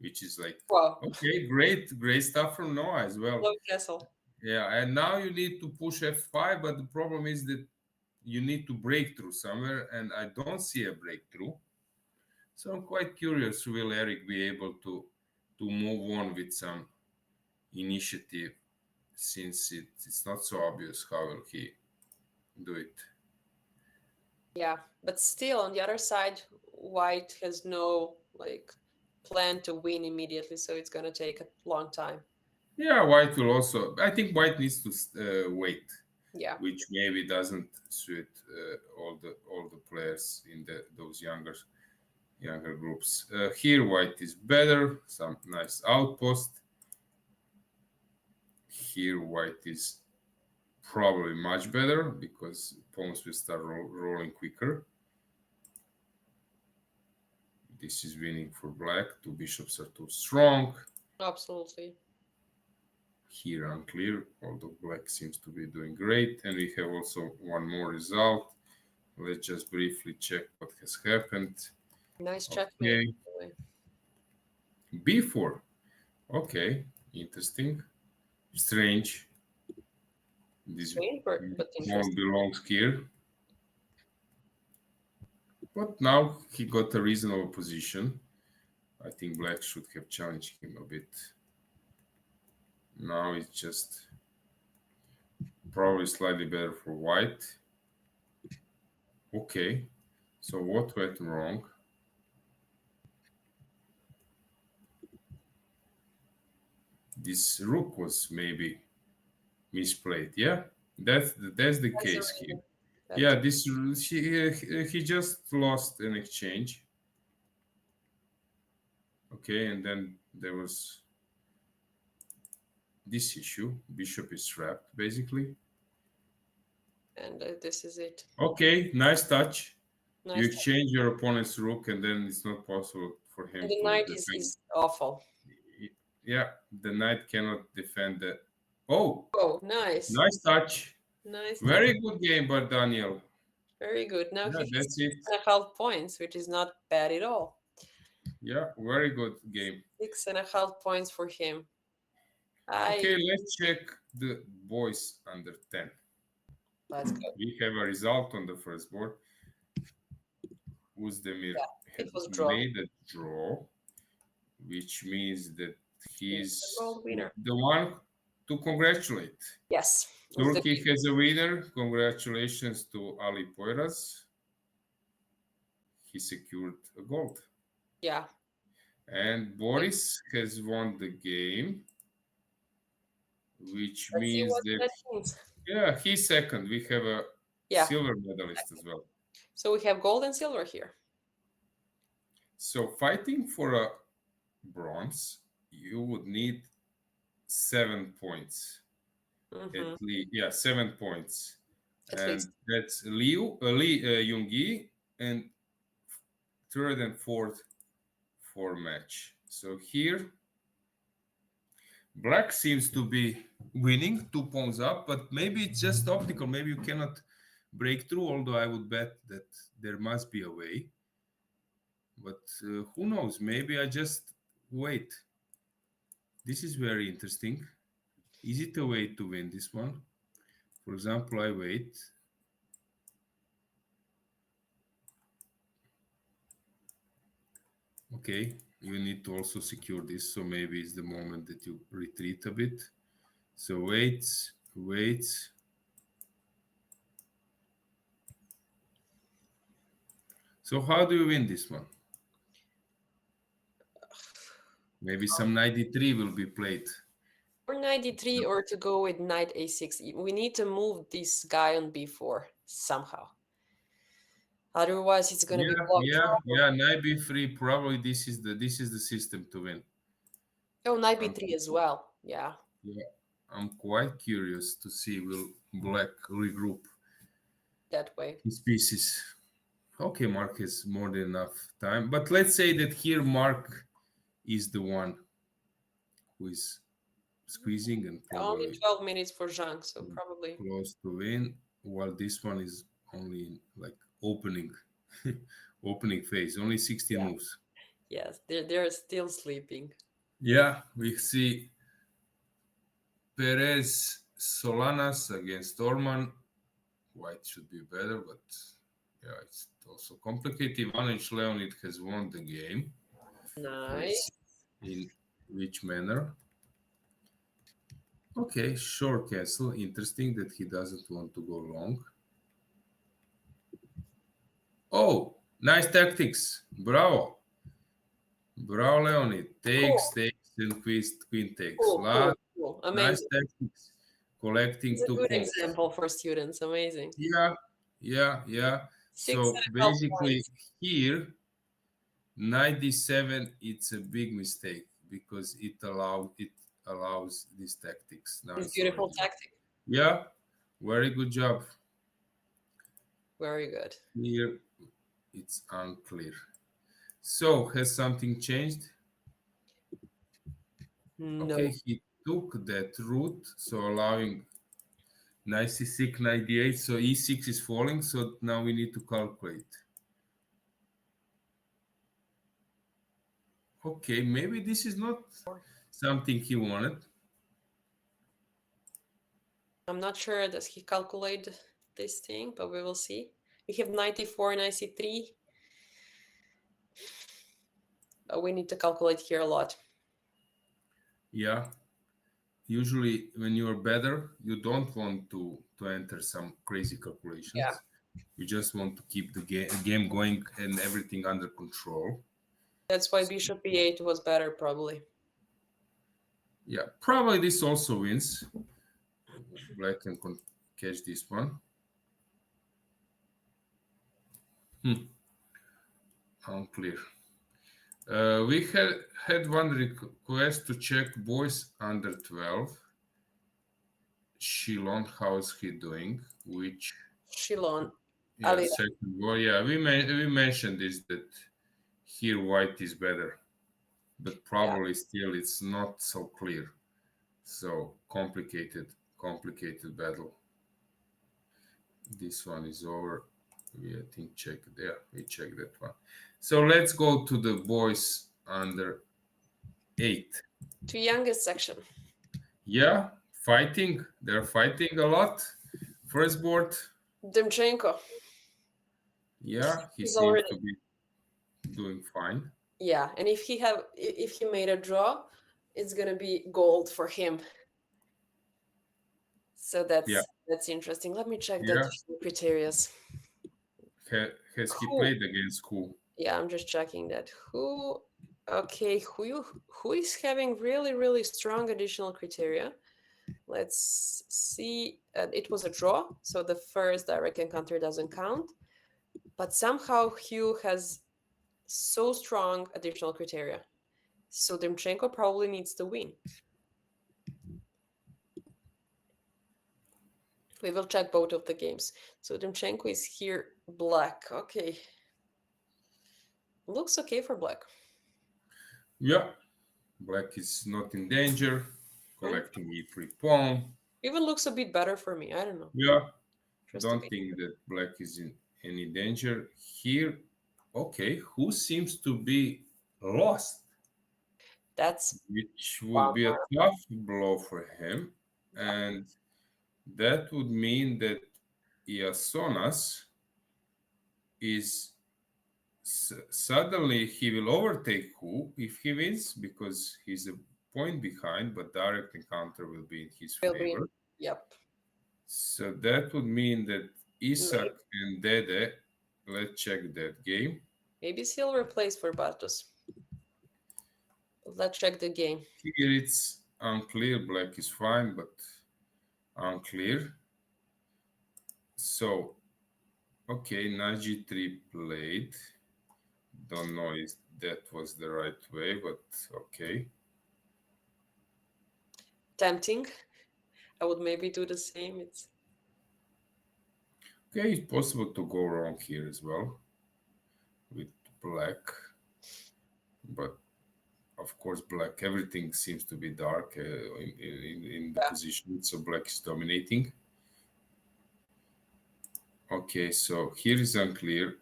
which is like Wow, okay, great stuff from Noah as well. low castle. Yeah, and now you need to push f5, but the problem is that you need to break through somewhere, and I don't see a breakthrough. So I'm quite curious, will Eric be able to move on with some initiative, since it's not so obvious how will he do it. Yeah, but still on the other side, white has no like plan to win immediately, so it's gonna take a long time. Yeah, white will also. I think white needs to wait, Yeah. which maybe doesn't suit all the players in those younger groups. Here, white is better. Some nice outpost. Here, white is probably much better because pawns will start rolling quicker. This is winning for black. Two bishops are too strong. Absolutely. Here unclear, although black seems to be doing great. And we have also one more result. Let's just briefly check what has happened. Nice checkmate. Okay, b4. Okay, interesting. Strange. This Strange, but pawn interesting. belongs here. But now he got a reasonable position. I think black should have challenged him a bit. Now it's just probably slightly better for white. Okay, so what went wrong? This rook was maybe misplayed. Yeah, that's the case here. Yeah, this he just lost an exchange. Okay, and then there was this issue. Bishop is trapped, basically. And this is it. Okay, nice touch. Nice You touch. exchange your opponent's rook, and then it's not possible for him And the to knight defend. is awful. Yeah, the knight cannot defend the. Oh, Oh, nice. nice touch. Nice. Very good game by Daniel. Very good. Now Yeah, he has that's it. 6.5 points, which is not bad at all. Yeah, very good game. 6.5 points for him. Okay, let's check the boys under 10. Let's go. We have a result on the first board. Uzdemir it was had draw. made a draw, which means that he's the gold winner. the one to congratulate. Yes. Turkey has a winner. Congratulations to Ali Poyraz. He secured a gold. Yeah. And Boris has won the game, which Let's see means what that, that means. yeah, he's second. We have a Yeah. silver medalist as well. So we have gold and silver here. So fighting for a bronze, you would need 7 points. Mhm. At least, yeah, 7 points. At And least. that's Lee Yoongi, and third and fourth for match. So here, black seems to be winning, 2 pawns up, but maybe it's just optical. Maybe you cannot break through, although I would bet that there must be a way. But who knows? Maybe I just wait. This is very interesting. Is it a way to win this one? For example, I wait. Okay, you need to also secure this, so maybe it's the moment that you retreat a bit. So waits. So how do you win this one? Maybe some knight d3 will be played. Or knight d3, or to go with knight a6. We need to move this guy on b4 somehow. Otherwise, it's going to be blocked. Yeah. Knight b3. Probably this is the system to win. Oh, knight b3 as well. Yeah. Yeah, I'm quite curious to see will black regroup that way his pieces. Okay, Mark has more than enough time, but let's say that here Mark is the one who is squeezing and probably only 12 minutes for Zhang, so probably close to win, while this one is only like opening phase, only 16 moves. Yes, they're still sleeping. Yeah, we see Perez Solanas against Orman. White should be better, but yeah, it's also complicated. Ivanovic Leonid has won the game. Nice. In which manner? Okay, short castle. Interesting that he doesn't want to go long. Oh, nice tactics. Bravo. Bravo, Leonid. Takes, and queen takes. Cool. Nice Amazing. tactics. Collecting It's a 2 good pawns. example for students. Amazing. Yeah. 6 So and a half basically points. here, 97, it's a big mistake because it allows these tactics. Now It's it's beautiful already. tactic. Yeah, very good job. Very good. Here, it's unclear. So has something changed? No. Okay, he took that route, so allowing knight c6, knight d8, so e6 is falling, so now we need to calculate. Okay, maybe this is not something he wanted. I'm not sure does he calculate this thing, but we will see. We have 94, 93. But we need to calculate here a lot. Yeah. Usually when you are better, you don't want to enter some crazy calculations. Yeah. You just want to keep the game going and everything under control. That's why bishop e8 was better, probably. Yeah, probably this also wins. Black can catch this one. Unclear. We had one request to check boys under 12. Shilon, how's he doing? Which Shilon. yeah, second boy. Yeah, we mentioned this that here white is better, but probably still it's not so clear. So complicated battle. This one is over. We I think check there. We check that one. So let's go to the boys under 8. To youngest section. Yeah, fighting. They're fighting a lot. First board. Demchenko. Yeah, he He's seems already to be doing fine. Yeah, and if he made a draw, it's gonna be gold for him. So that's interesting. Let me check that criteria. Has he played against who? Yeah, I'm just checking that. Who is having really, really strong additional criteria? Let's see. It was a draw, so the first direct encounter doesn't count. But somehow Hugh has so strong additional criteria. So Demchenko probably needs to win. We will check both of the games. So Demchenko is here, black. Okay. Looks okay for black. Yeah. Black is not in danger. Collecting e3 pawn. Even looks a bit better for me. I don't know. Yeah. Don't think that black is in any danger. Here, okay, who seems to be lost? Which would be a tough blow for him. And that would mean that Iasonas is suddenly he will overtake Hu if he wins because he's a point behind, but direct encounter will be in his favor. Yep. So that would mean that Isak and Dede, let's check that game. Maybe silver plays for Bartos. Let's check the game. Here it's unclear. Black is fine, but unclear. So, okay, knight g3 played. Don't know if that was the right way, but okay. Tempting. I would maybe do the same. Okay, it's possible to go wrong here as well with black. But of course, black, everything seems to be dark in the position, so black is dominating. Okay, so here is unclear.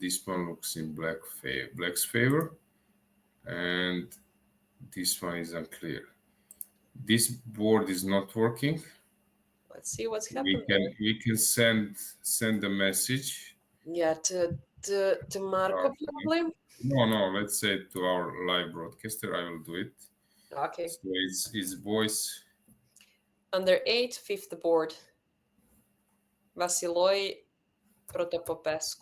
This one looks in black's favor, and this one is unclear. This board is not working. Let's see what's We happened can there. we can send a message. Yeah, to Marco Okay. probably. No, let's say to our live broadcaster. I will do it. Okay. So it's voice. Under 8, fifth board. Vasiloi Protopopescu.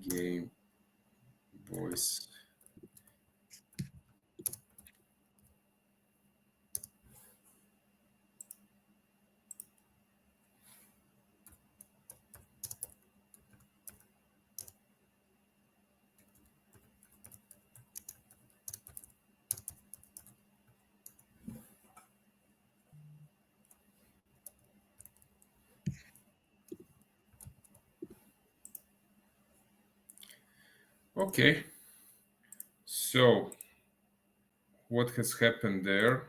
Game voice. Okay. So what has happened there?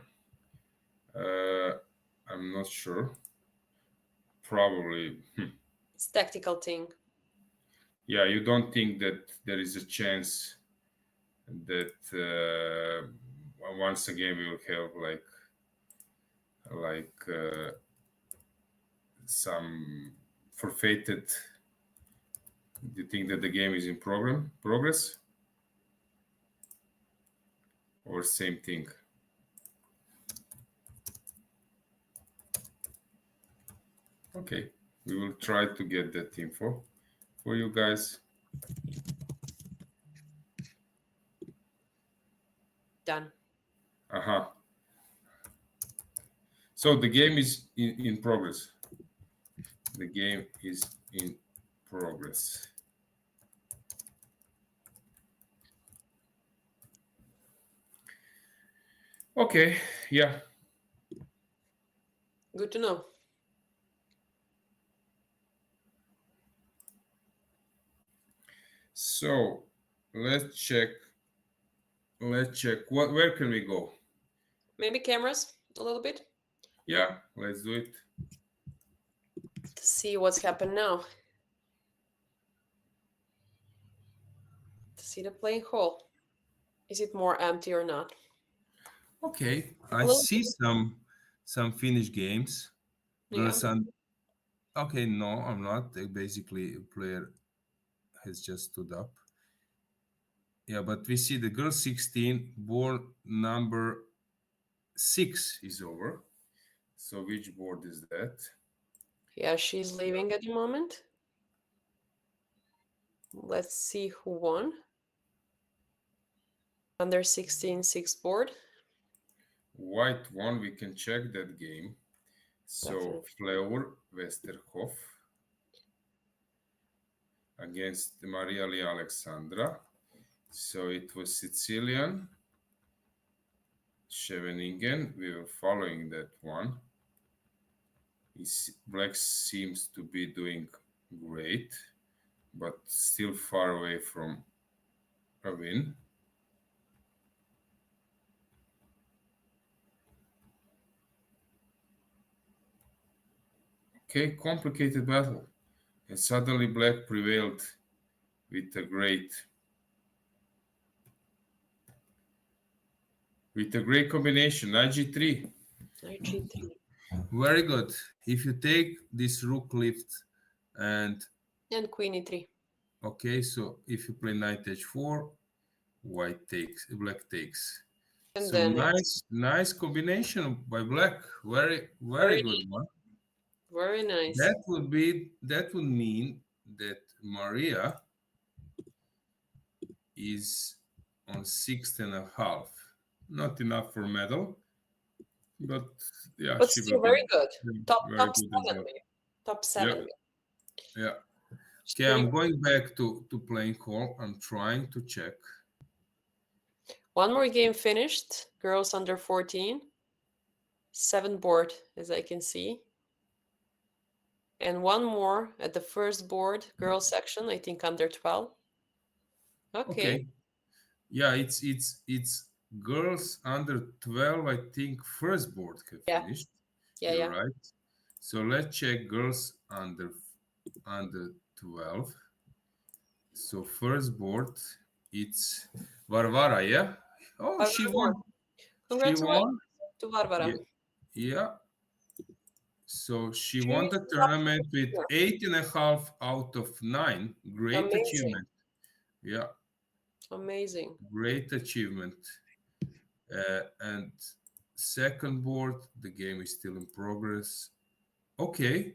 I'm not sure. Probably. It's tactical thing. Yeah, you don't think that there is a chance that once again we will have like some forfeited. Do you think that the game is in progress or same thing? Okay, we will try to get that info for you guys. Done. Uh-huh. So the game is in progress. The game is in progress. Okay, yeah. Good to know. So let's check. Let's check. Where can we go? Maybe cameras a little bit Yeah, let's do it. to see what's happened now. To see the playing hall. Is it more empty or not? Okay, A I little see some Finnish games. Yeah. Okay, no, I'm not. Basically, a player has just stood up. Yeah, but we see the girl 16, board number 6 is over. So which board is that? Yeah, she's leaving at the moment. Let's see who won. Under 16, sixth board. White one, we can check that game. So Definitely. Fleur Westerhoff against Maria Lee Alexandra. So it was Sicilian. Scheveningen, we were following that one. Black seems to be doing great, but still far away from a win. Okay, complicated battle. And suddenly black prevailed with a great combination. Knight g3. Knight g3. Very good. If you take this rook lift and Queen e3. okay, so if you play knight h4, black takes. And So then nice combination by black. Very very good one. Very nice. That would mean that Maria is on 6.5. Not enough for medal, but yeah, But she still will be very good. Top very good as 7 well. maybe. Top 7. Yeah. Okay, I'm going back to playing call. I'm trying to check. One more game finished. Girls under 14. 7 board, as I can see. And one more at the first board, girls section, I think under 12. Okay. Yeah, it's girls under 12. I think first board have Yeah, finished. yeah, You're yeah. right. So let's check girls under 12. So first board, it's Varvara. Yeah. Oh, she Varvara won. won. She Congratulations won. to Varvara. Yeah. Yeah. So she won She's the tournament with yeah, 8.5 out of 9. Great amazing, achievement. Yeah, amazing. great achievement. And second board, the game is still in progress. Okay.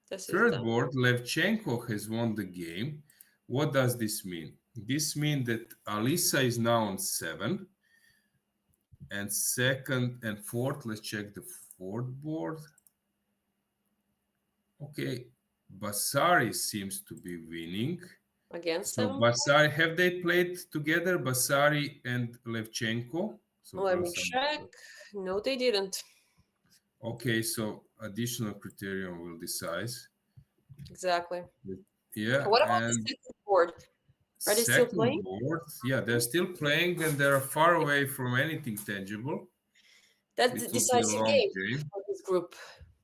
This is Third done. board, Levchenko has won the game. What does this mean? This means that Alisa is now on 7. And second and fourth, let's check the fourth board. Okay. Basari seems to be winning. Against So them. Basari, have they played together, Basari and Levchenko? So Let me girls check. and No, they didn't. okay, so additional criterion will decide. Exactly. Yeah, What about the and second board? Are they still second playing? board, yeah, they're still playing and they're far away from anything tangible. That's the It will be a decisive long game game. for this group.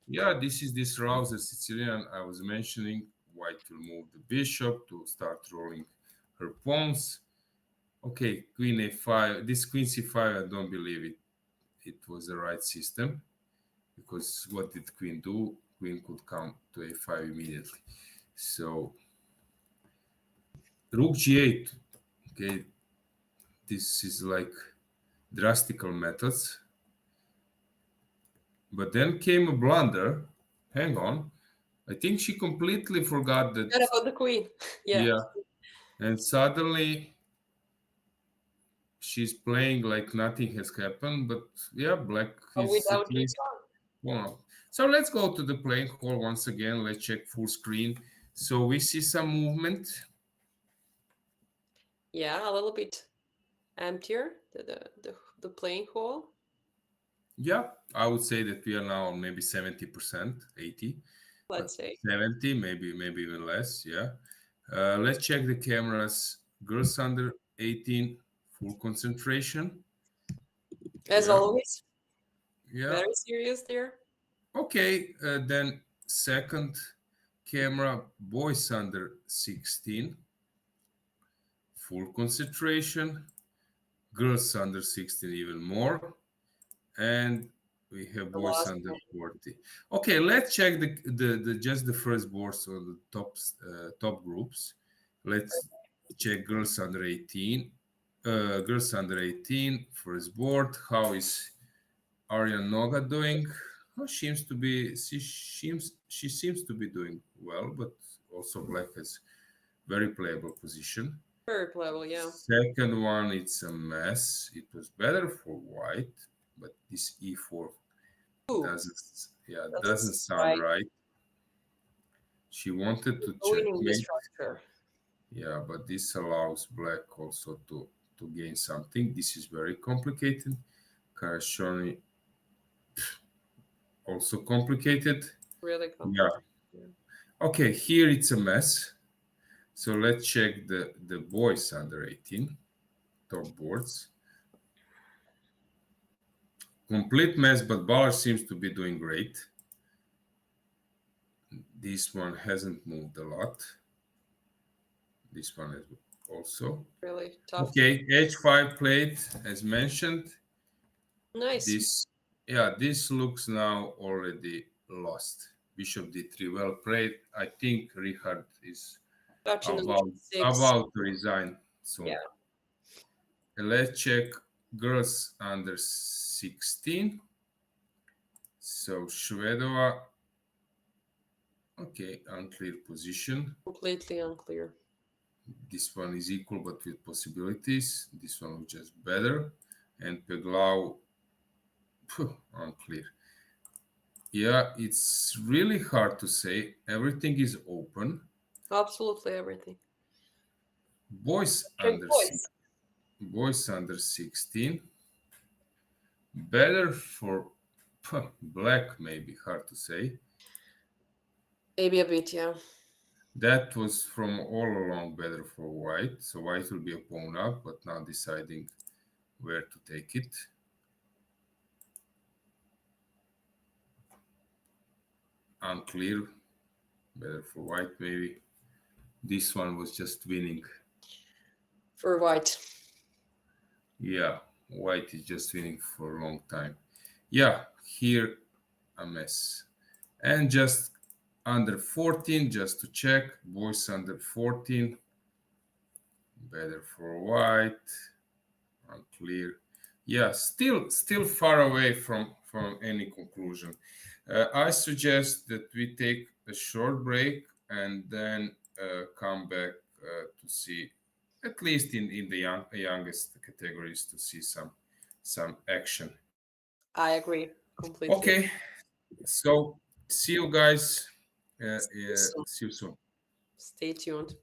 Yeah, this is this rouse the Sicilian I was mentioning. White will move the bishop to start rolling her pawns. Okay, queen a5. This queen c5, I don't believe it was the right system, because what did queen do? Queen could come to a5 immediately. So rook g8. Okay, this is like drastical methods. But then came a blunder. Hang on. I think she completely forgot that. What about the queen? Yeah. Yeah. And suddenly she's playing like nothing has happened. But yeah, black is at Without the least well. So let's go to the playing hall once again. Let's check full screen. So we see some movement. yeah, a little bit emptier, the playing hall. Yeah, I would say that we are now on maybe 70%, 80, but Let's say 70, maybe even less. Yeah. Let's check the cameras. Girls under 18, full concentration. as Yeah. always, Yeah. very serious there. Okay. Then second camera, boys under 16, full concentration. Girls under 16 even more. And we have The boys last under one. 40. Okay, let's check the just the first boards or the top groups. Let's check girls under 18. Girls under 18 first board. How is Arya Noga doing? Oh, she seems to be doing well, but also black has very playable position. Very playable, yeah. Second one, it's a mess. It was better for white, but this e4 Ooh, doesn't that's sound right. right. She wanted to Ruining the checkmate. structure. Yeah, but this allows black also to gain something. This is very complicated. Karashoni also complicated. Really Yeah. complicated. Yeah. Okay, here it's a mess. So let's check the boys under 18 top boards. Complete mess, but Baller seems to be doing great. This one hasn't moved a lot. This one is also. Really tough. Okay, h5 played as mentioned. Nice. This looks now already lost. Bishop d3, well played. I think Richard is Touching on about, G6. about to resign soon. Yeah. And let's check girls under 16. So Shvedova, okay, unclear position. Completely unclear. This one is equal but with possibilities. This one was just better. And Peglau, unclear. Yeah, it's really hard to say. Everything is open. Absolutely everything. Boys Check under boys. boys under 16. Better for black, maybe hard to say. Maybe a bit, yeah. That was from all along better for white. So white will be a pawn up, but now deciding where to take it. Unclear. Better for white, maybe. This one was just winning. For white. Yeah, white is just winning for a long time. Yeah, here a mess. And just under 14, just to check. Boys under 14. Better for white. Unclear. Yeah, still far away from any conclusion. I suggest that we take a short break and then come back to see, at least in the youngest categories, to see some action. I agree completely. Okay, so see you guys. So See you soon. stay tuned.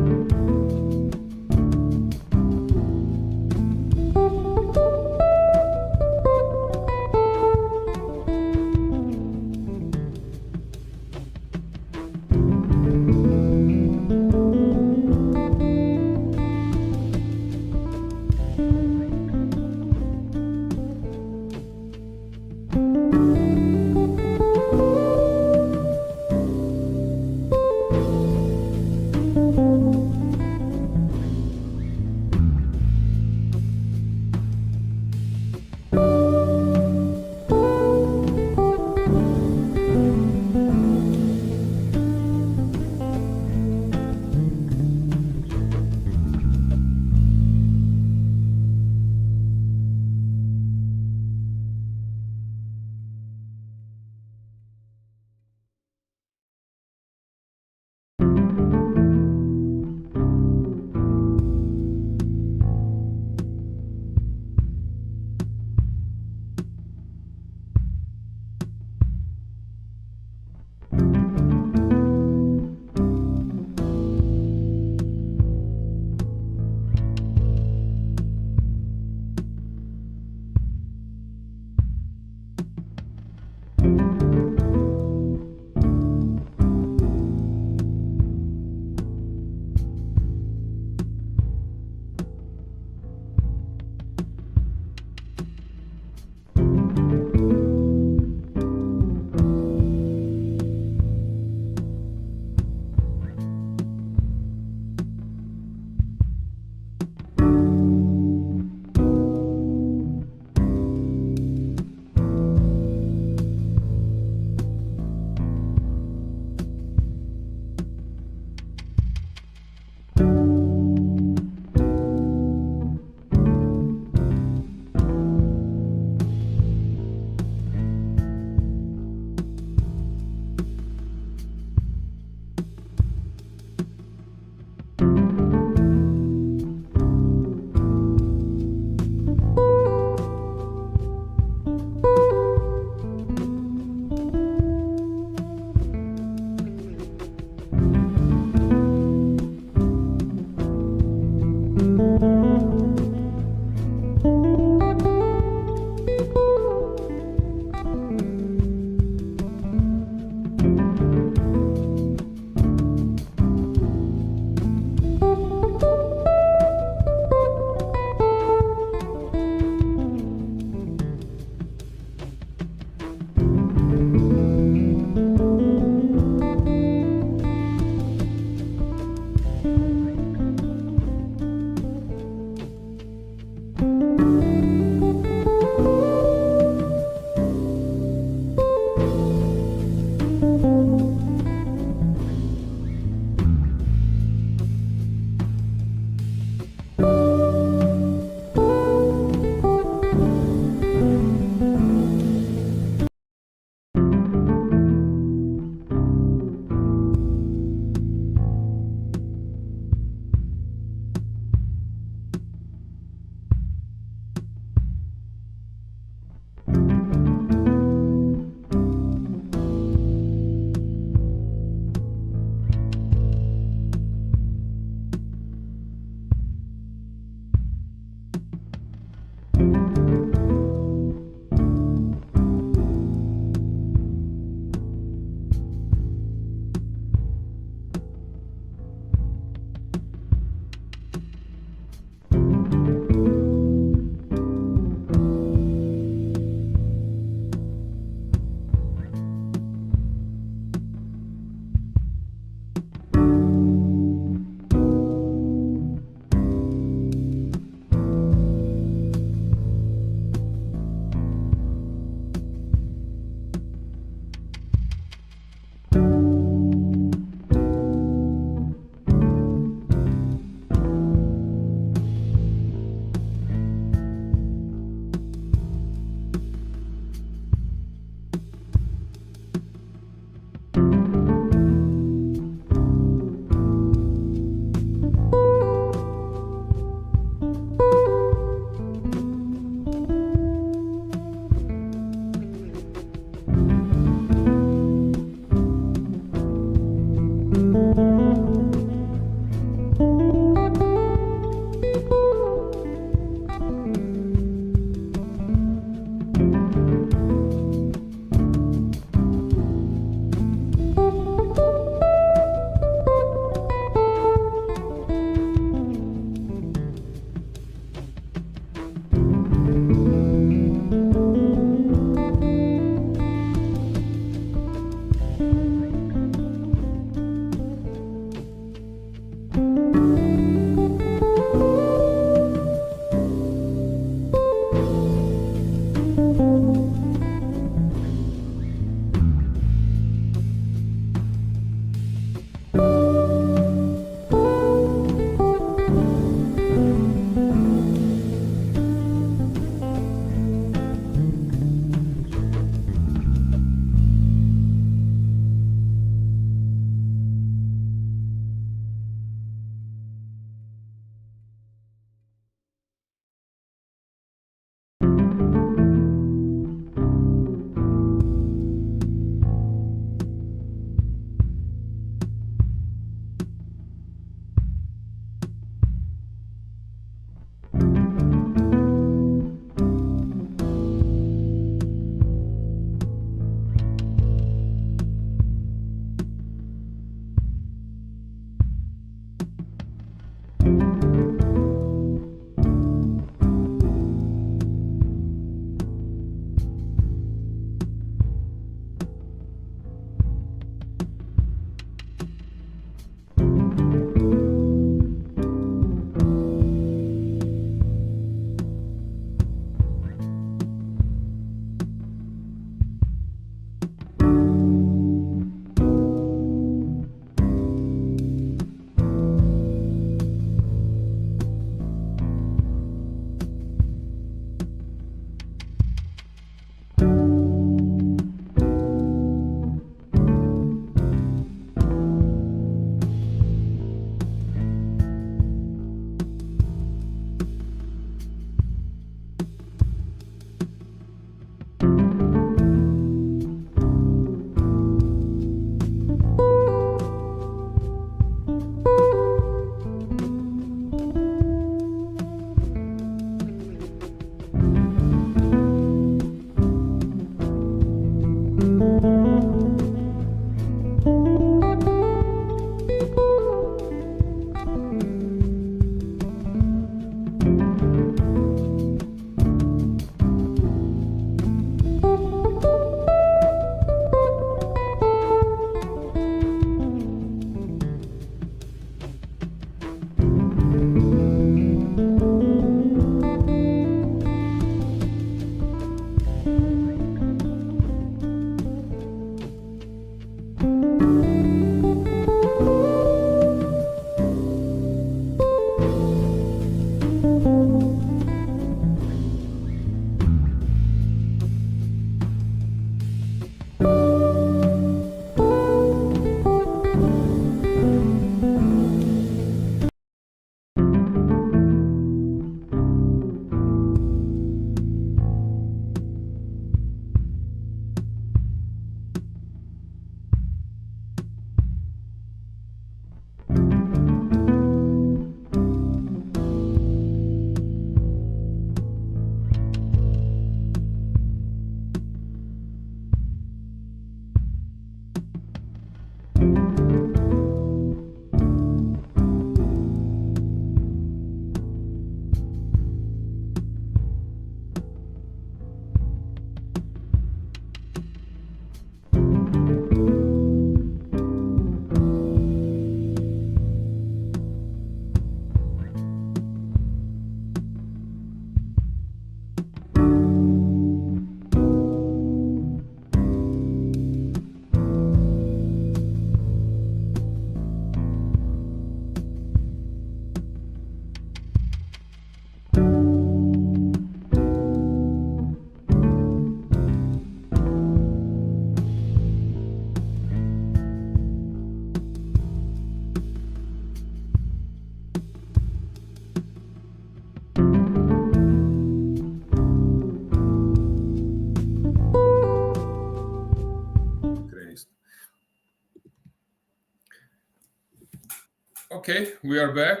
Okay, we are back.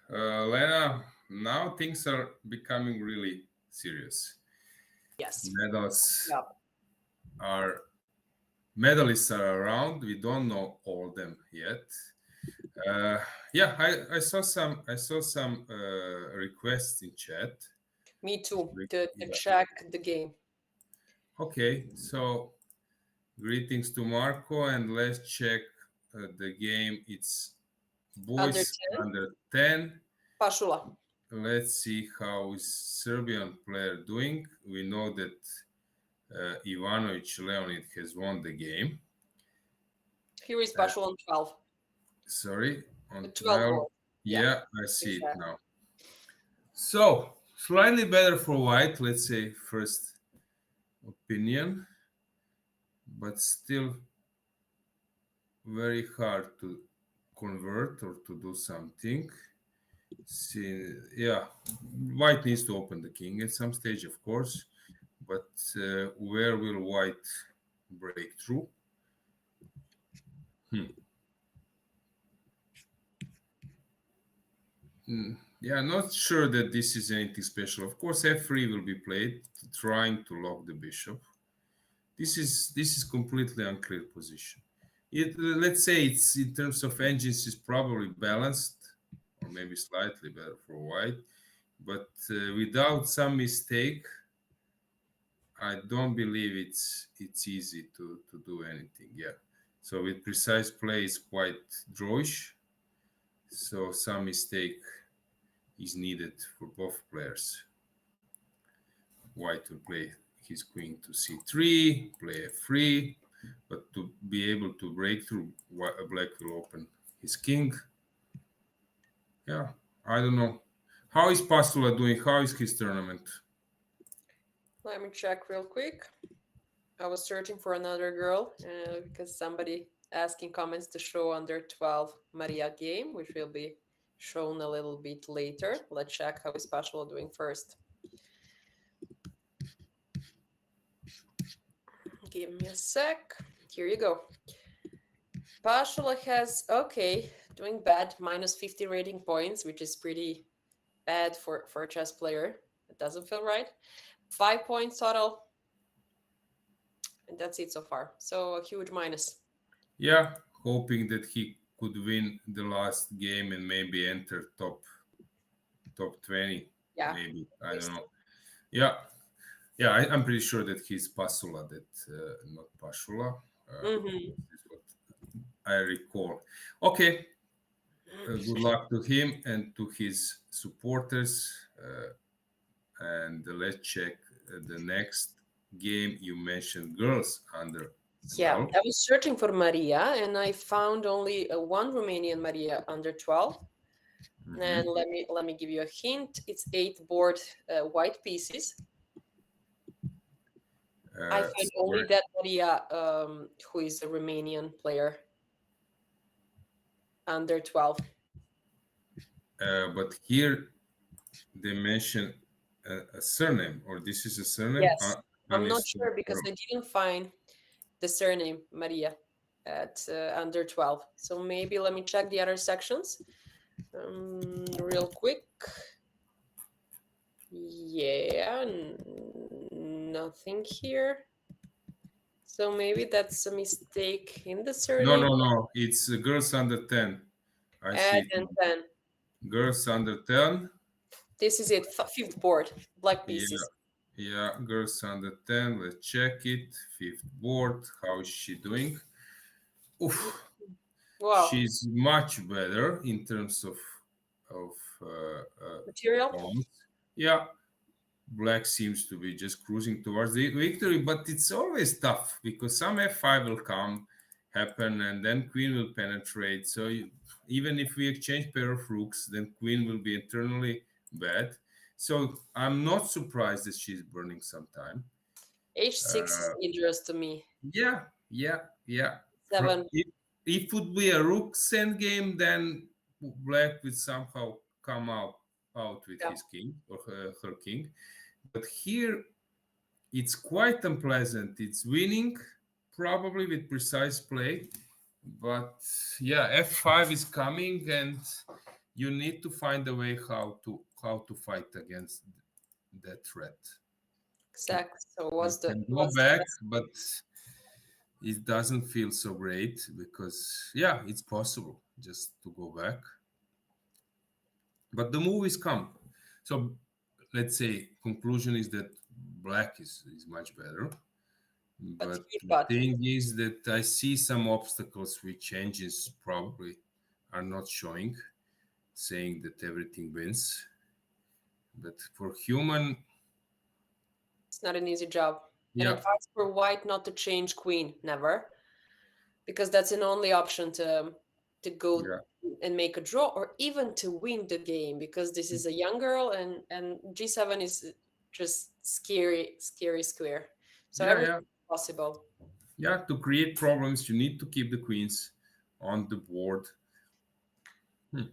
Lena, now things are becoming really serious. Yes. Medals Yeah. are Medalists are around. We don't know all of them yet. Uh, yeah, I saw some requests in chat. Me too. To Yeah. check the game. Okay, so greetings to Marco, and let's check the game. It's Under boys 10. under 10. Pashula. Let's see how is Serbian player doing. We know that Ivanovic Leonid has won the game. Here is Pashula on 12. Sorry, on With 12 12. goals. Yeah, Yeah, I see it exactly. now. So, slightly better for white, let's say, first opinion, but still very hard to convert or to do something. See, yeah, white needs to open the king at some stage, of course, but where will white break through? Hmm. Yeah, not sure that this is anything special. Of course, f3 will be played, trying to lock the bishop. This is completely unclear position. Let's say it's in terms of engines is probably balanced, or maybe slightly better for white, but without some mistake, I don't believe it's easy to do anything. Yeah, so with precise play is quite drawish, so some mistake is needed for both players. White will play his queen to c3, play f3, but to be able to break through, black will open his king. Yeah, I don't know. How is Pastula doing? How is his tournament? Let me check real quick. I was searching for another girl because somebody asking comments to show under 12 Maria game, which will be shown a little bit later. Let's check how is Pashula doing first. Give me a sec. Here you go. Pashula has, okay, doing bad, minus 50 rating points, which is pretty bad for a chess player. It doesn't feel right. 5 points total. And that's it so far. So a huge minus. Yeah, hoping that he could win the last game and maybe enter top 20. Yeah. Maybe, I don't know. Yeah, I'm pretty sure that he's Pasula, that not Pashula. Mm-hmm. This is what I recall. Okay, good luck to him and to his supporters. And let's check the next game. You mentioned girls under Yeah, 12. I was searching for Maria and I found only one Romanian Maria under 12. And let me give you a hint. It's 8 board white pieces. I find only that Maria, who is a Romanian player, under 12. But here they mention a surname, or this is a surname. Yes, I'm not sure because I didn't find the surname Maria at under 12. So maybe let me check the other sections real quick. Yeah, nothing here. So maybe that's a mistake in the surname. No. It's girls under 10. I see it. 10. Girls under 10. This is it, fifth board, black pieces. Yeah, girls under 10. Let's check it. Fifth board. How is she doing? Oof. Wow. She's much better in terms of material. Yeah, black seems to be just cruising towards the victory, but it's always tough because some f5 will happen, and then queen will penetrate. So even if we exchange pair of rooks, then queen will be eternally bad. So I'm not surprised that she's burning some time. H6 is dangerous to me. Yeah. 7. If it would be a rook send game, then black would somehow come out with his king or her king. But here, it's quite unpleasant. It's winning, probably with precise play, But yeah, f5 is coming, and you need to find a way how to fight against that threat. Exactly. So You can go what's the back, best? but it doesn't feel so great because yeah, it's possible just to go back. But the movies come. So let's say conclusion is that black is much better. But But huge the but. thing is that I see some obstacles which changes probably are not showing, saying that everything wins. But for human, It's not an easy job. An yeah, advice for white not to change queen, never, because that's an only option to go yeah, and make a draw or even to win the game because this is a young girl and G7 is just scary, scary square. So yeah, everything yeah, is possible. yeah. To create problems, you need to keep the queens on the board. Hmm.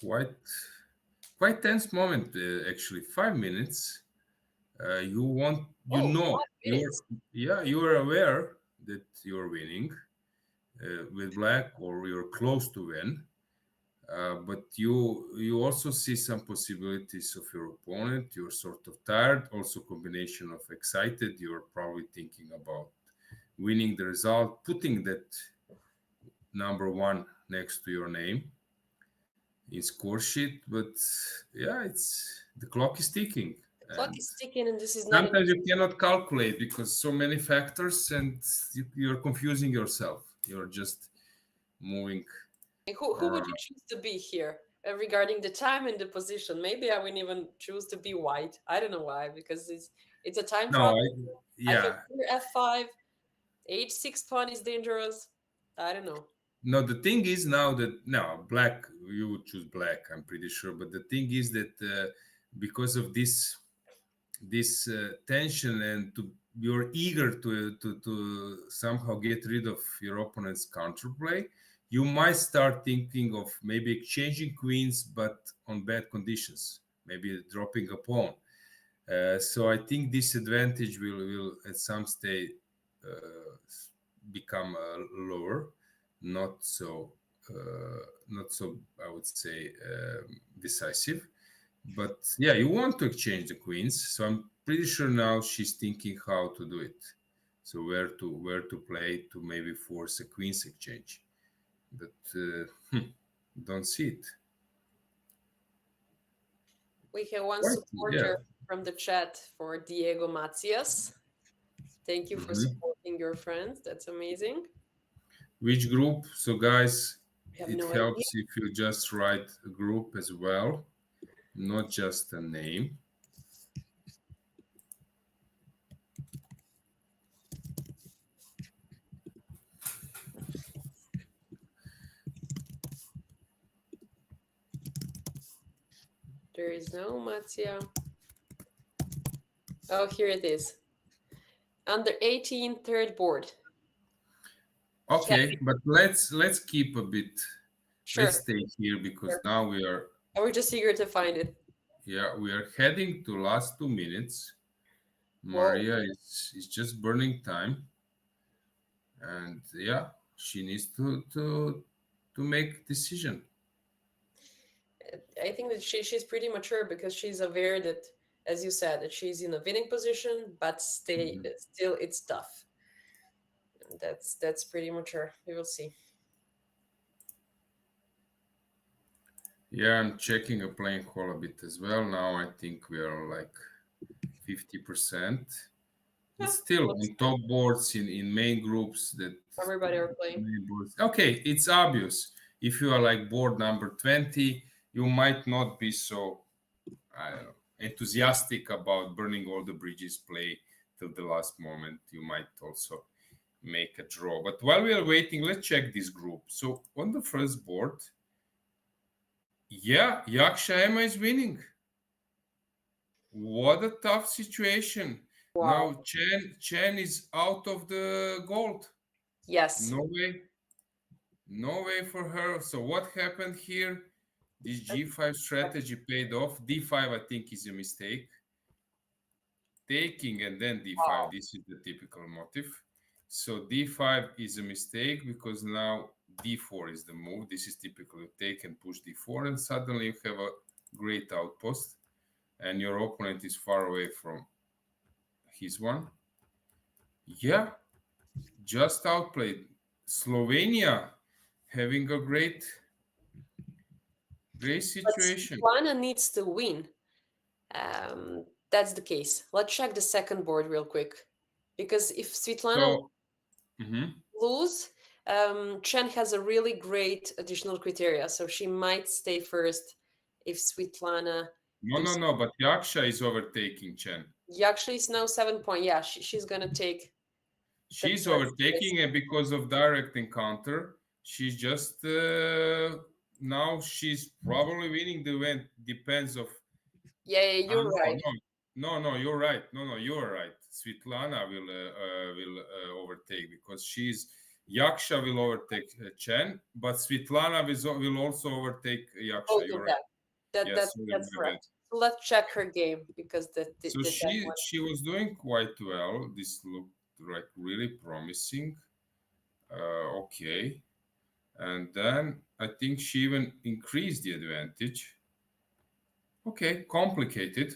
Quite, quite tense moment actually. 5 minutes. You want, you Oh, know, you're, 5 minutes. yeah, you are aware that you're winning with black, or you're close to win. But you also see some possibilities of your opponent. You're sort of tired. Also, combination of excited. You're probably thinking about winning the result, putting that number one next to your name in score sheet. But yeah, it's the clock is ticking, The clock and is ticking and this is not an sometimes you cannot calculate because so many factors, and you're confusing yourself. You're just moving who would you around. choose to be here regarding the time and the position? Maybe I wouldn't even choose to be white. I don't know why because it's a time No, travel. I can yeah. clear f5. H6 pawn is dangerous. I don't know. No, the thing is now that now black, you would choose black, I'm pretty sure. But the thing is that because of this tension, and you're eager to somehow get rid of your opponent's counterplay, you might start thinking of maybe exchanging queens, but on bad conditions, maybe dropping a pawn. So I think this advantage will at some stage become lower, not so not so, I would say, decisive. But yeah, you want to exchange the queens, so I'm pretty sure now she's thinking how to do it. So where to play to maybe force a queens exchange, but don't see it. We have one Quite, yeah. supporter from the chat for Diego Macias. Thank you for Mhm. supporting your friends. That's amazing. Which group? So guys, We have it no idea. helps if you just write a group as well, not just a name. There is no Matia. Oh, here it is. Under 18, third board. Okay, Heavy. but let's keep a bit. Let's Sure. stay here because Sure. now we are, I was just eager to find it. yeah, we are heading to last 2 minutes. Whoa. Maria is just burning time, and yeah, she needs to make decision. I think that she's pretty mature because she's aware that, as you said, that she's in a winning position, but Mhm. still it's tough. That's pretty mature. We will see. Yeah, I'm checking a playing hall a bit as well. Now I think we are like 50%. But Yeah, still looks on good. top boards in main groups that Everybody are playing. main boards. Okay, it's obvious. If you are like board number 20, you might not be so, I don't know, enthusiastic about burning all the bridges, play till the last moment. You might also make a draw. But while we are waiting, let's check this group. So on the first board, yeah, Yaksha Emma is winning. What a tough situation. Wow. Now Chen is out of the gold. Yes. No way, no way for her. So what happened here? This G5 strategy paid off. D5, I think, is a mistake. Taking and then D5. Wow. This is the typical motive. So d5 is a mistake because now d4 is the move. This is typically take and push d4, and suddenly you have a great outpost, and your opponent is far away from his one. Yeah, just outplayed. Slovenia having a great But situation. Svetlana needs to win. That's the case. Let's check the second board real quick. Because if Svetlana So, mhm. lose, Chen has a really great additional criteria. So she might stay first if Svetlana loses. No, but Yaksha is overtaking Chen. Actually, it's now 7 point. Yeah, she's gonna take the She's third place. overtaking, and because of direct encounter, she's just now she's probably winning the event. Depends of Yeah, you're right. no, you're right. No, you're right. Svetlana will overtake because she's Yaksha will overtake Chen, but Svetlana will also overtake Yaksha. Both You're of right. them. Yes, That's my bad. correct. So let's check her game because So that one. she was doing quite well. This looked like really promising. Okay, and then I think she even increased the advantage. Okay, complicated.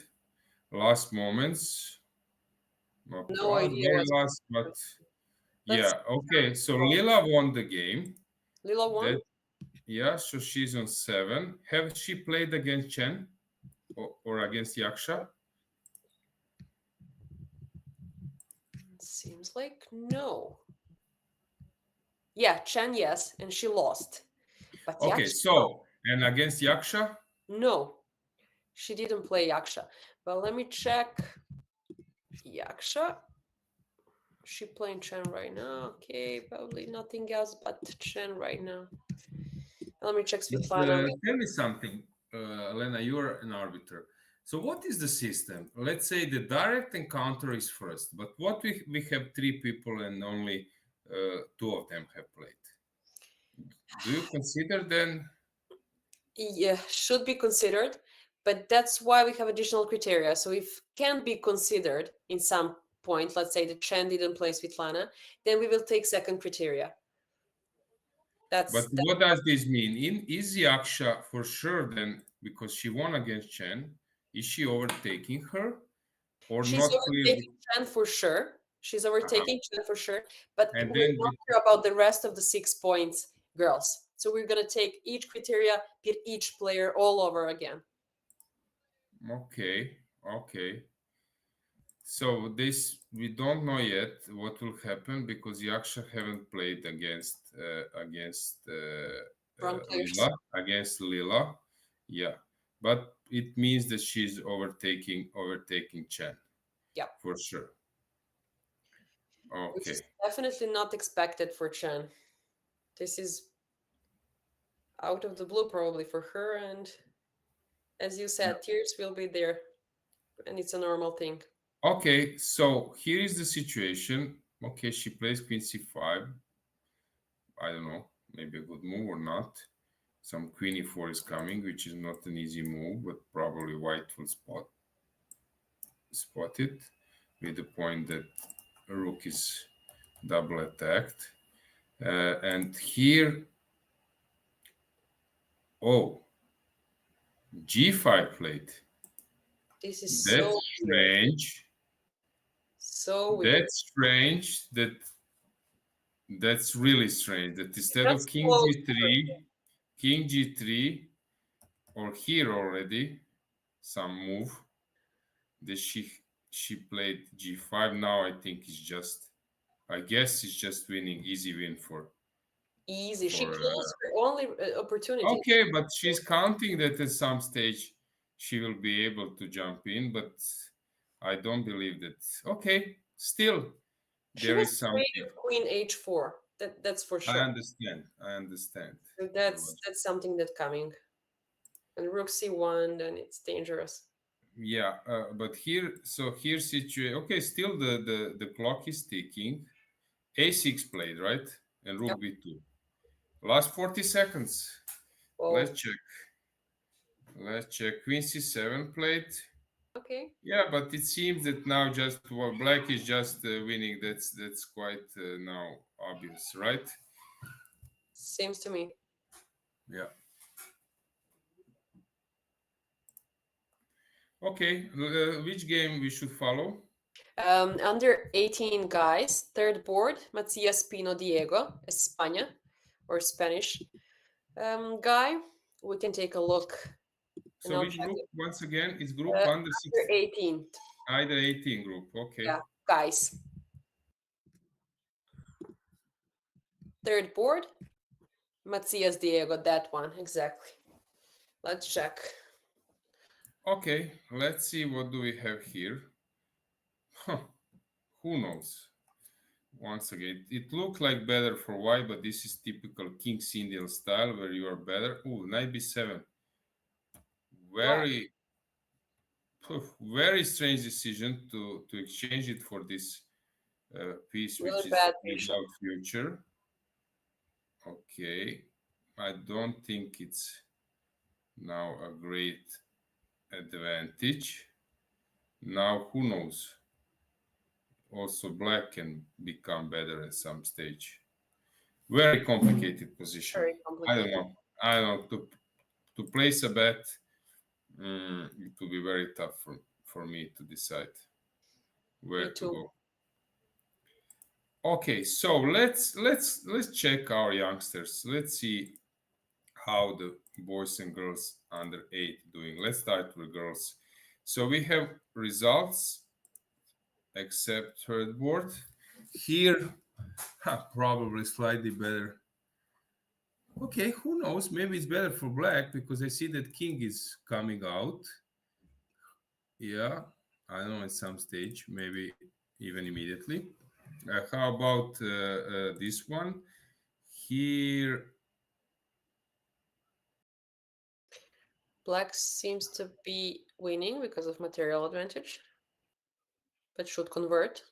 Last moments, not No idea very what's last, but let's yeah. Okay, so Lila won the game. Lila That won. yeah, so she's on 7. Have she played against Chen or against Yaksha? Seems like no. Yeah, Chen, yes, and she lost. But Okay, Yaksha, no. so and against Yaksha? No, she didn't play Yaksha. But let me check Yaksha. She playing Chen right now. Okay, probably nothing else but Chen right now. Let me check But Svetlana. tell me something, Lena, you're an arbiter. So what is the system? Let's say the direct encounter is first, but what we have 3 people and only 2 of them have played. Do you consider then? Yeah, should be considered, but that's why we have additional criteria. So if can be considered in some point, let's say the Chen didn't play Svetlana, then we will take second criteria. But That's what does this mean? Is Yaksha for sure then, because she won against Chen, is she overtaking her or she's not clear? overtaking Chen for sure. She's Uh-huh. overtaking Chen for sure, but And we're then, not sure about the rest of the 6 points girls. So we're gonna take each criteria, get each player all over again. okay. So this we don't know yet what will happen because Yaksha haven't played Front players. Lila, yeah, but it means that she's overtaking Chen. Yeah. For sure. Which Okay. is definitely not expected for Chen. This is out of the blue probably for her, and as you said, tears will be there, and it's a normal thing. Okay, so here is the situation. Okay, she plays Queen C5. I don't know, maybe a good move or not. Some Queen E4 is coming, which is not an easy move, but probably White will spot it with the point that Rook is double attacked. And here, oh, G5 played. This is That's so weird. strange. So weird. That's strange. That's really strange. That instead That's of King close. G3, or here already some move that she played G5. Now I think I guess it's just winning, easy win for. Easy. She closed her only opportunity. Okay, but she's counting that at some stage she will be able to jump in, but I don't believe that. Okay, still She there was is afraid something. of Queen H4. That's for I sure. understand. So that's something that's coming. And Rook C1, then it's dangerous. Yeah, but here situation. Okay, still the clock is ticking. A6 played, right? And Yep. Rook B2. Last 40 seconds. Oh. Let's check. Queen C7 played. Okay. Yeah, but it seems that now just black is just winning. That's quite now obvious, right? Seems to me. Yeah. Okay. Which game we should follow? Under 18 guys, third board, Matías Pino Diego, España or Spanish guy. We can take a look and So I'll which check group it. once again? Is group under Under 6, 18. either 18 group. Okay. Yeah, guys. Third board, Matías Diego, that one, exactly. Let's check. Okay. Let's see what do we have here. Huh. Who knows? Once again, it looked like better for white, but this is typical King's Indian style where you are better. Ooh, knight b7. Why? Very, very strange decision to exchange it for this piece, which Really is bad bishop. without future. Okay, I don't think it's now a great advantage. Now, who knows? Also, black can become better at some stage. Very complicated position. Very I don't complicated. know. I don't know. To place a bet, it will be very tough for me to decide Me where to too. go. Okay, so let's check our youngsters. Let's see how the boys and girls under 8 doing. Let's start with girls. So we have results except third board. Here, probably slightly better. Okay, who knows? Maybe it's better for black because I see that king is coming out. Yeah, I don't know at some stage, maybe even immediately. How about this one? Here, Black seems to be winning because of material advantage, but should convert.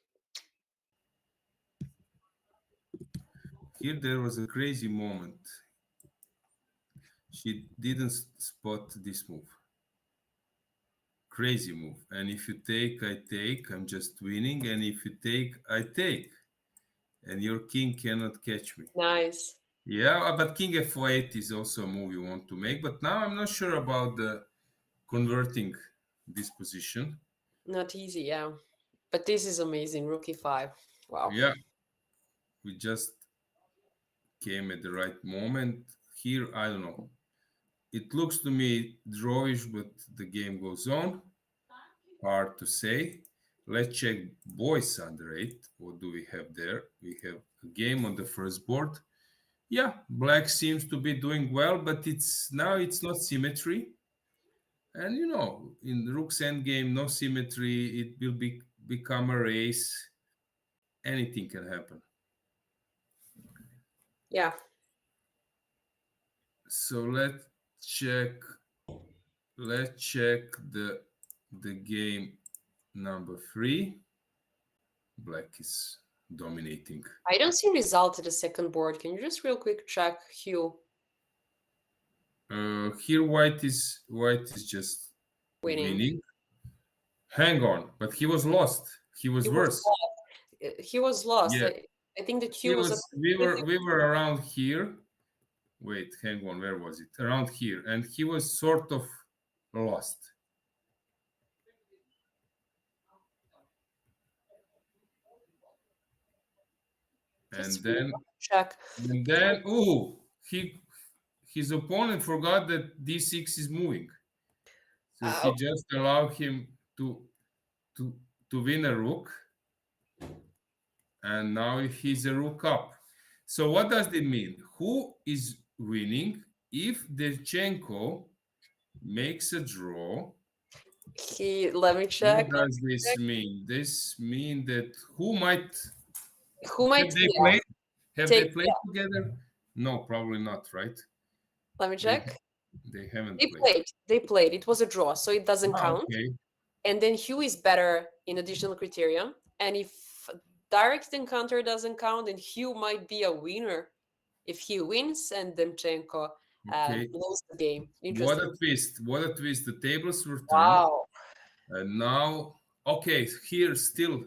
here there was a crazy moment. She didn't spot this move. Crazy move. And if you take, I take, I'm just winning. And if you take, I take. And your king cannot catch me. Nice. Yeah, but king f8 is also a move you want to make. But now I'm not sure about the converting this position. Not easy, yeah. But this is amazing. Rook e5. Wow. Yeah, we just came at the right moment. Here, I don't know. It looks to me drawish, but the game goes on. Hard to say. Let's check boys under 8. What do we have there? We have a game on the first board. Yeah, black seems to be doing well, but it's not symmetry. And in the rook's endgame, no symmetry. It will become a race. Anything can happen. Yeah. So check. Let's check the game number 3. Black is dominating. I don't see result at the second board. Can you just real quick check Hugh Here white is just winning? winning. Hang on, but he was lost. He was He was worse. lost. He was lost. Yeah, I think that he Hugh was a was. We were around here. Wait, hang on. Where was it? Around here, and he was sort of lost. just And then, check. his opponent forgot that d6 is moving, so he Oh, just allowed him to to win a rook, and now he's a rook up. So what does it mean? Who is winning if Devchenko makes a draw? let me What check. does this mean? This mean that who might Who might have they played? Have they take? played together? No, probably not, right? Let me They check. they haven't They played. played. They played. It was a draw, so it doesn't count. Okay. And then Hugh is better in additional criterion. And if direct encounter doesn't count, then Hugh might be a winner if he wins and Demchenko Okay. loses the game. What Interesting. a twist! What a twist! The tables were turned. Wow. And now, okay, here still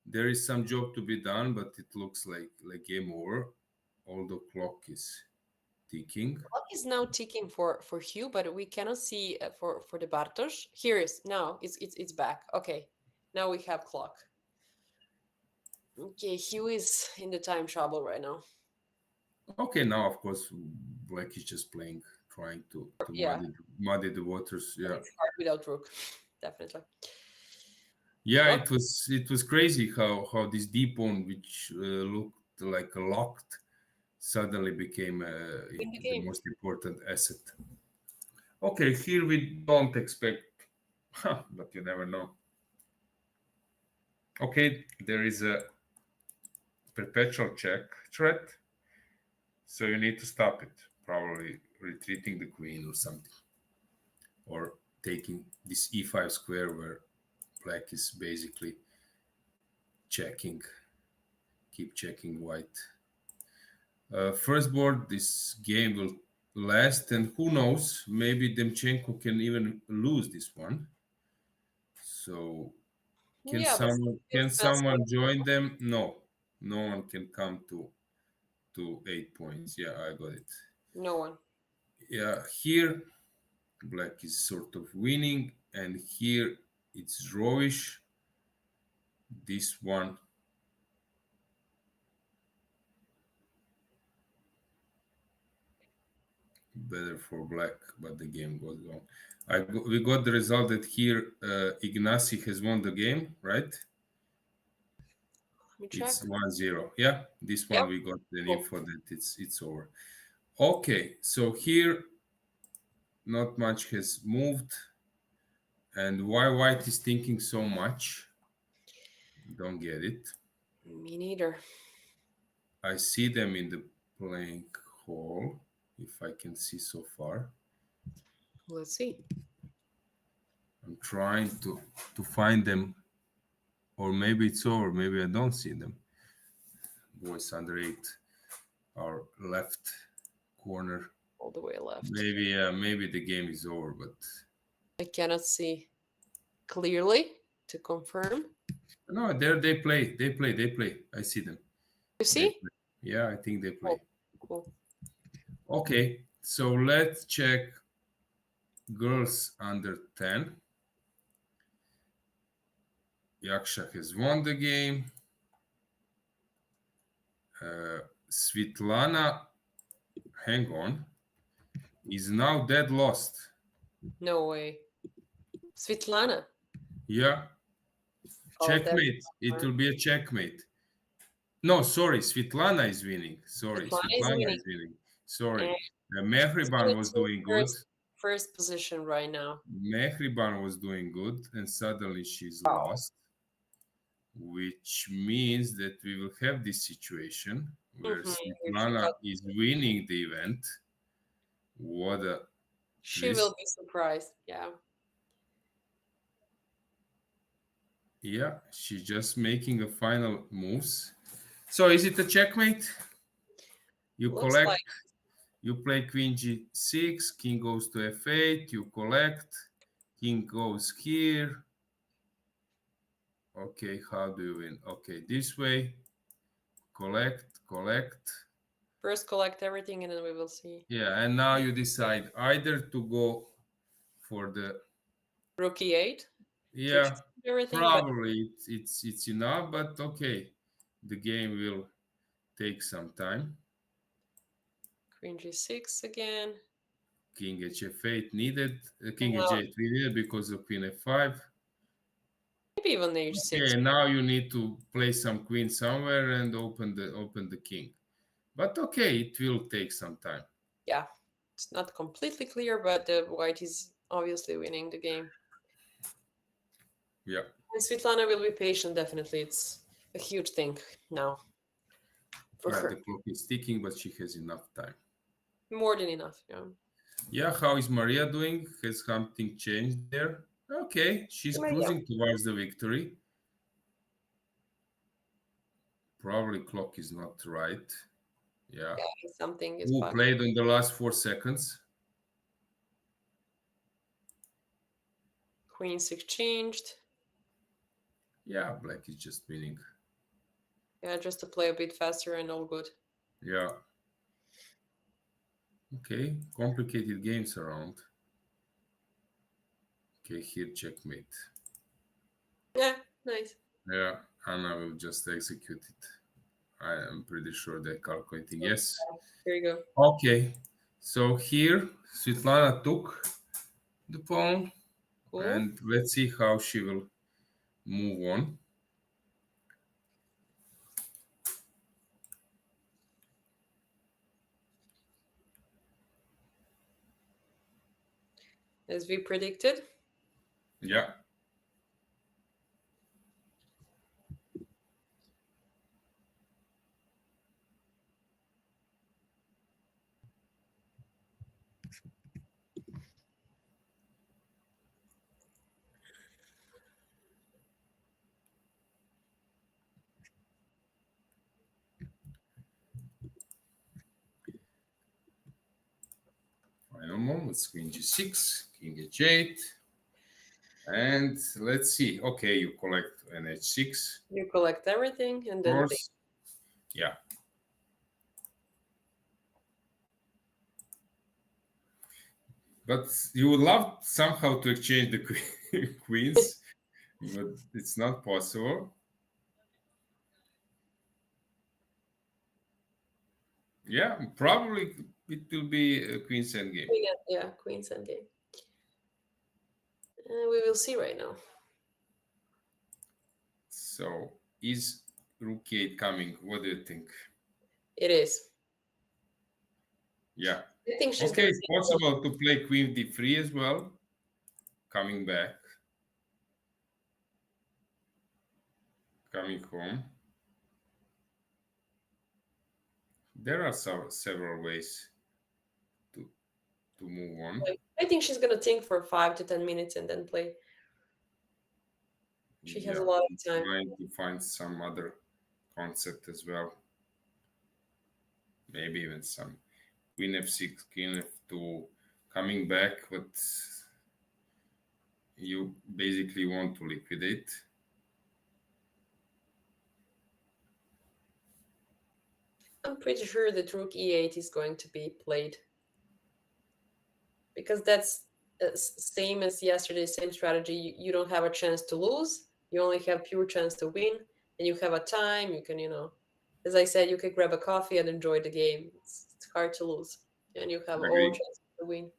there is some job to be done, but it looks like game over. Although clock is ticking. Clock is now ticking for Hugh, but we cannot see for the Bartosz. Here is now. It's back. Okay, now we have clock. Okay, Hugh is in the time trouble right now. Okay, now of course Black is just playing, trying to Yeah, muddy the waters. but Yeah, it's hard without rook, definitely. yeah. Okay, It was crazy how this deep pawn, which looked like a locked, suddenly became win the the game. most important asset. Okay, here we don't expect, but you never know. Okay, there is a perpetual check threat, so you need to stop it. Probably retreating the queen or something, or taking this e5 square where Black is basically checking, keep checking white. First board, this game will last, and who knows, maybe Demchenko can even lose this one. So can Yeah, but someone still can smells like someone join them? No, no one can come to 8 points. Yeah, I got it. no one. Yeah, here Black is sort of winning, and here it's drawish. This one better for Black, but the game goes on. We got the result that here Ignacy has won the game, right? Let me check. It's 1-0. Yeah, this Yep. one we got the Cool. info that it's over. Okay, so here not much has moved. And why white is thinking so much? Don't get it. Me neither. I see them in the playing hall, if I can see so far. Let's see. I'm trying to find them, or maybe it's over. Maybe I don't see them. Boys under 8, our left corner. All the way left. Maybe the game is over, but I cannot see clearly to confirm. no, there they play. I see them. You They see? play. Yeah, I think they play. Cool. Okay, so let's check girls under 10. Yaksha has won the game. Svitlana, hang on, is now dead lost. No way. Svitlana. Yeah, Oh, checkmate. It will be a checkmate. No, sorry, Svitlana is winning. Sorry, Svitlana is winning. Sorry, Mehriban was doing good. First position right now. Mehriban was doing good, and suddenly she's lost, which means that we will have this situation where Svitlana is winning the event. What a She will be surprised. Yeah. Yeah, she's just making a final moves. So is it a checkmate? You Looks collect, like. you play queen g6, king goes to f8, you collect, king goes here. Okay, how do you win? Okay, this way, collect. First collect everything and then we will see. Yeah, and now you decide either to go for the rook e8. Yeah, probably it's enough, but okay, the game will take some time. Queen g6 again. King hf8 needed. King h8 needed because of queen f5. Maybe even h6. Okay, now you need to play some queen somewhere and open the king. But okay, it will take some time. Yeah, it's not completely clear, but the white is obviously winning the game. Yeah. And Svitlana will be patient, definitely. It's a huge thing now for her. The clock is ticking, but she has enough time. More than enough, yeah. Yeah, how is Maria doing? Has something changed there? Okay, she's cruising towards the victory. Probably clock is not right. Yeah. Something is Who played in the last 4 seconds? Queens exchanged. Yeah, black is just winning. Yeah, just to play a bit faster and all good. Yeah. Okay, complicated games around. Okay, here checkmate. Yeah, nice. Yeah, Anna will just execute it. I am pretty sure they're calculating. Yes. Here you go. Okay, so here Svetlana took the pawn, Cool. and let's see how she will move on. As we predicted. Yeah. Final moments, queen g6, king h8. And let's see. Okay, you collect an h6. You collect everything and Of then course. Yeah. But you would love somehow to exchange the queens, but it's not possible. Yeah, probably it will be a queen's endgame. yeah, Queen's endgame. We will see right now. So is rook 8 coming? What do you think? It is. Yeah. I think she's Okay, gonna it's possible to play queen d3 as well. Coming back. Coming home. There are several ways to move on. I think she's gonna think for 5 to 10 minutes and then play. She has a lot of time. Trying to find some other concept as well. Maybe even some queen f6, queen f2, coming back, but you basically want to liquidate. I'm pretty sure that rook e8 is going to be played. Because that's same as yesterday, same strategy. You don't have a chance to lose. You only have pure chance to win. And you have a time. You can, as I said, you can grab a coffee and enjoy the game. It's hard to lose. And you have all chances to win.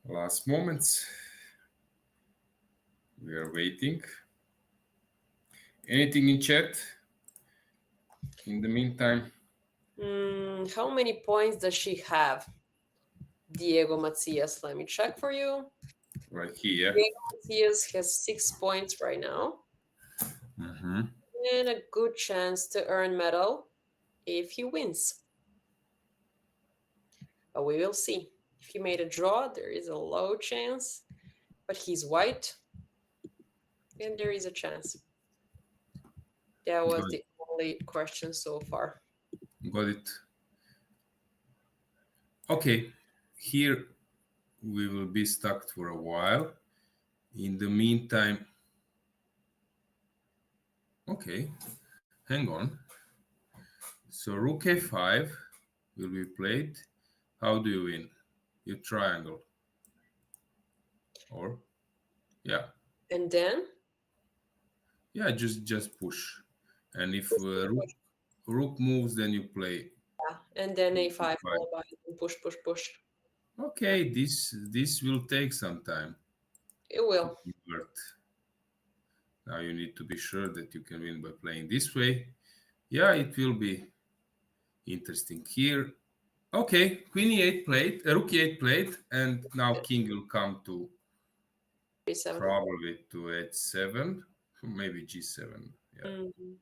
Last moments. We are waiting. Anything in chat in the meantime? How many points does she have? Diego Macias. Let me check for you. Right here. Diego Macias has 6 points right now. Mm-hmm. And a good chance to earn medal if he wins. But we will see. If he made a draw, there is a low chance, but he's white, and there is a chance. That was the only question so far. Got it. Okay, here we will be stuck for a while. In the meantime, okay, hang on. So rook a5 will be played. How do you win? You triangle. Or, yeah. And then? Yeah, just push. And if rook moves, then you play. Yeah, and then a5 followed by push, push, push. Okay, this will take some time. It will. Now you need to be sure that you can win by playing this way. Yeah, it will be interesting here. Okay, queen e8 played, rook e8 played, and now king will come to probably to h7, maybe g7. Yeah. Mm-hmm.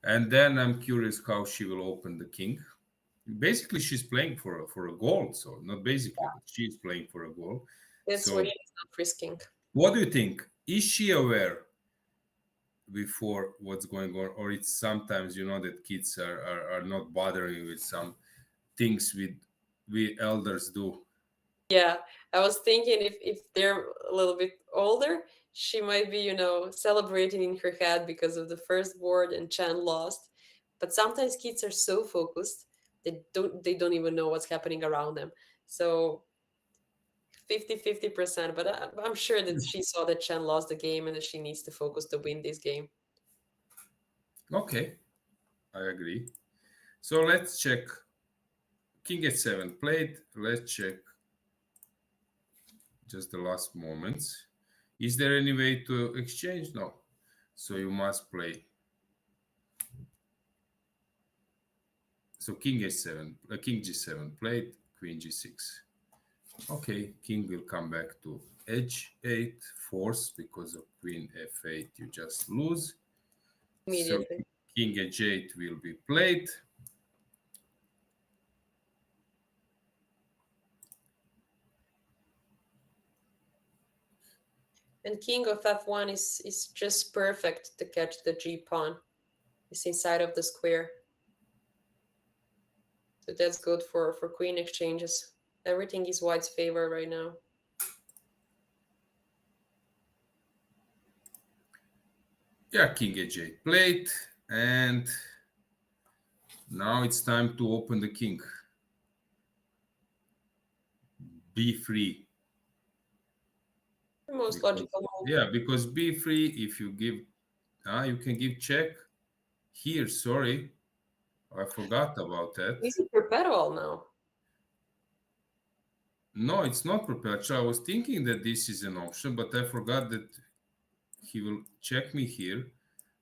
And then I'm curious how she will open the king. Basically, she's playing for a goal, so not basically, but she's playing for a goal. That's why she's not risking. What do you think? Is she aware before what's going on, or it's sometimes that kids are not bothering with some things we elders do? Yeah, I was thinking if they're a little bit older, she might be, celebrating in her head because of the first board and Chen lost. But sometimes kids are so focused they don't even know what's happening around them. So 50-50%, but I'm sure that she saw that Chen lost the game and that she needs to focus to win this game. Okay, I agree. So let's check. King h7 played. Let's check just the last moments. Is there any way to exchange? No. So you must play. So king h7, king g7 played, queen g6. Okay, king will come back to h8, force, because of queen f8 you just lose. So Immediately. king h8 will be played. And king of f1 is just perfect to catch the g pawn. It's inside of the square. So that's good for queen exchanges. Everything is white's favor right now. Yeah, king h8 played, and now it's time to open the king. b3. The most Because, logical move. yeah, because b3, if you give, you can give check here. Sorry, I forgot about that. Is it perpetual now? No, it's not perpetual. I was thinking that this is an option, but I forgot that he will check me here,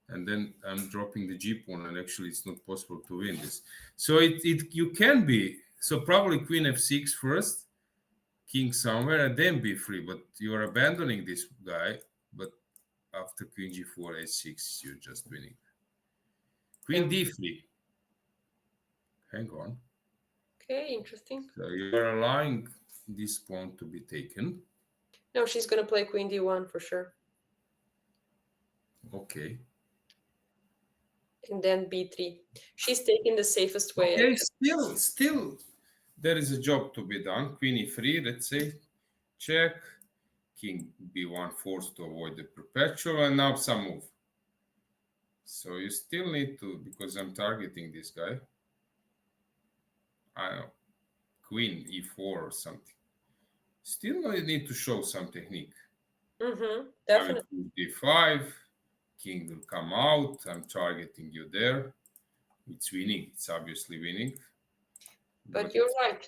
and then I'm dropping the g pawn, and actually it's not possible to win this. So it you can be, so probably queen f6 first, king somewhere, and then b3, but you are abandoning this guy. But after queen g4, h6, you're just winning. Queen d3. Hang on. Okay, interesting. So you are allowing this pawn to be taken. No, she's gonna play queen d1 for sure. Okay. And then b3. She's taking the safest way. Okay, still there is a job to be done. Queen e3, let's say. Check. King b1 forced to avoid the perpetual, and now some move. So you still need to, because I'm targeting this guy. I don't know, queen e4 or something. Still you need to show some technique. Definitely. d5, king will come out. I'm targeting you there. It's winning. It's obviously winning. But you're right.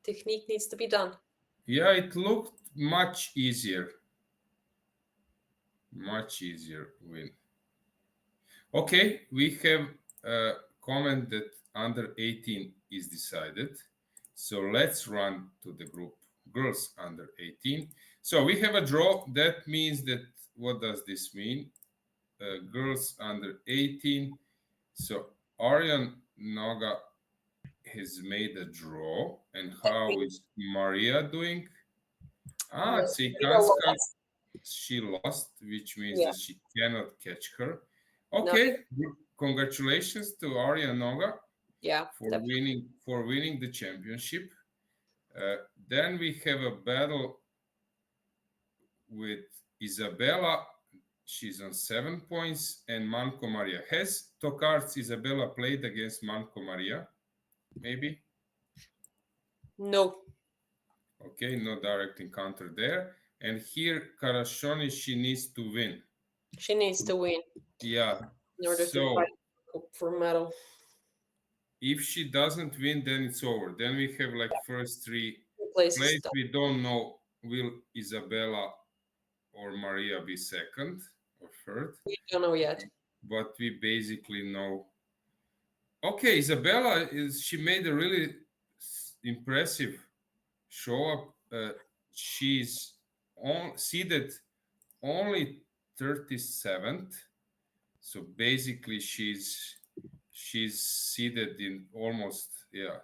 Technique needs to be done. Yeah, it looked much easier. Much easier win. Okay, we have a comment that under 18 is decided. So let's run to the group girls under 18. So we have a draw. That means that, what does this mean? Girls under 18. So Aryan Noga has made a draw. And how is Maria doing? Tsikanska, she lost, which means that she cannot catch her. Okay, congratulations to Arya Noga for winning the championship. Then we have a battle with Isabella. She's on 7 points, and Manco Maria. Has Tokarz Isabella played against Manco Maria? Maybe? No. Okay, no direct encounter there. And here, Karashoni, she needs to win. She needs to win. Yeah. In order to fight for medal. If she doesn't win, then it's over. Then we have like first three places. We don't know, will Isabella or Maria be second or third? We don't know yet. But we basically know. Okay, Isabella she made a really impressive show up. She's seeded only 37th. So basically she's seated in almost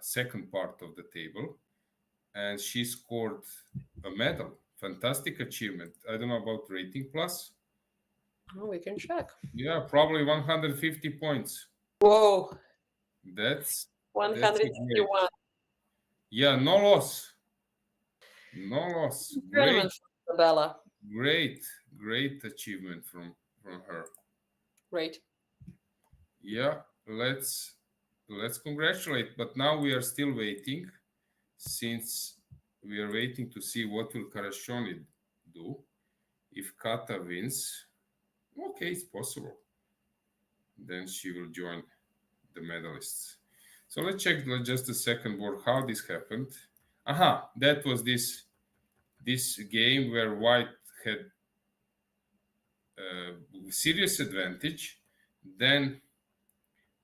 second part of the table, and she scored a medal, fantastic achievement. I don't know about rating plus. Oh, we can check. Yeah, probably 150 points. Whoa. That's a 161. great. Yeah, no loss. No loss. Tournament for Bella. Great achievement from her. Great. Yeah, let's congratulate. But now we are still waiting, since we are waiting to see what will Karashoni do. If Kata wins, okay, it's possible. Then she will join the medalists. So let's check just a second board how this happened. Aha, that was this game where White had serious advantage, then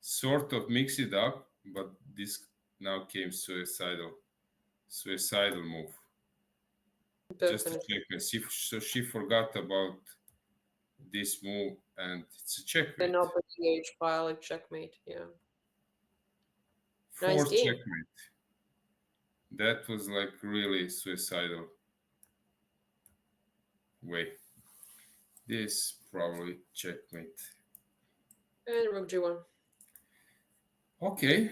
sort of mix it up, but this now came suicidal move. Just to check and see. So she forgot about this move, and it's a checkmate. Then up with the H file, like checkmate. Yeah. Fourth Nice game. checkmate. That was like really suicidal way. This probably checkmate. And Rook G1. Okay,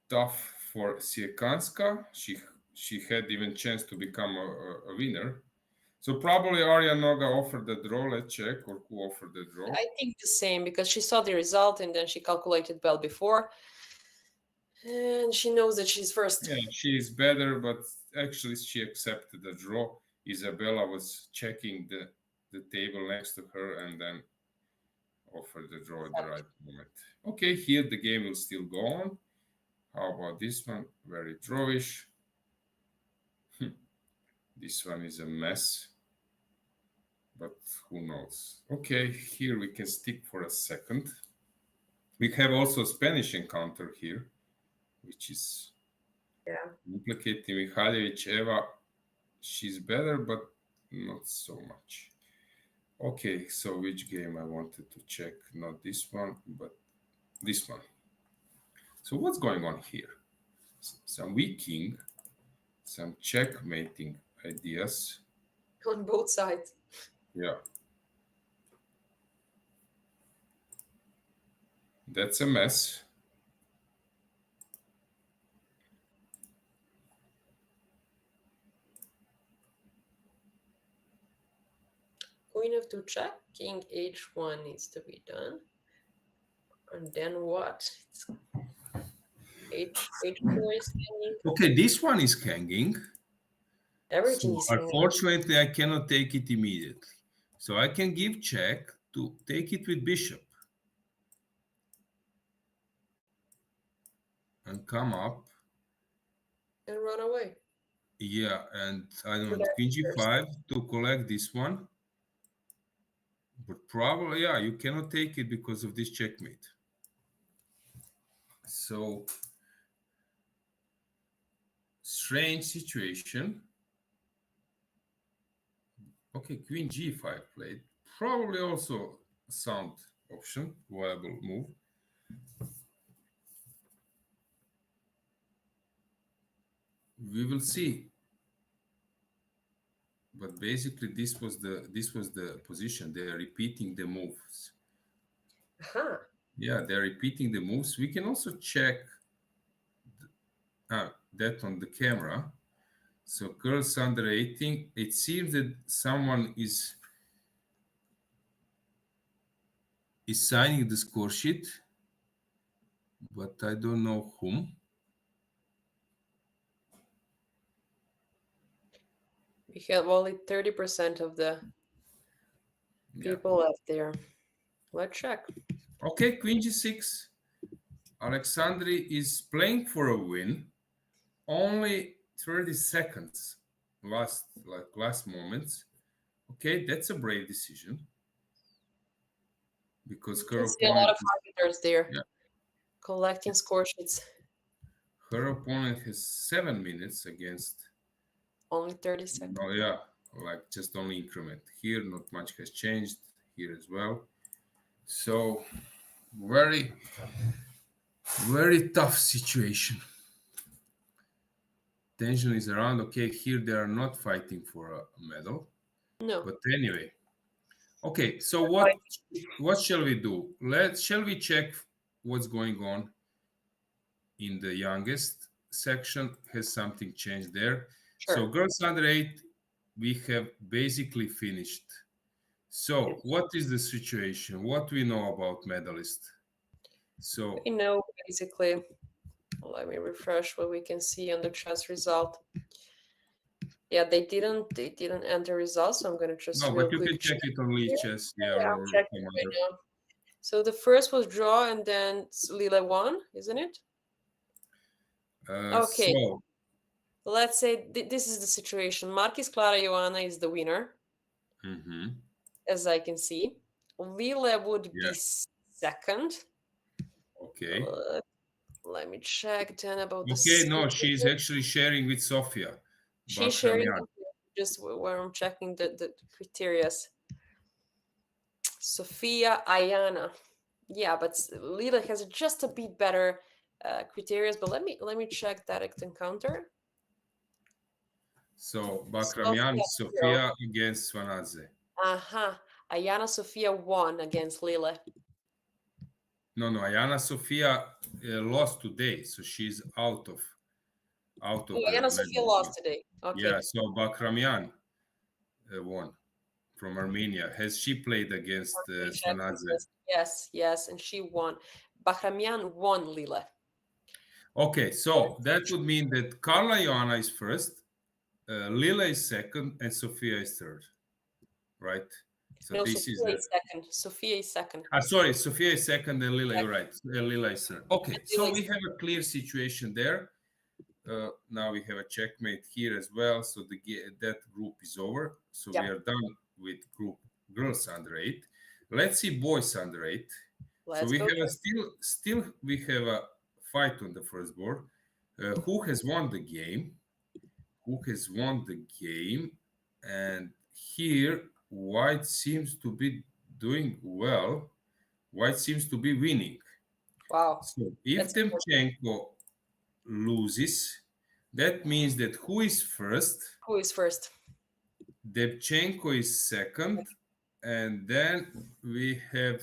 tough for Siekanska. She had even chance to become a winner. So probably Arya Noga offered the draw. Let's check, or who offered the draw. I think the same, because she saw the result and then she calculated well before. And she knows that she's first. Yeah, she is better, but actually she accepted the draw. Isabella was checking the table next to her and then offered the draw at the right moment. Okay, here the game will still go on. How about this one? Very drawish. This one is a mess, but who knows? Okay, here we can stick for a second. We have also Spanish encounter here, which is complicated. Miladinovic, Eva, she's better, but not so much. Okay, so which game I wanted to check? Not this one, but this one. So what's going on here? Some weak king, some checkmating ideas. On both sides. Yeah. That's a mess. Queen of 2 check, king h1 needs to be done. And then what? H4 is hanging. Okay, this one is hanging. Everything So is hanging. unfortunately, I cannot take it immediately. So I can give check to take it with bishop. And come up. And run away. Yeah, and I don't know, queen g5 to collect this one. But probably, yeah, you cannot take it because of this checkmate. So, strange situation. Okay, queen g5 played. Probably also a sound option, viable move. We will see. But basically, this was the position. They are repeating the moves. Uh-huh. Yeah, they're repeating the moves. We can also check that on the camera. So girls under 18, it seems that someone is signing the score sheet, but I don't know whom. We have only 30% of the people left there. Let's check. Okay, queen g6. Alexandri is playing for a win. Only 30 seconds last moments. Okay, that's a brave decision. Because you see a lot of arbiters there collecting score sheets. Her opponent has 7 minutes against only 30 seconds. Oh yeah, like just only increment. Here not much has changed. Here as well. So very, very tough situation. tension is around. Okay, here they are not fighting for a medal, No. but anyway. Okay, so Right. what shall we do? Shall we check what's going on in the youngest section? Has something changed there? So Sure. girls under 8, we have basically finished. So what is the situation? What we know about medalists? So We know basically. Let me refresh what we can see on the chess result. Yeah, they didn't enter results, so I'm gonna just no, real but you quick can check it on here. Lichess, yeah, Yeah, I'm or checking some right other. now. So the first was draw, and then Lila won, isn't it? Okay, So let's say this is the situation. Marquis Clara Joanna is the winner, mhm, as I can see. Lila would yeah, be second. okay. Uh, let me check then about the Okay, no, silver. she's actually sharing with Sofia She's sharing Bakramian. just where I'm checking the criteria. Sofia Ayana. Yeah, but Lila has just a bit better criteria. But let me check direct encounter. So Bakramian, Sofia zero. Sofia against Svanadze. Aha. Ayana Sofia won against Lila. No, no, Ayana Sofia lost today, so she's out Oh, of the Ayana Sofia medal lost game. today. Okay. Yeah, so Bakramian won from Armenia. Has she played against Let me check Svanadze? this. Yes, yes, and she won. Bahramian won Lila. Okay, so that would mean that Carla Ioana is first, Lila is second, and Sofia is third, right? So No, this is Sophia the. is second. Sophia is second. Sorry, Sofia is second, and Lila, Yeah, you're right. Lila is third. Okay, Lila so we is have a clear situation there. Now we have a checkmate here as well. So that group is over. So we yeah. are done with group girls under 8. Let's see boys under 8. So Let's we go. have a still we have a fight on the first board. Who has won the game? Who has won the game? And here White seems to be doing well. White seems to be winning. Wow. So if That's important. Demchenko loses, that means that who is first? Who is first? Debchenko is second, and then we have,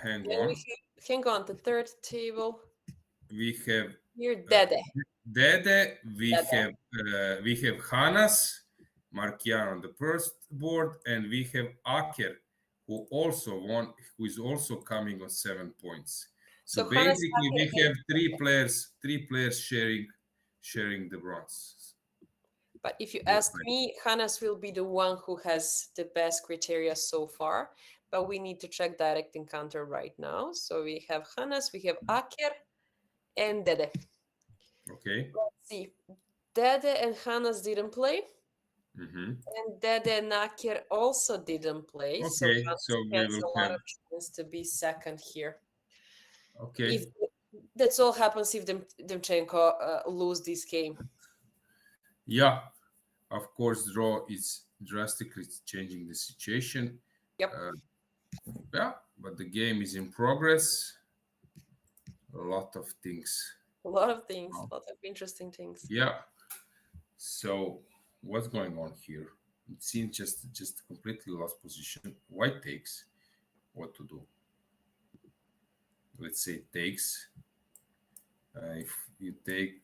hang Then we on, hang on the third table. we have Here, uh, Dede. Dede, Dede. we have Hanas Markian on the first board, and we have Aker, who also won, who is also coming on 7 points. So So Hannah basically, we have three players sharing the bronze. But if you Good ask fight. me, Hannes will be the one who has the best criteria so far. But we need to check direct encounter right now. So we have Hannes, we have Aker, and Dede. Okay. Let's see. Dede and Hannes didn't play. Mhm. And Dede and Aker also didn't play. So Okay, so Hannes we has will a lot have. of chance to be second here. If Okay. that's all happens if Demchenko lose this game. Yeah, of course, draw is drastically changing the situation. Yep. Uh, yeah, but the game is in progress. A lot of things. A lot of things, Oh, a lot of interesting things. yeah. So what's going on here? It seems just completely lost position. White takes. What to do? Let's say takes. If you take,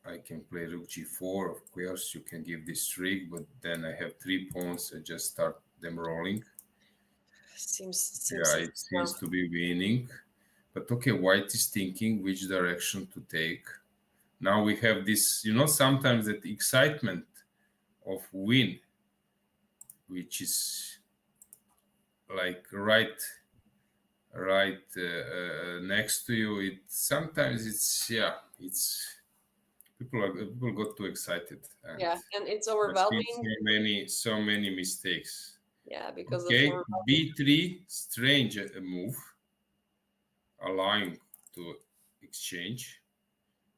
I can play rook g4. Of course, you can give this trick, but then I have 3 pawns. I just start them rolling. Seems Yeah, easy it seems enough. to be winning. But okay, white is thinking which direction to take. Now we have this, sometimes that excitement of win, which is like right next to you. It sometimes it's people got too excited, and Yeah, and it's I've seen overwhelming. so many mistakes. Yeah, because of Okay, overwhelming. b3, strange move, allowing to exchange,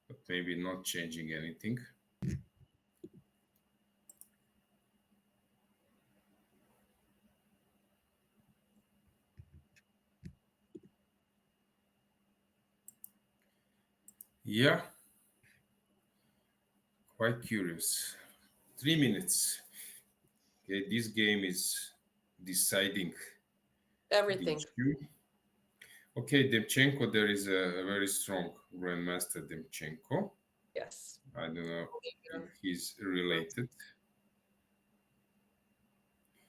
but maybe not changing anything. Yeah, Quite curious. 3 minutes. Okay, this game is deciding the Everything. issue. Okay, Demchenko, there is a very strong Grandmaster Demchenko. Yes. I don't know if Yeah. he's related.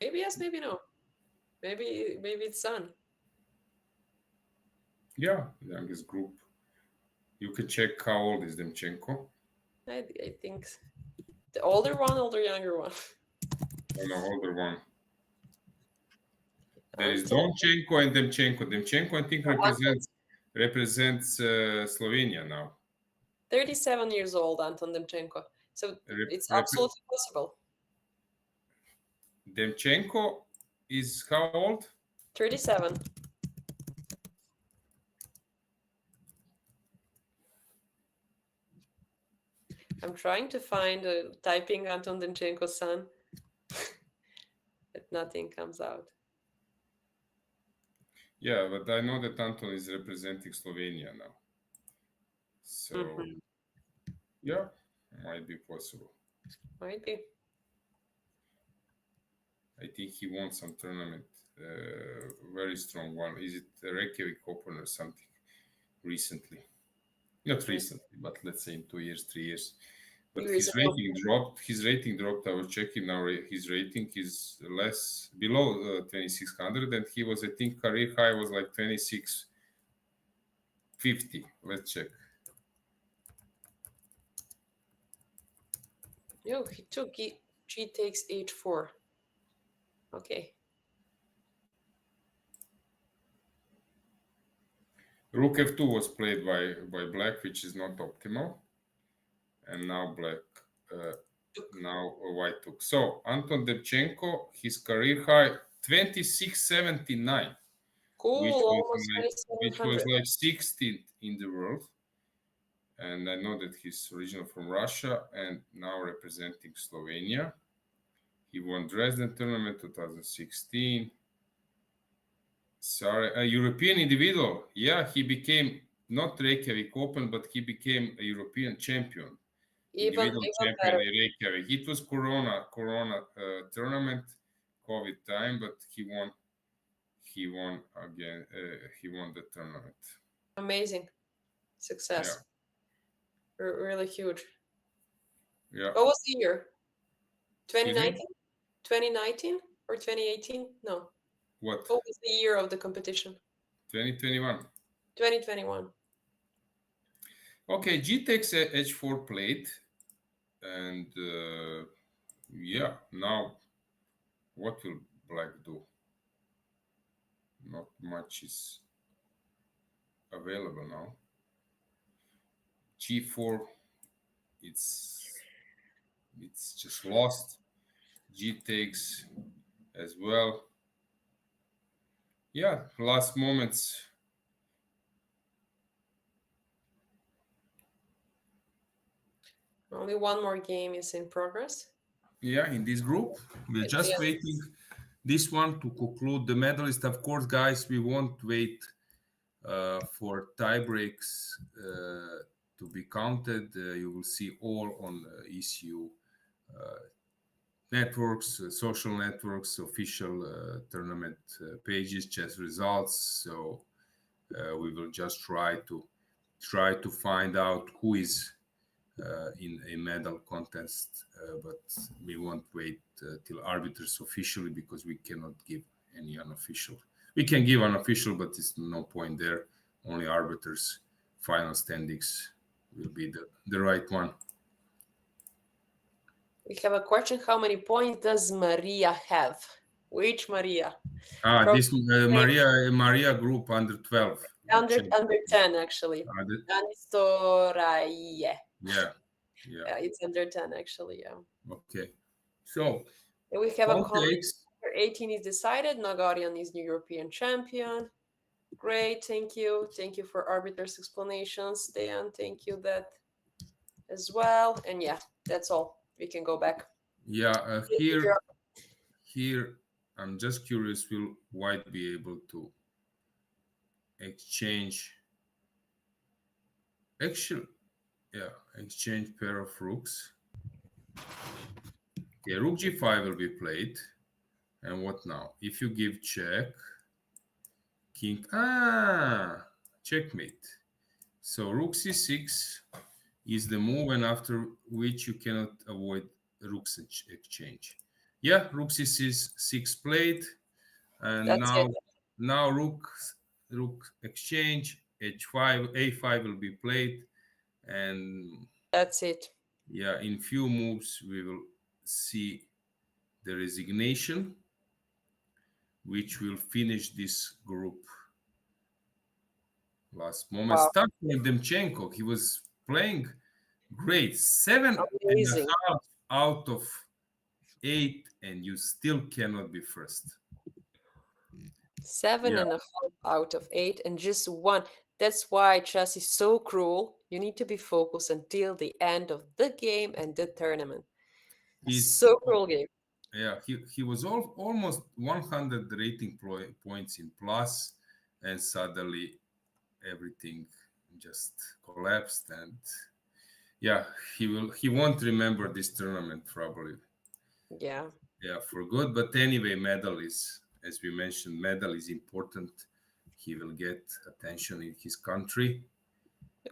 Maybe yes, maybe no. Maybe it's son. Yeah, youngest group. You can check how old is Demchenko. I think the older one or the younger one. Oh, no, older one. There is Anton. Domchenko and Demchenko. Demchenko, I think, represents Slovenia now. 37 years old, Anton Demchenko. So it's absolutely possible. Demchenko is how old? 37. I'm trying to find typing Anton Demchenko's son, but nothing comes out. Yeah, but I know that Anton is representing Slovenia now. So, yeah, might be possible. Might be. I think he won some tournament, very strong one. Is it the Reykjavik Open or something recently? Not recently, but let's say in 2 years, 3 years. But his rating dropped. His rating dropped. I was checking now. His rating is below 2600, and he was, I think, career high was like 2650. Let's check. No, he took G takes H4. Okay. Rook F2 was played by Black, which is not optimal, and now Black. Now White took. So Anton Demchenko, his career high 2679, cool, which was like 16th in the world. And I know that he's original from Russia and now representing Slovenia. He won Dresden tournament 2016. Sorry, a European individual. Yeah, he became not Reykjavik Open, but he became a European champion. Individual champion in Reykjavik. It was Corona tournament, COVID time, but he won again. He won the tournament. Amazing success. Yeah. Really huge. Yeah. What was the year? 2019? 2019 or 2018? No. What was the year of the competition? 2021. 2021. Okay, G takes a H4 plate, and yeah, now what will Black do? Not much is available now. G4, it's just lost. G takes as well. Yeah, last moments. Only one more game is in progress. Yeah, in this group. We're just waiting this one to conclude the medalist. Of course, guys, we won't wait for tie breaks to be counted. You will see all on ECU networks, social networks, official tournament pages, chess results. So we will just try to find out who is in a medal contest, but we won't wait till arbiters officially because we cannot give any unofficial. We can give unofficial, but it's no point there. Only arbiters' final standings will be the right one. We have a question. How many points does Maria have? Which Maria? This Maria group under 12. Under 10, actually. Yeah. It's under 10, actually, yeah. Okay. So we have a comment. 18 is decided. Nagarian is new European champion. Great, thank you. Thank you for arbiters' explanations, Dan. Thank you that as well. And yeah, that's all. We can go back. Yeah, here, I'm just curious, will White be able to exchange pair of rooks? Okay, rook g5 will be played. And what now? If you give check, king, checkmate. So rook c6 is the move, and after which you cannot avoid rook's exchange. Yeah, rook c6 played, and That's it. now rook exchange, h5, a5 will be played, and That's it. yeah, in few moves we will see the resignation, which will finish this group. Last moment. Wow. Start for Demchenko. He was playing great. 7.5 Amazing. out of 8, and you still cannot be first. Seven Yeah, and a half out of 8 and just one. That's why chess is so cruel. You need to be focused until the end of the game and the tournament. he's So cruel game. yeah he was almost 100 rating points in plus, and suddenly everything just collapsed, and yeah, he won't remember this tournament probably. Yeah. Yeah, for good. But anyway, medal is, as we mentioned, medal is important. He will get attention in his country.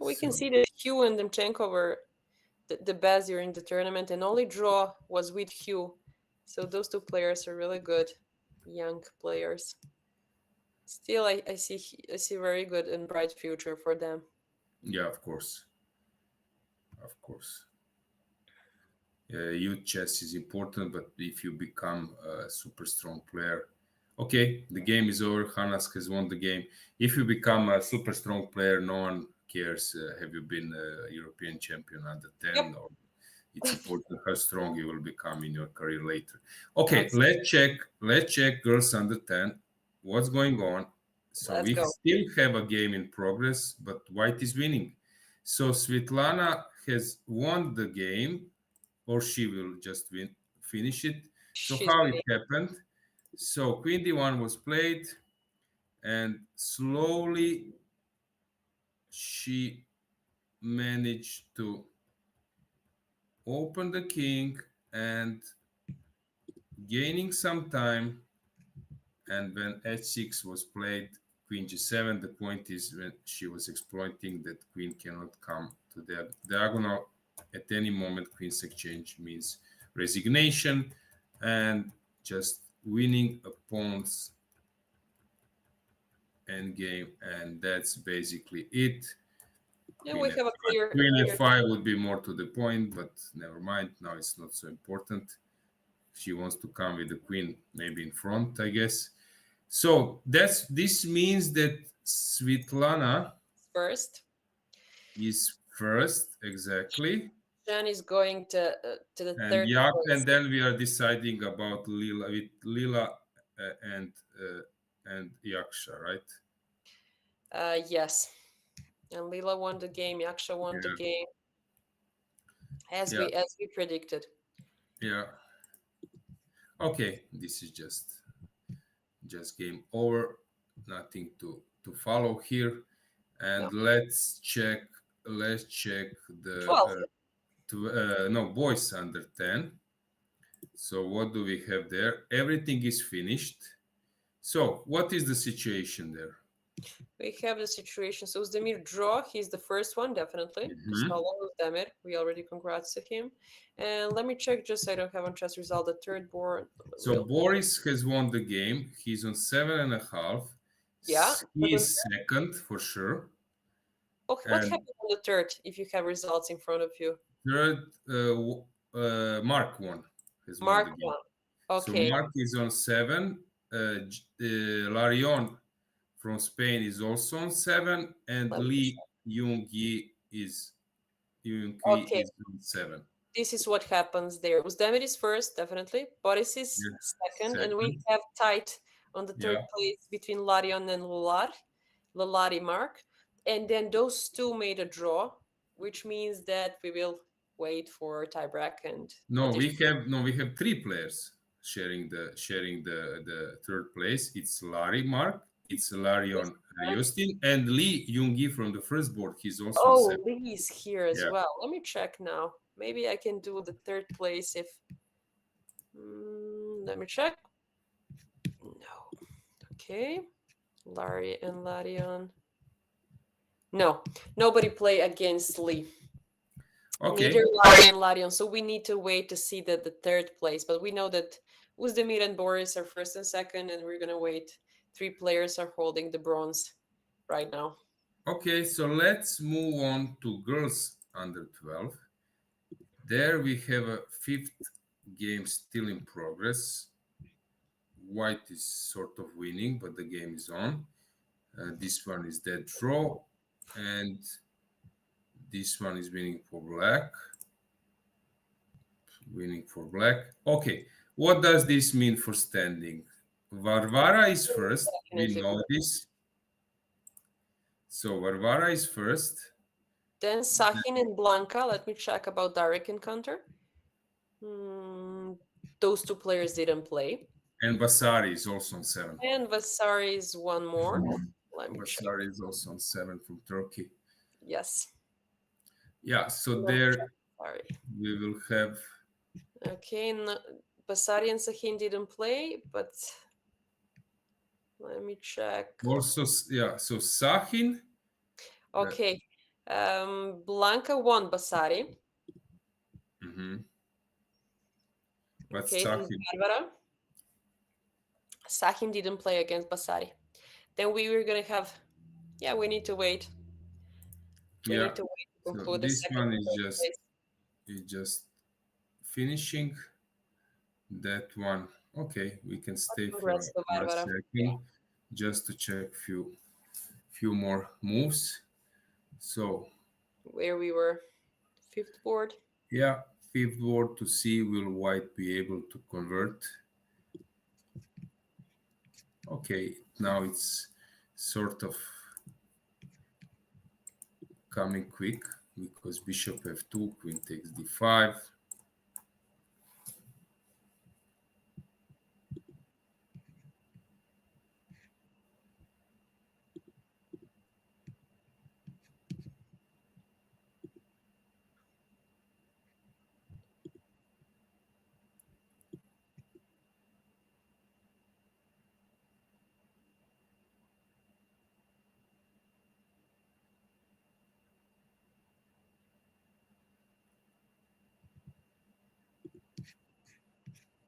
We So can see that Hugh and Demchenko were the best during the tournament, and only draw was with Hugh. So those two players are really good, young players. Still, I see very good and bright future for them. yeah, of course, of course. Youth chess is important, but if you become a super strong player, okay, the game is over. Hanas has won the game. If you become a super strong player, no one cares. Have you been a European champion under Yep. 10? Or it's important how strong you will become in your career later. Okay, Absolutely. let's check girls under 10. What's going on? So Let's we go. still have a game in progress, but white is winning. So Svetlana has won the game, or she will just finish it. So She's how it winning. happened? So queen d1 was played, and slowly she managed to open the king and gaining some time. And when h6 was played, queen g7, the point is when she was exploiting that queen cannot come to the diagonal at any moment. Queen's exchange means resignation and just winning a pawn's endgame, and that's basically it. Yeah, we have Queen clear. f5 would be more to the point, but never mind. Now it's not so important. She wants to come with the queen maybe in front, I guess. So this means that Svetlana First. is first, exactly. Chen is going to the And third yeah, and place. then we are deciding about Lila with Lila and Yaksha, right? Yes. And Lila won the game. Yaksha won the Yeah, game yeah, as we predicted. yeah. Okay, this is just game over. Nothing to follow here. No. And let's check the 12. no, boys under 10. So what do we have there? Everything is finished. So what is the situation there? We have the situation. So Uzdemir draw. He's the first one, definitely. Because how Mhm. long Uzdemir? We already congrats to him. And let me check, just so I don't have on chess result, the third board So real quick. Boris has won the game. He's on 7.5. Yeah. He is second for sure. Okay, what And happens on the third if you have results in front of you? third, Mark has won Mark the game. one. So Okay. Mark is on 7. Larion from Spain is also on 7, and Let me Lee check. Jung-Yi is Okay. on 7. This is what happens there. Uzdemir is first, definitely. Boris is Yeah, second, and we second. have tight on the third Yeah. place between Larion and Lulari Mark. And then those two made a draw, which means that we will wait for tiebreak and No, addition. we have three players sharing the third place. It's Larry Mark, it's Larion Justin, and Lee Jung-Gi from the first board. He's also on Oh, 7. Lee is here as Yeah. well. Let me check now. Maybe I can do the third place if. Let me check. No. Okay. Larry and Larion. No, nobody play against Lee. Okay. Neither Larry and Larion. So we need to wait to see the third place. But we know that Uzdemir and Boris are first and second, and we're gonna wait. 3 players are holding the bronze right now. Okay, so let's move on to girls under 12. There we have a fifth game still in progress. White is sort of winning, but the game is on. This one is dead draw, and this one is winning for black. Winning for black. Okay, what does this mean for standing? Varvara is first. We Definitely. know this. So Varvara is first. Then Sahin and Blanca. Let me check about direct encounter. Those 2 players didn't play. And Vasari is also on 7. And Vasari is one more. Let me check. Vasari is also on 7 from Turkey. Yes. Yeah, so Let me there check. Sorry. we will have. Okay, Basari and Sahin didn't play, but let me check. Also, yeah, so Sahin. Okay, Blanca won Basari. But Okay, then Sahin. Barbara. Sahin didn't play against Basari. Then we were gonna have, yeah, we need to wait. We Yeah. need to wait to So conclude the this second one and is third place. just finishing. That one. Okay, we can stay Congrats to for a Barbara. second just to check few more moves. So Where we were, 5th board. yeah, fifth board to see will white be able to convert. Okay, now it's sort of coming quick because bishop f2, queen takes d5.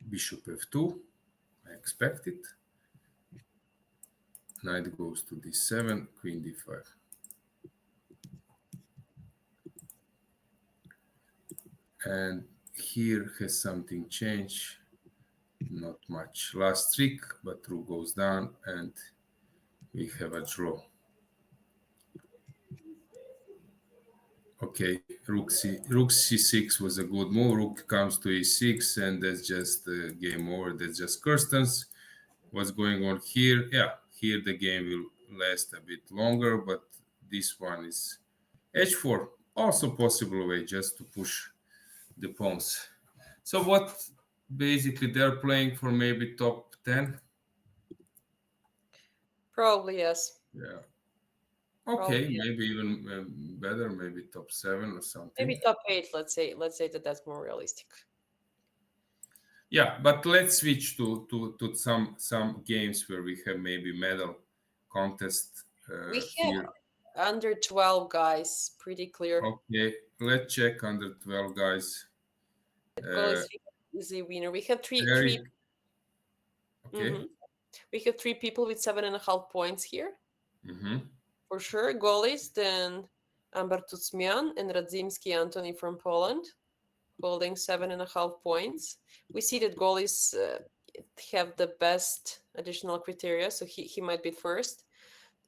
Bishop f2, I expect it. Knight goes to d7, queen d5. And here has something changed. Not much. Last trick, but rook goes down and we have a draw. Okay, rook c6 was a good move. Rook comes to e6 and that's just game over. That's just Kirsten's. What's going on here? Yeah, here the game will last a bit longer, but this one is h4. Also possible way just to push the pawns. So what basically they're playing for maybe top 10? Probably yes. Yeah. Probably Okay, yes. maybe even better, maybe top 7 or something. Maybe top 8. Let's say that that's more realistic. Yeah, but let's switch to some games where we have maybe medal contest We here. have under 12 guys, pretty clear. Okay, let's check under 12 guys. Goal is the winner. We have three. Okay. We have 3 people with 7.5 points here. For sure. Goalies, then Amber Tutsmian and Radzimski Anthony from Poland, holding 7.5 points. We see that goalies have the best additional criteria, so he might be first.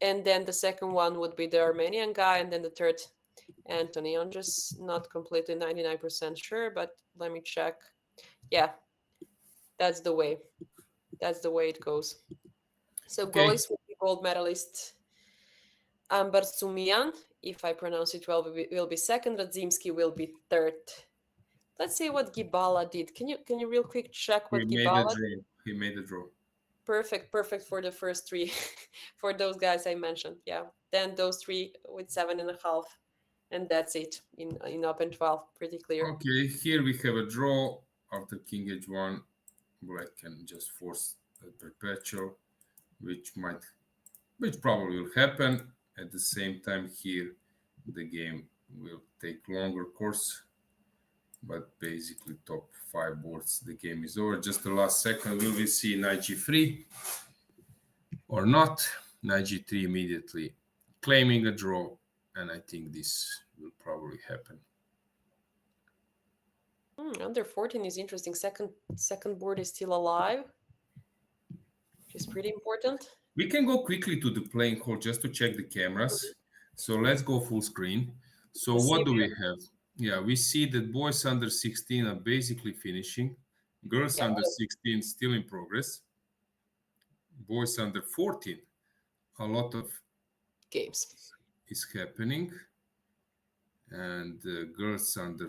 And then the second one would be the Armenian guy, and then the third, Anthony. I'm just not completely 99% sure, but let me check. Yeah, that's the way. That's the way it goes. So goalies will be gold medalist Amber Sumian, if I pronounce it well, will be second. Radzimski will be third. Let's see what Gibala did. Can you real quick check what Gibala did? He made a draw. Perfect for the first 3, for those guys I mentioned. Yeah. Then those 3 with 7.5 And that's it in open 12. Pretty clear. Okay, here we have a draw. After king h1, black can just force a perpetual, which probably will happen. At the same time here, the game will take longer course, but basically top 5 boards, the game is over. Just the last second, will we see knight g3 or not? Knight g3 immediately claiming a draw, and I think this will probably happen. Under 14 is interesting. Second board is still alive, which is pretty important. We can go quickly to the playing hall just to check the cameras. So let's go full screen. So what do we have? Yeah, we see that boys under 16 are basically finishing. Girls under 16 still in progress. Boys under 14, a lot of games is happening. And girls under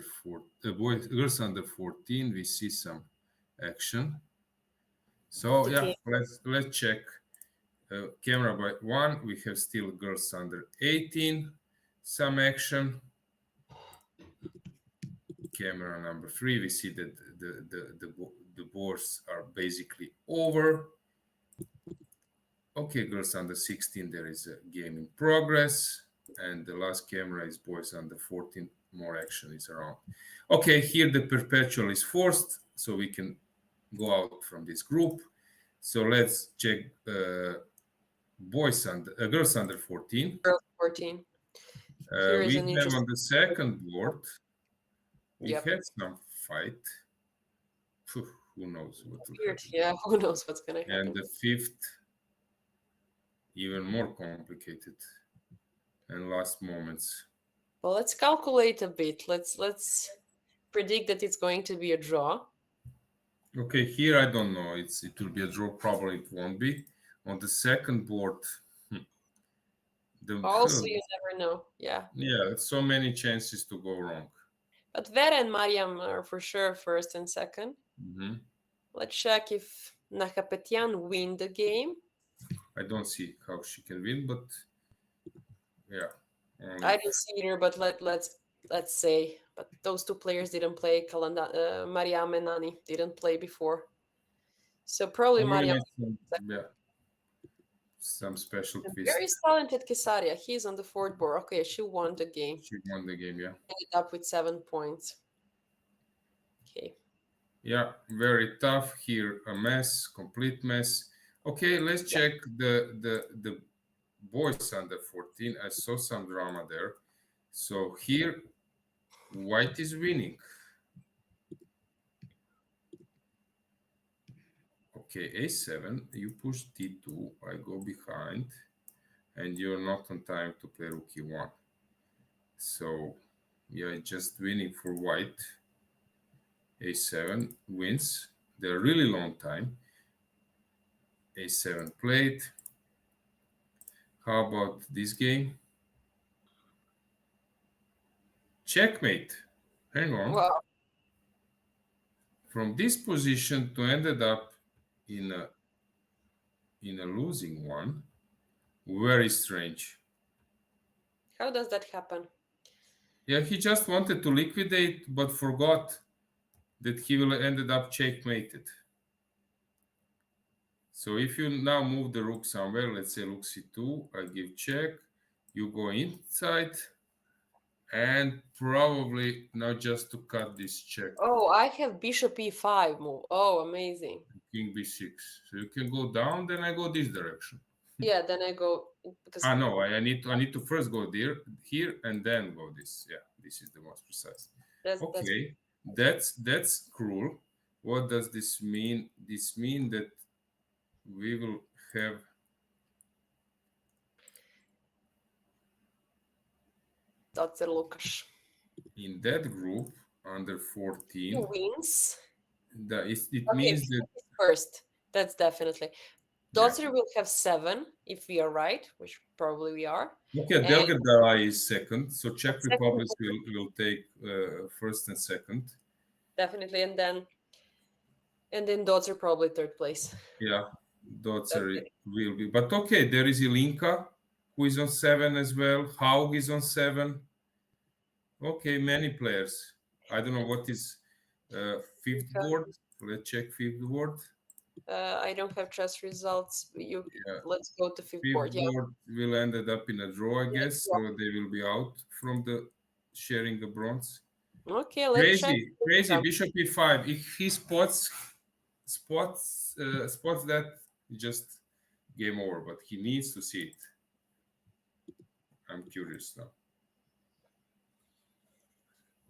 14, we see some action. So yeah, let's check. Camera by 1, we have still girls under 18, some action. Camera number 3, we see that the boards are basically over. Okay, girls under 16, there is a game in progress. And the last camera is boys under 14, more action is around. Okay, here the perpetual is forced, so we can go out from this group. So let's check girls under 14. Girls 14. We have on the second board, we have some fight. Who knows what will happen. Yeah, who knows what's going to happen. And the fifth, even more complicated. And last moments. Well, let's calculate a bit. Let's predict that it's going to be a draw. Okay, here I don't know. It will be a draw. Probably it won't be. On the second board, also you never know. Yeah. Yeah, so many chances to go wrong. But Vera and Mariam are for sure first and second. Mm-hmm. Let's check if Nakapetian win the game. I don't see how she can win, but yeah. I don't see either, but let's say. But those two players didn't play. Mariam and Nani didn't play before. So probably Mariam. Yeah. Some special twist. Very talented Kesaria. He's on the fourth board. Okay, she won the game. She won the game, yeah. Ended up with 7 points. Okay. Yeah, very tough here. A mess, complete mess. Okay, let's check the boys under 14. I saw some drama there. So here, white is winning. Okay, a7, you push d2, I go behind, and you're not on time to play rook e1. So, yeah, just winning for white. a7 wins. They're really long time. a7 played. How about this game? Checkmate. Hang on. Wow. From this position to ended up in a losing one, very strange. How does that happen? Yeah, he just wanted to liquidate, but forgot that he will ended up checkmated. So if you now move the rook somewhere, let's say rook c2, I give check, you go inside, and probably now just to cut this check. Oh, I have bishop e5 move. Oh, amazing. King b6. So you can go down, then I go this direction. Yeah, then I go because no, I need to first go there, here, and then go this. Yeah, this is the most precise. Okay, that's cruel. What does this mean? This means that we will have Dr. Lukas in that group under 14. Who wins? It means that first. That's definitely. Dotzer will have 7 if we are right, which probably we are. Okay, Belgrade is second, so Czech Republic will take first and second. Definitely, and then Dotzer probably third place. Yeah, Dotzer will be. But okay, there is Ilinka, who is on 7 as well. Haug is on 7. Okay, many players. I don't know what is fifth Linka. board. Let's check fifth board. I don't have chess results. You Yeah, let's go to fifth fifth board. Yeah. board will ended up in a draw, I Yeah. guess. So they will be out from the sharing the bronze. Okay, let's check. Crazy, crazy. Bishop e5. If he spots that, just game over. But he needs to see it. I'm curious now.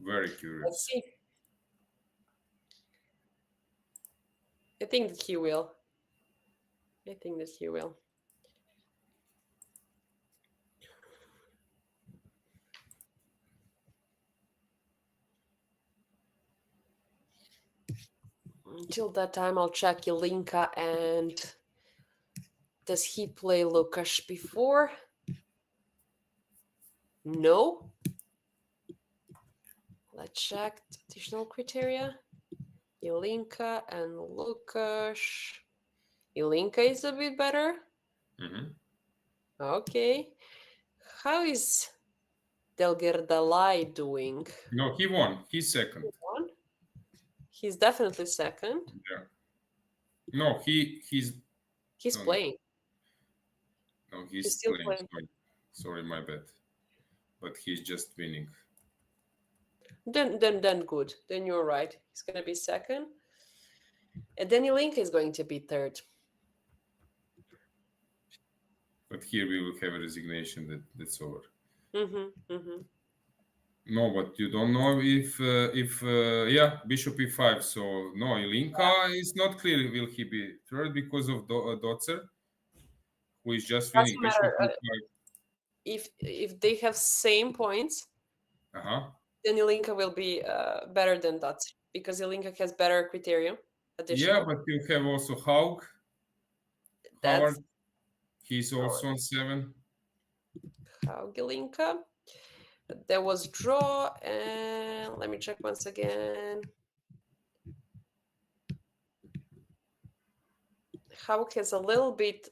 Very Let's curious. see. I think that he will. I think that he will. Until that time, I'll check Jelinka and does he play Lukash before? No. Let's check additional criteria. Jelinka and Lukash. Jelinka is a bit better. Mhm. Okay. How is Delgerdalai doing? No, he won. He's second. One. He's definitely second. Yeah. No, he's He's no, playing. no, He's he's still playing. playing. Sorry, my bad. But he's just winning. Then good. Then you're right. He's gonna be second. And then Jelinka is going to be third. But here we will have a resignation that's over. Mm-hmm. Mm-hmm. No, but you don't know if yeah, Bishop e5. So no, Ilinka is not clear. Will he be third because of Dotzer, who is just winning Doesn't Bishop matter. e5? If they have same points, Uh-huh. then Jelinka will be better than Dotz because Jelinka has better criteria. Yeah, Additional. but you have also Haug, That's Howard. He's our also on 7. how Jelinka. There was draw, and let me check once again. Hauk has a little bit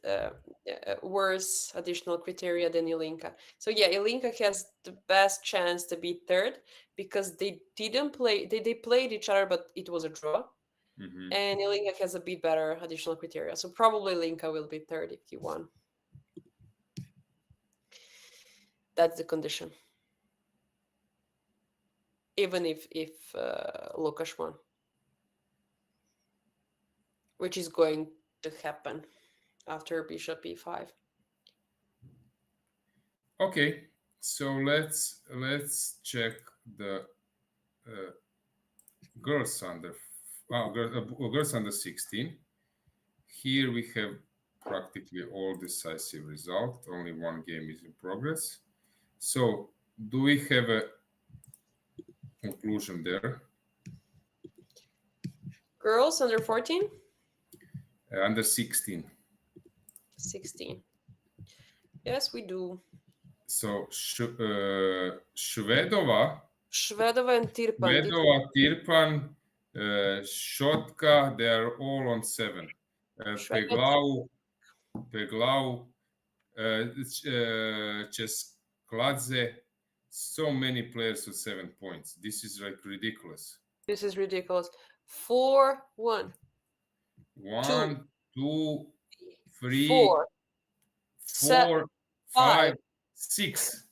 worse additional criteria than Jelinka. So yeah, Jelinka has the best chance to be third because they didn't play. They played each other, but it was a draw. Mm-hmm. And Jelinka has a bit better additional criteria. So probably Jelinka will be third if he won. That's the condition. Even if Lukash won, which is going to happen after Bishop e5. Okay, so let's check the uh, girls under girls under 16. Here we have practically all decisive result. Only one game is in progress. So do we have a conclusion there? Girls under 14? Under 16. 16. Yes, we do. So Shvedova, Shvedova and Tirpan. Tirpan, Shotka, they are all on 7. Peglau, Cheskladze, so many players with 7 points. This is like ridiculous. This is ridiculous. 4, 1, 1, 2, 3, 4, 4, 5, 5, 6.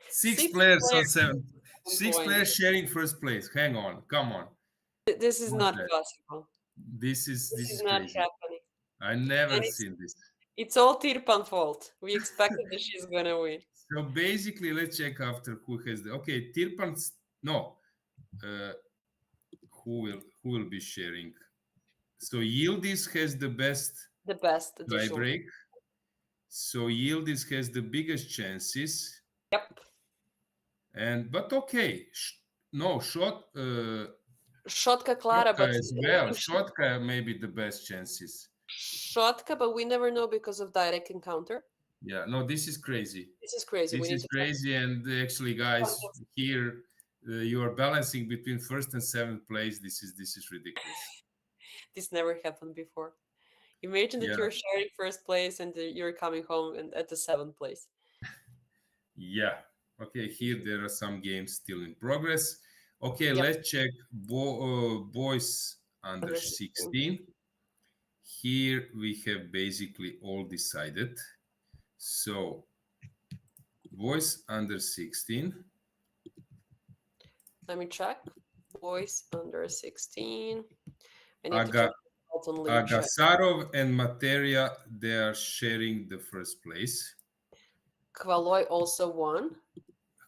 6 6 players on players 7. on 6 point. players sharing first place. Hang on, come on. This is What's not that? possible. This is Not crazy. happening. I never And seen this. it's all Tirpan fault. We expected that she's gonna win. So basically, let's check after who has the Tirpan's no. Who will be sharing? So Yildiz has the best The best additional. tiebreak. So Yildiz has the biggest chances. Yep. But okay, no shot. Shotka Clara, Shotka but as well. Shotka maybe the best chances. Shotka, but we never know because of direct encounter. Yeah, no, this is crazy. This is crazy. This is crazy, and actually, guys, here you are balancing between first and 7th place. This is ridiculous. This never happened before. Imagine that you're sharing first place and you're coming home and at the 7th place. Yeah. Okay, here there are some games still in progress. Okay, Yep. let's check boys under Under 16. 16. Here we have basically all decided. So boys under 16. Let me check. Boys under 16. I need to Aga, check openly check. Agasarov and Materia, they are sharing the first place. Kvaloy also won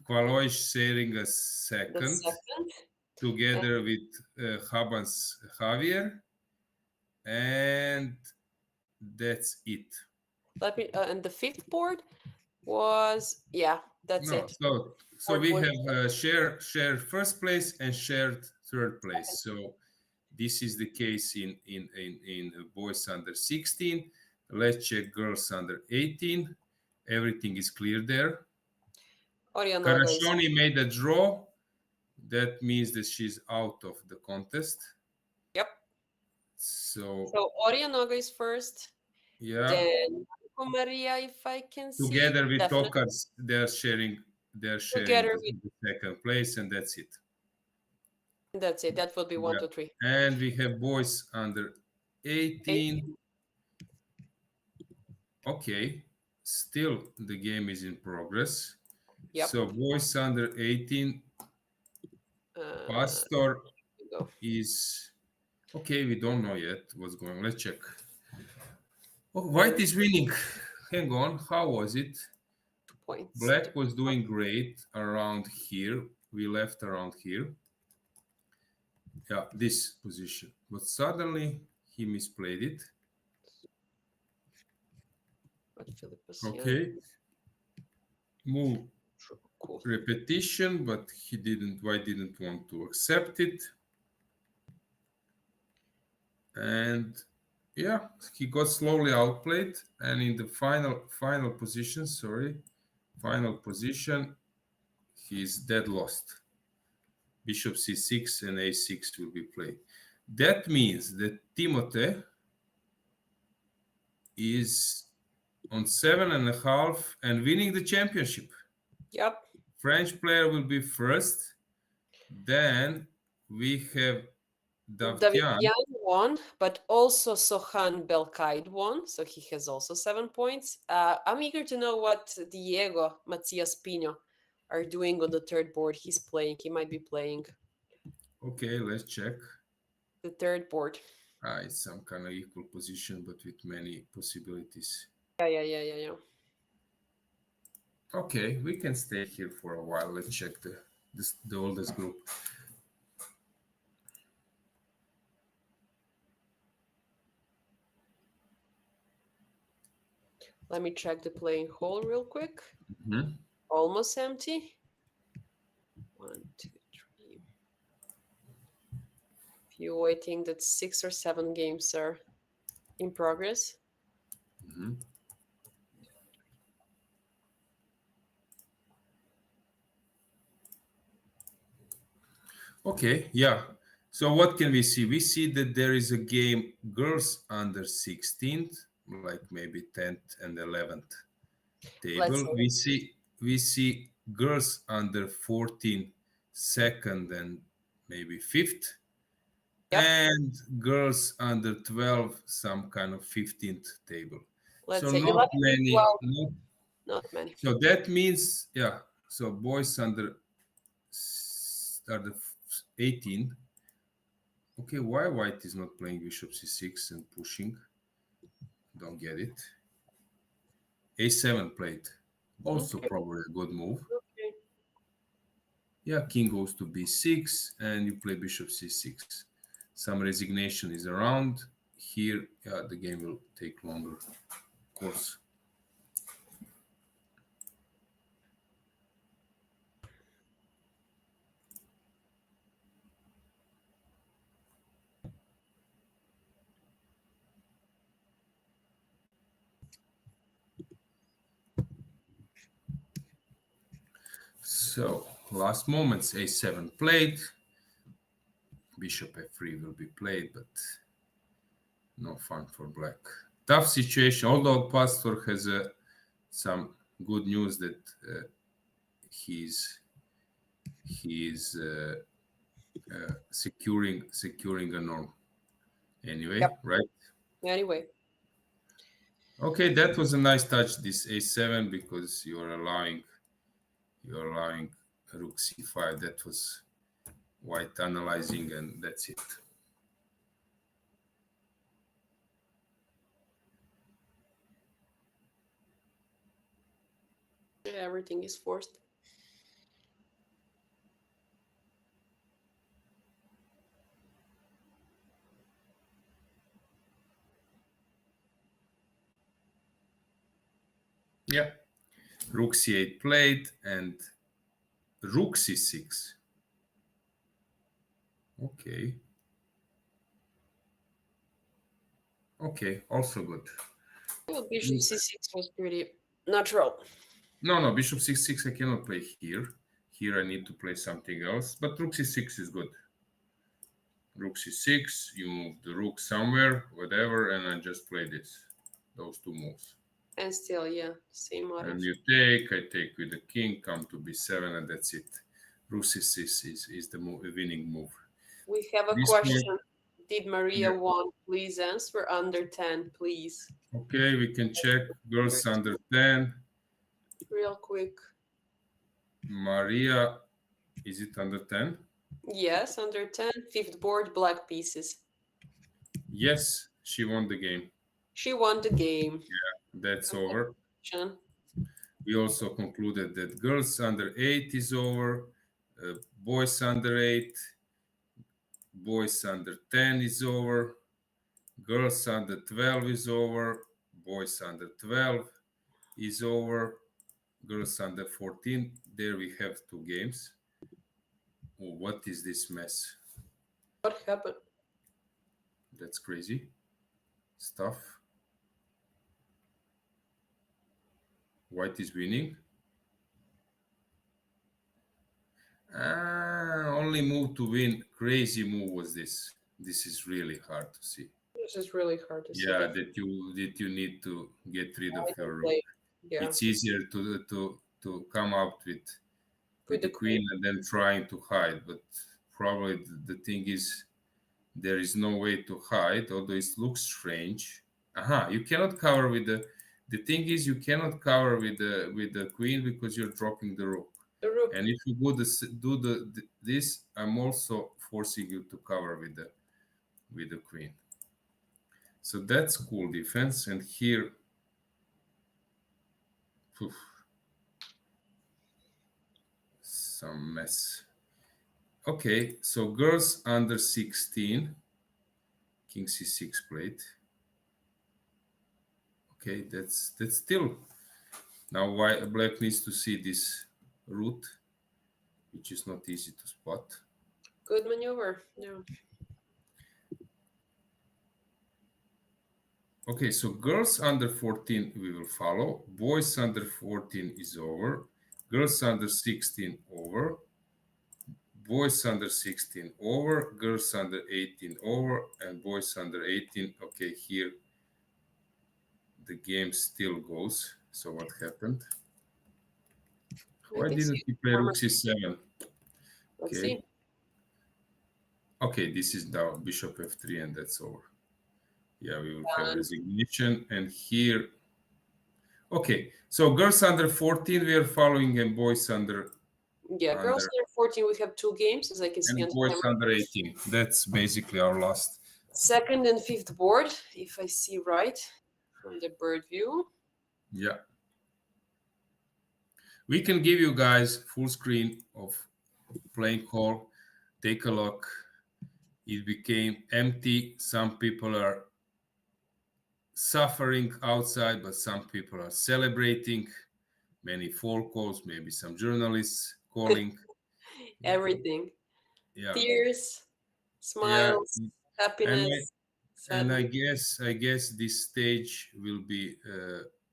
Kvaloy sharing a the second, second. together with Habans Javier. And that's it. Let me and the fifth board was that's No, it. so we have share first place and shared third place. So this is the case in boys under 16. Let's check girls under 18. Everything is clear there. Orionoga is Karashoni made a draw. That means that she's out of the contest. yep. So So Orionoga is first. yeah, Then Maria, if I can see, together with definitely Tokars, they're sharing together the second place, and that's it. that's it. That will be 1, Yeah. 2, 3. And we have boys under 18. Okay, still the game is in progress. Yep. So boys under 18, Pastor is okay. We don't know yet what's going on. Let's check. Oh, white is winning. Hang on, how was it? 2 points. Black was doing great around here. We left around here. Yeah, this position. But suddenly he misplayed it. Okay. Move Cool. repetition, but white didn't want to accept it. And yeah, he got slowly outplayed. And in the final position, he's dead lost. Bishop c6 and a6 will be played. That means that Timothy is on 7.5 and winning the championship. Yep. French player will be first. Then we have Davtyan won, but also Sohan Belkaid won, so he has also 7 points. I'm eager to know what Diego Matias Pino are doing on the third board. He's playing. He might be playing. Okay, let's check. The third board. It's some kind of equal position, but with many possibilities. Yeah. Okay, we can stay here for a while. Let's check the oldest group. Let me check the playing hole real quick. Mm-hmm. Almost empty. 1, 2, 3. If you're waiting, that 6 or 7 games are in progress. Mm-hmm. Okay, yeah. So what can we see? We see that there is a game girls under 16th, like maybe 10th and 11th table. We see girls under 14, second and maybe 5th. Yep. And girls under 12, some kind of 15th table. Let's so say not 11, many. 12, not many. So that means, yeah. So boys under 18. Okay, why white is not playing bishop c6 and pushing? Don't get it. a7 played. Also probably a good move. Okay. Yeah, king goes to b6 and you play bishop c6. Some resignation is around. Here, yeah, the game will take longer, of course. So, last moments, a7 played. Bishop f3 will be played, but no fun for black. Tough situation, although Pastor has some good news that he's securing a norm. Anyway, Yep. right? Anyway. Okay, that was a nice touch, this a7, because you're allowing rook c5. That was white analyzing, and that's it. Yeah, everything is forced. Yeah, rook c8 played and rook c6. Okay. Okay, also good. Well, bishop c6 was pretty natural. No, bishop c6 I cannot play here. Here I need to play something else, but rook c6 is good. Rook c6, you move the rook somewhere, whatever, and I just play those two moves. And still, yeah, same motive. And you take, I take with the king, come to b7, and that's it. Rook c6 is the winning move. We have a This question. one, Did Maria want? Please answer under 10, please. okay, we can check. Girls under 10. Real quick. Maria, is it under 10? Yes, under 10. Fifth board, black pieces. Yes, she won the game. She won the game. Yeah, that's over. We also concluded that girls under 8 is over, boys under 8, boys under 10 is over, girls under 12 is over, boys under 12 is over, girls under 14. There we have 2 games. Oh, what is this mess? What happened? That's crazy stuff. White is winning. Only move to win. Crazy move was this. This is really hard to see. This is really hard to see. Yeah, that you need to get rid of your rook. Yeah. It's easier to come out with the queen and then trying to hide. But probably the thing is there is no way to hide, although it looks strange. You cannot cover with the thing is you cannot cover with the queen because you're dropping the rook. And if you do this, I'm also forcing you to cover with the queen. So that's cool defense. And here, some mess. Okay, so girls under 16, king c6 played. Okay, that's still. Now black needs to see this root, which is not easy to spot. Good maneuver. Yeah. Okay, so girls under 14 we will follow. Boys under 14 is over. Girls under 16 over. Boys under 16 over. Girls under 18 over. And boys under 18. Okay, here the game still goes. So what happened? Why didn't he play rook c7? Let's see. Okay, this is now bishop f3 and that's over. Yeah, we will have resignation. And here, okay, so girls under 14 we are following and boys under... Yeah, girls under 14 we have 2 games, as I can see. And boys under 18. That's basically our last. Second and fifth board, if I see right from the bird view. Yeah. We can give you guys full screen of playing call. Take a look. It became empty. Some people are suffering outside, but some people are celebrating. Many phone calls, maybe some journalists calling. Everything. Yeah. Tears, smiles, happiness. And I guess this stage will be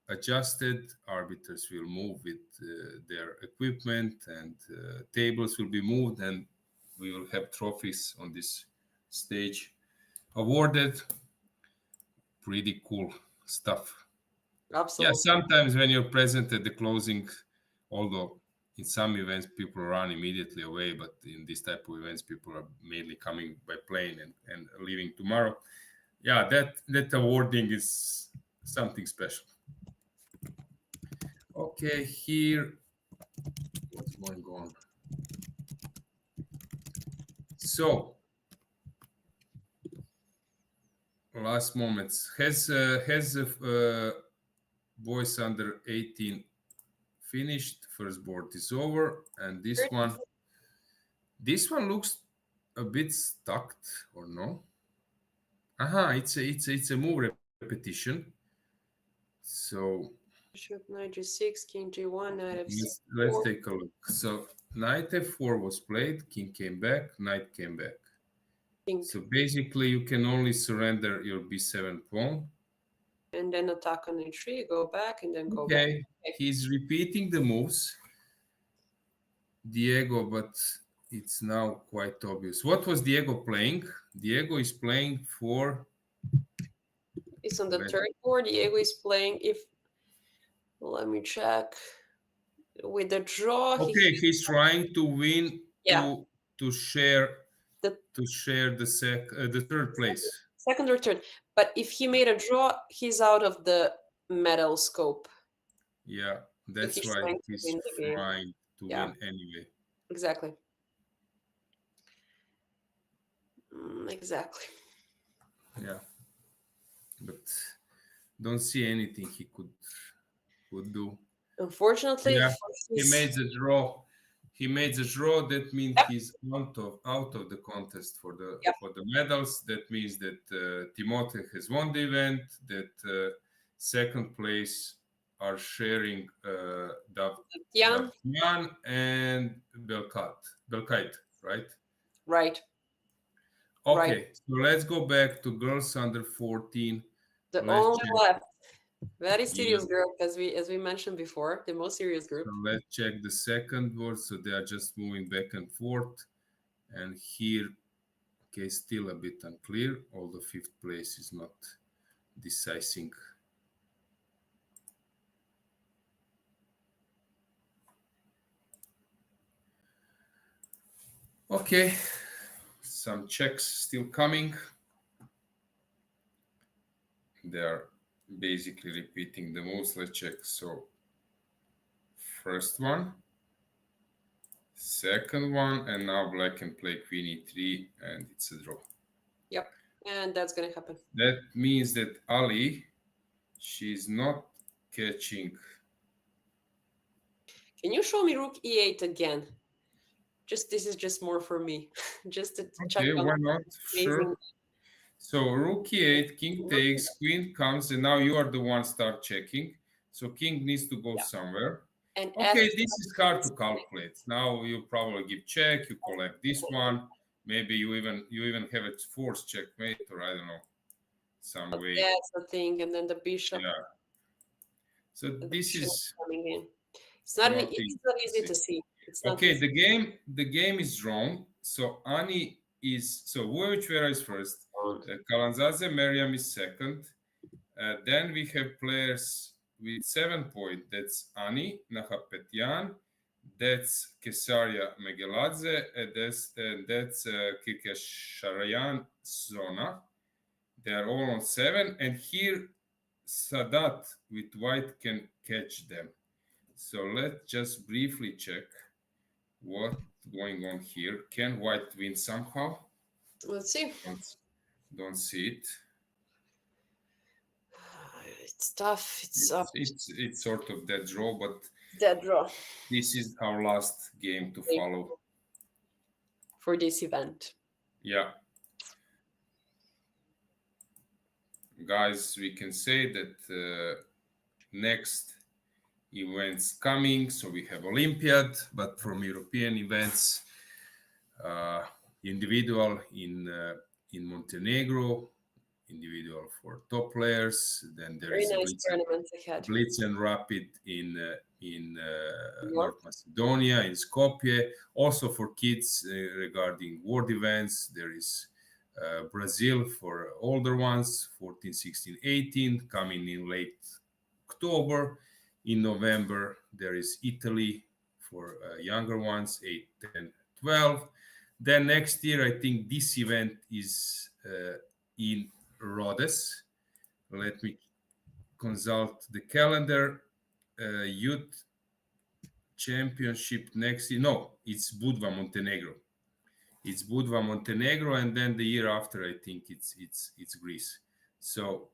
adjusted. Arbiters will move with their equipment and tables will be moved, and we will have trophies on this stage awarded. Pretty cool stuff. Absolutely. Yeah, sometimes when you're present at the closing, although in some events people run immediately away, but in this type of events people are mainly coming by plane and leaving tomorrow. Yeah, that awarding is something special. Okay, here what's going on? So last moments, has boys under 18 finished. First board is over, and this one looks a bit stuck, or no? Aha, it's a move repetition. So Bishop knight g6, king g1, knight f6. let's take a look. So knight f4 was played, king came back, knight came back. King. So basically you can only surrender your b7 pawn. And then attack on e3, go back, and then go back. Okay, he's repeating the moves, Diego, but it's now quite obvious. What was Diego playing? Diego is playing for... It's on the third board. Diego is playing, if... Let me check. With the draw... Okay, he's trying to win, yeah. to share the third place. Second or third. But if he made a draw, he's out of the medal scope. Yeah, that's why he's trying to win anyway. Exactly. Exactly. Yeah. But don't see anything he could do. Unfortunately, yeah, he made the draw. He made the draw. That means he's out of the contest for the medals. That means that Timothy has won the event. That second place are sharing Davtyan and Belkite, right? Right. Okay, right. So let's go back to girls under 14. The only left. Very serious group, as we mentioned before, the most serious group. So let's check the second board. So they are just moving back and forth. And here, okay, still a bit unclear. Although fifth place is not decisive. Okay, some checks still coming. They are basically repeating the moves. Let's check. So first one, second one, and now black can play queen e3, and it's a draw. Yep, and that's going to happen. That means that Ali, she's not catching. Can you show me rook e8 again? This is just more for me. Just to check. Okay, why not? Sure. So rook e8, king takes, queen comes, and now you are the one start checking. So king needs to go somewhere. And okay, this is hard to calculate. Now you probably give check, you collect this one. Maybe you even have a forced checkmate, or I don't know, some way. That's the thing, and then the bishop. Yeah. So this is coming in. It's not easy to see. It's not okay, easy. The game is drawn. So Ani is Vujovic Vera is first. Kalanzadze Meriam is second. Then we have players with 7 points. That's Ani Nahapetyan. That's Kesaria Megeladze. That's Kirkesharayan Zona. They are all on 7. And here Sadat with white can catch them. So let's just briefly check what's going on here. Can white win somehow? Let's see. Don't see it. It's tough. It's sort of dead draw, but dead draw. This is our last game to follow for this event. Yeah. Guys, we can say that next events coming. So we have Olympiad, but from European events, individual in Montenegro, individual for top players. Then there is Blitz and Rapid in North Macedonia, in Skopje. Also for kids regarding world events, there is Brazil for older ones, 14, 16, 18, coming in late October. In November, there is Italy for younger ones, 8, 10, 12. Then next year, I think this event is in Rhodes. Let me consult the calendar. Youth Championship next year. No, it's Budva, Montenegro. It's Budva, Montenegro, and then the year after, I think it's Greece. So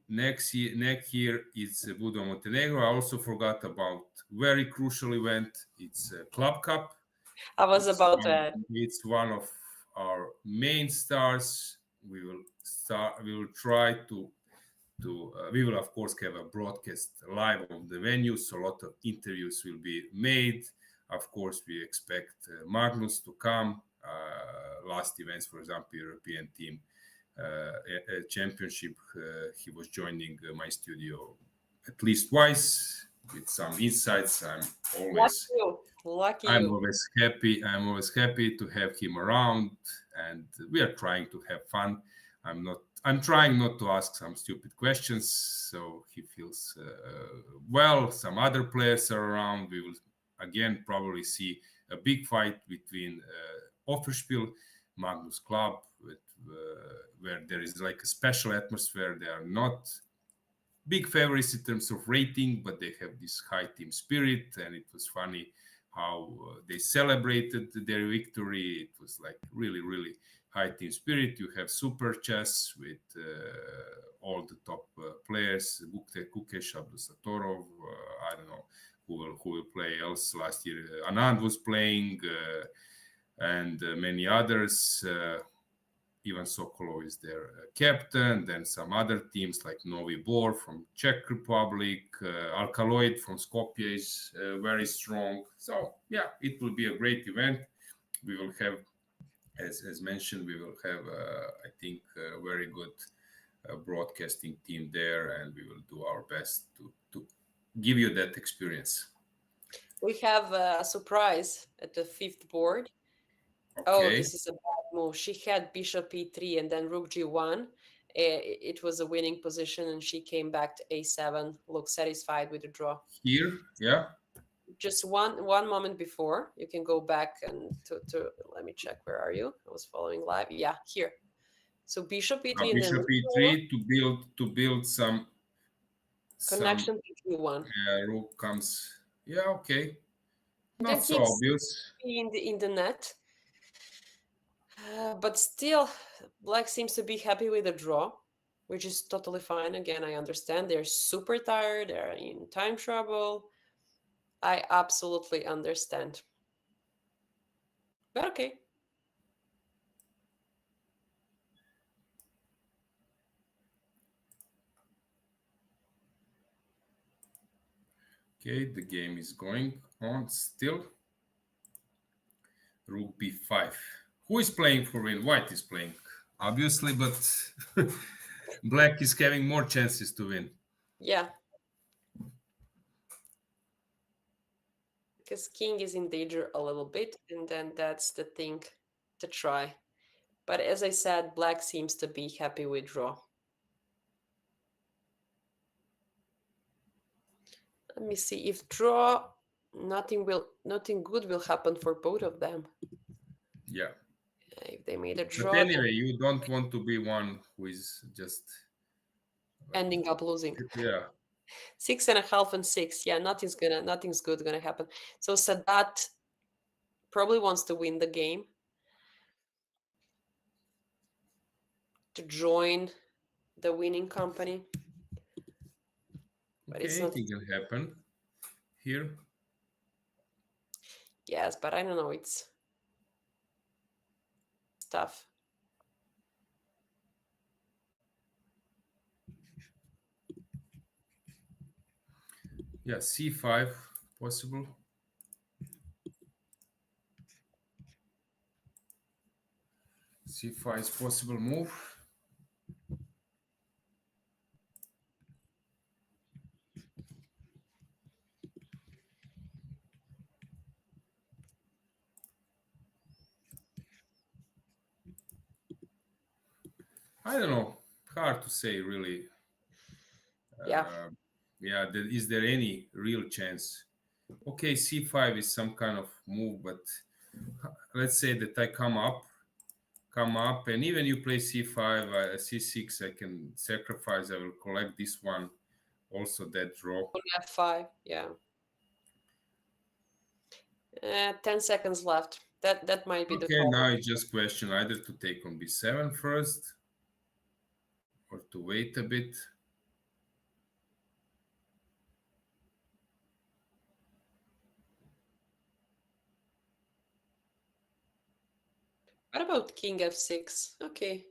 next year it's Budva, Montenegro. I also forgot about very crucial event. It's Club Cup. I was It's about to one, add. it's one of our main stars. We will start. We will try to we will of course have a broadcast live on the venue, so a lot of interviews will be made. Of course, we expect Magnus to come. Last events, for example, European team championship, he was joining my studio at least twice with some insights. Lucky I'm you. always happy. I'm always happy to have him around, and we are trying to have fun. I'm trying not to ask some stupid questions, so he feels well. Some other players are around. We will again probably see a big fight between Offerspiel, Magnus Club, where there is like a special atmosphere. They are not big favorites in terms of rating, but they have this high team spirit, and it was funny how they celebrated their victory. It was like really, really high team spirit. You have super chess with all the top players, Kukesh, Abdusatorov, I don't know who will play else. Last year Anand was playing, and many others. Ivan Sokolov is their captain. Then some other teams like Novi Bor from Czech Republic, Alkaloid from Skopje is very strong. So yeah, it will be a great event. We will have, as mentioned, we will have, I think, a very good broadcasting team there, and we will do our best to give you that experience. We have a surprise at the fifth board. Okay. Oh, this is a bad move. She had bishop e3 and then rook g1. It was a winning position, and she came back to a7. Look satisfied with the draw. Here, yeah. Just one moment before, you can go back and to let me check. Where are you? I was following live. Yeah, here. So bishop e3 and Bishop then e3 to build some connection to g1. Rook comes. Yeah, okay. Then Not so obvious. In the net. But still, black seems to be happy with the draw, which is totally fine. Again, I understand they're super tired, they're in time trouble. I absolutely understand. But okay. Okay, the game is going on still. Rook b5. Who is playing for win? White is playing, obviously, but black is having more chances to win. Yeah. Because king is in danger a little bit, and then that's the thing to try. But as I said, black seems to be happy with draw. Let me see. If draw, nothing good will happen for both of them. Yeah. If they made a draw. But anyway, you don't want to be one who is just ending up losing. Yeah. 6.5 and 6. Yeah, nothing's good gonna happen. So Sadat probably wants to win the game, to join the winning company. But okay, anything can happen here. Yes, but I don't know. It's tough. Yeah, c5 possible. c5 is possible move. I don't know. Hard to say, really. Yeah. Yeah. Is there any real chance Okay, c5 is some kind of move, but let's say that I come up, and even you play c5, c6, I can sacrifice. I will collect this one, also that draw. F5, yeah. 10 seconds left. That might be the Okay, call. now it's just question either to take on b7 first or to wait a bit. What about king f6? Okay,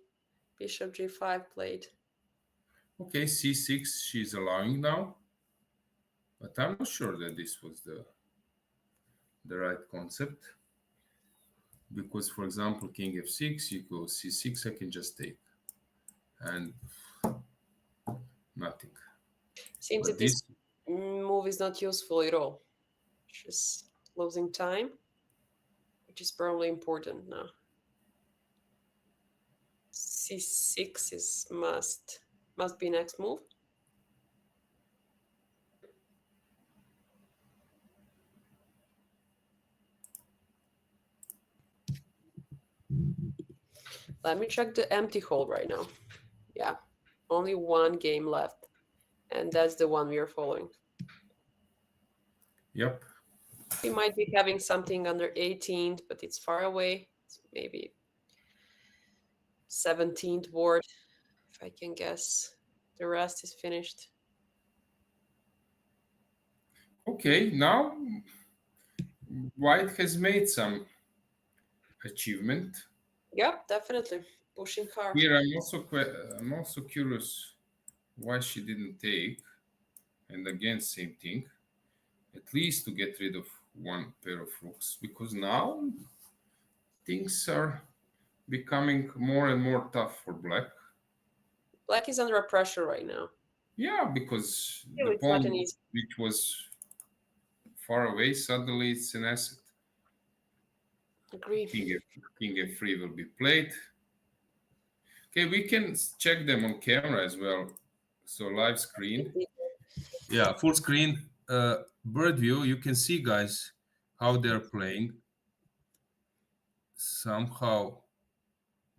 bishop g5 played. Okay, c6 she's allowing now, but I'm not sure that this was the right concept, because for example king f6 equals c6, I can just take and nothing. Seems But that this move is not useful at all. She's losing time, which is probably important now. c6 is must be next move. Let me check the empty hole right now. Yeah, only one game left, and that's the one we are following. Yep. We might be having something under 18th, but it's far away. It's maybe 17th board, if I can guess. The rest is finished. Okay, now white has made some achievement. Yep, definitely pushing hard. Here I'm also curious why she didn't take, and again same thing, at least to get rid of one pair of rooks, because now things are becoming more and more tough for black. Black is under pressure right now. Yeah, because Still, the it's not pawn an easy. which was far away, suddenly it's an asset. Agree. King f3 will be played. Okay, we can check them on camera as well. So live screen. Yeah, full screen. Bird view, you can see, guys, how they're playing. Somehow,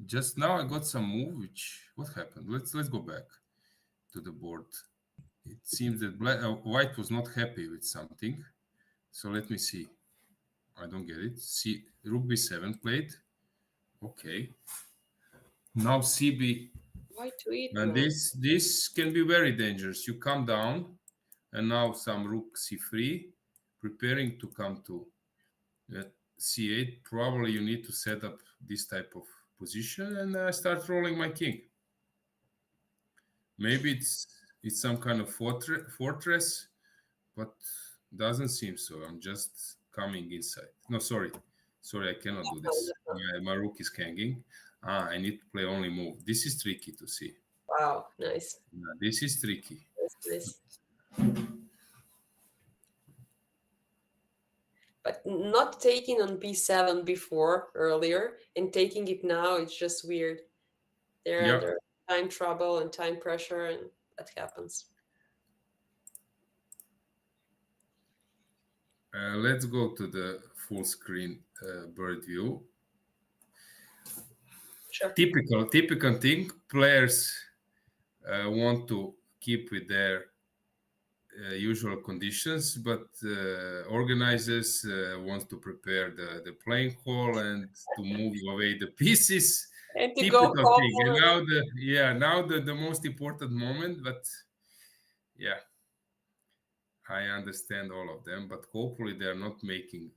just now I got some move. What happened? Let's go back to the board. It seems that white was not happy with something. So let me see. I don't get it. See, rook b7 played. Okay. Now cb. Why to eat? And this can be very dangerous. You come down, and now some rook c3, preparing to come to c8. Probably you need to set up this type of position, and I start rolling my king. Maybe it's some kind of fortress, but doesn't seem so. I'm just coming inside. No, sorry, I cannot do this. My rook is hanging. I need to play only move. This is tricky to see. Wow, nice. Yeah, this is tricky. Nice. But not taking on b7 before, earlier, and taking it now, it's just weird. They're under time trouble and time pressure, and that happens. Let's go to the full screen bird view. Sure. Typical thing. Players want to keep with their usual conditions, but organizers want to prepare the playing hall and to move away the pieces. And to Typical go thing. And now the most important moment, but yeah, I understand all of them, but hopefully they are not making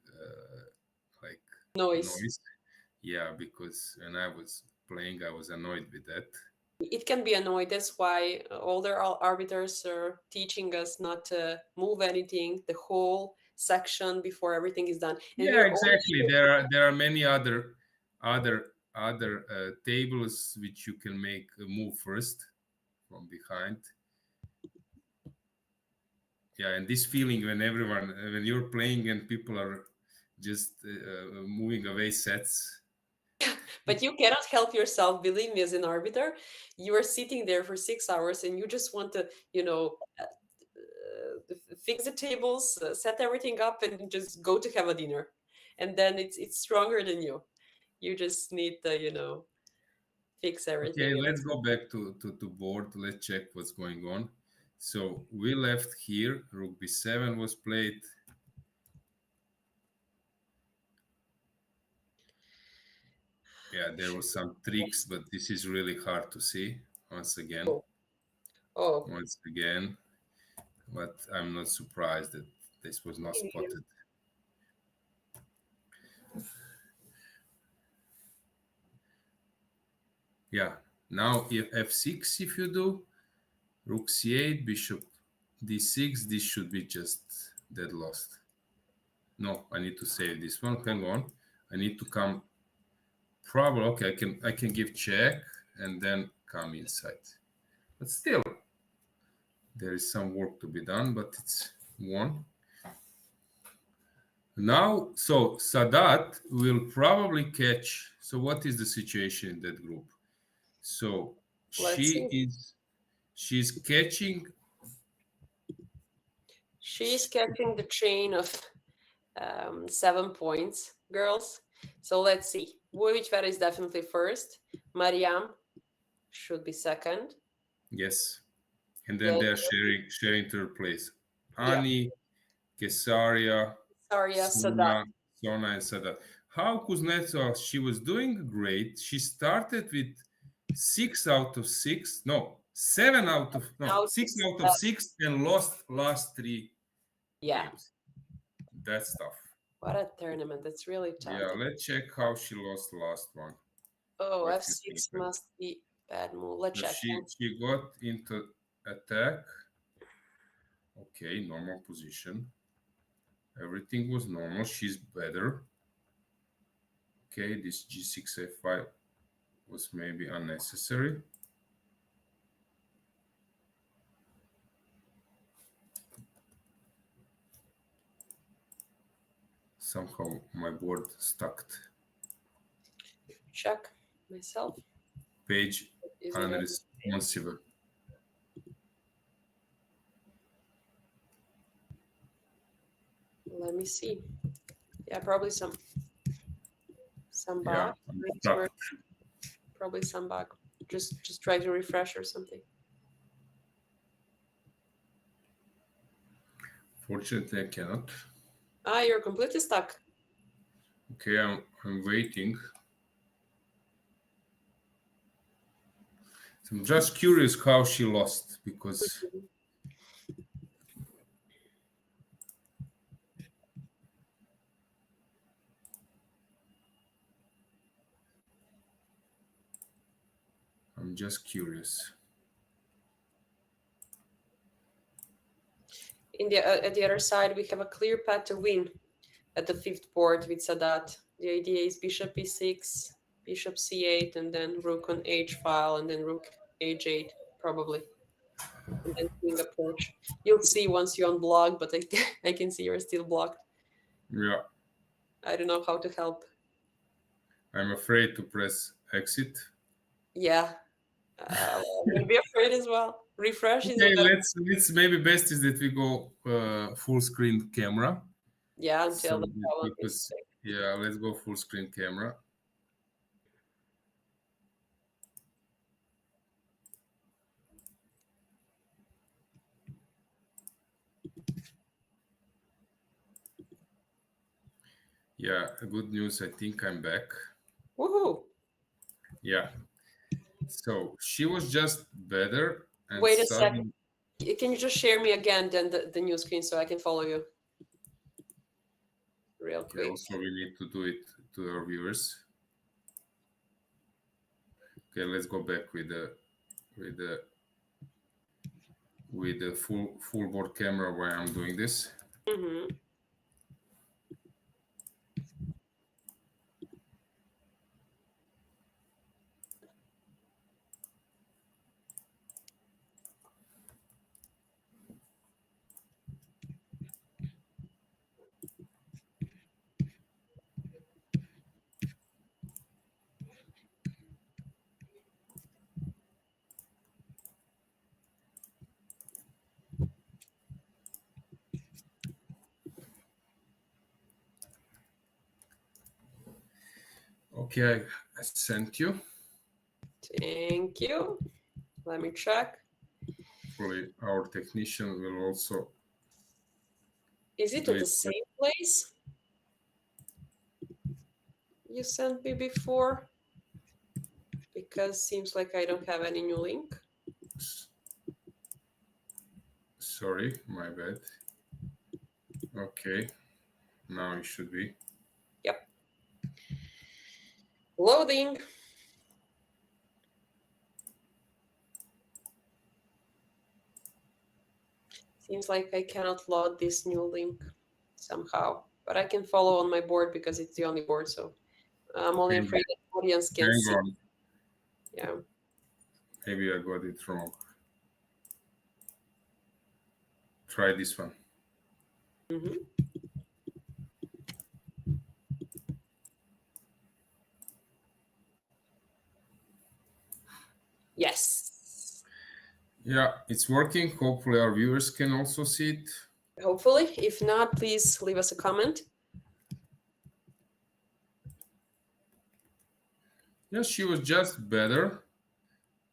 like noise. Yeah, because when I was playing, I was annoyed with that. It can be annoyed. That's why older arbiters are teaching us not to move anything, the whole section before everything is done. And yeah, exactly. There are many other tables which you can make a move first from behind. Yeah, and this feeling when you're playing and people are just moving away sets. But you cannot help yourself. Believe me, as an arbiter, you are sitting there for 6 hours and you just want to, fix the tables, set everything up, and just go to have a dinner. And then it's stronger than you. You just need to, fix Okay, everything. let's go back to board. Let's check what's going on. So we left here. Rook b7 was played. Yeah, there was some tricks, but this is really hard to see once again. Oh. Once again, but I'm not surprised that this was not spotted. Yeah, now if f6 if you do, rook c8, bishop d6, this should be just dead lost. No, I need to save this one. Hang on, I need to come. Probably okay. I can give check and then come inside. But still, there is some work to be done. But it's won. Now, so Sadat will probably catch. So what is the situation in that group? So she's catching. She's catching the chain of 7 points, girls. So let's see. Which Vera is definitely first. Mariam should be second. Yes, and then they're sharing third place. Ani, Kesaria, Sadat. Sona, and Sadat. How Kuznetsova? She was doing great. She started with 6 out of 6. No, 7 out of no 6 out of 6 and lost last 3 games. That's tough. What a tournament. That's really tough. Yeah, let's check how she lost the last one. Oh, f6 must be bad move. Let's check. She got into attack. Okay, normal position. Everything was normal. She's better. Okay, this g6 f5 was maybe unnecessary. Somehow my board stuck. Check myself. Page unresponsive. Let me see. Yeah, probably some bug. Yeah, probably some bug. Just try to refresh or something. Fortunately, I cannot. You're completely stuck. Okay, I'm waiting. So I'm just curious how she lost because I'm just curious. At the other side, we have a clear path to win at the 5th board with Sadat. The idea is bishop e6, bishop c8, and then rook on h file, and then rook h8, probably. And then king approach. You'll see once you unblock, but I can see you're still blocked. Yeah. I don't know how to help. I'm afraid to press exit. Yeah. I'll be afraid as well. Refresh is okay, let's maybe best is that we go full screen camera. Yeah, until the problem is yeah, let's go full screen camera. Yeah, good news. I think I'm back. Woohoo! Yeah. So she was just better. And wait a second. Can you just share me again then the new screen so I can follow you? Real quick. Also, we need to do it to our viewers. Okay, let's go back with the full board camera where I'm doing this. Mm-hmm. Okay, I sent you. Thank you. Let me check. Probably our technician will also. Is it at the same place you sent me before? Because seems like I don't have any new link. Sorry, my bad. Okay, now it should be. Yep. Loading. Seems like I cannot load this new link somehow, but I can follow on my board because it's the only board. So I'm only afraid that the audience can see. On. Yeah. Maybe I got it wrong. Try this one. Mm-hmm. Yes. Yeah, it's working. Hopefully our viewers can also see it. Hopefully. If not, please leave us a comment. Yeah, she was just better.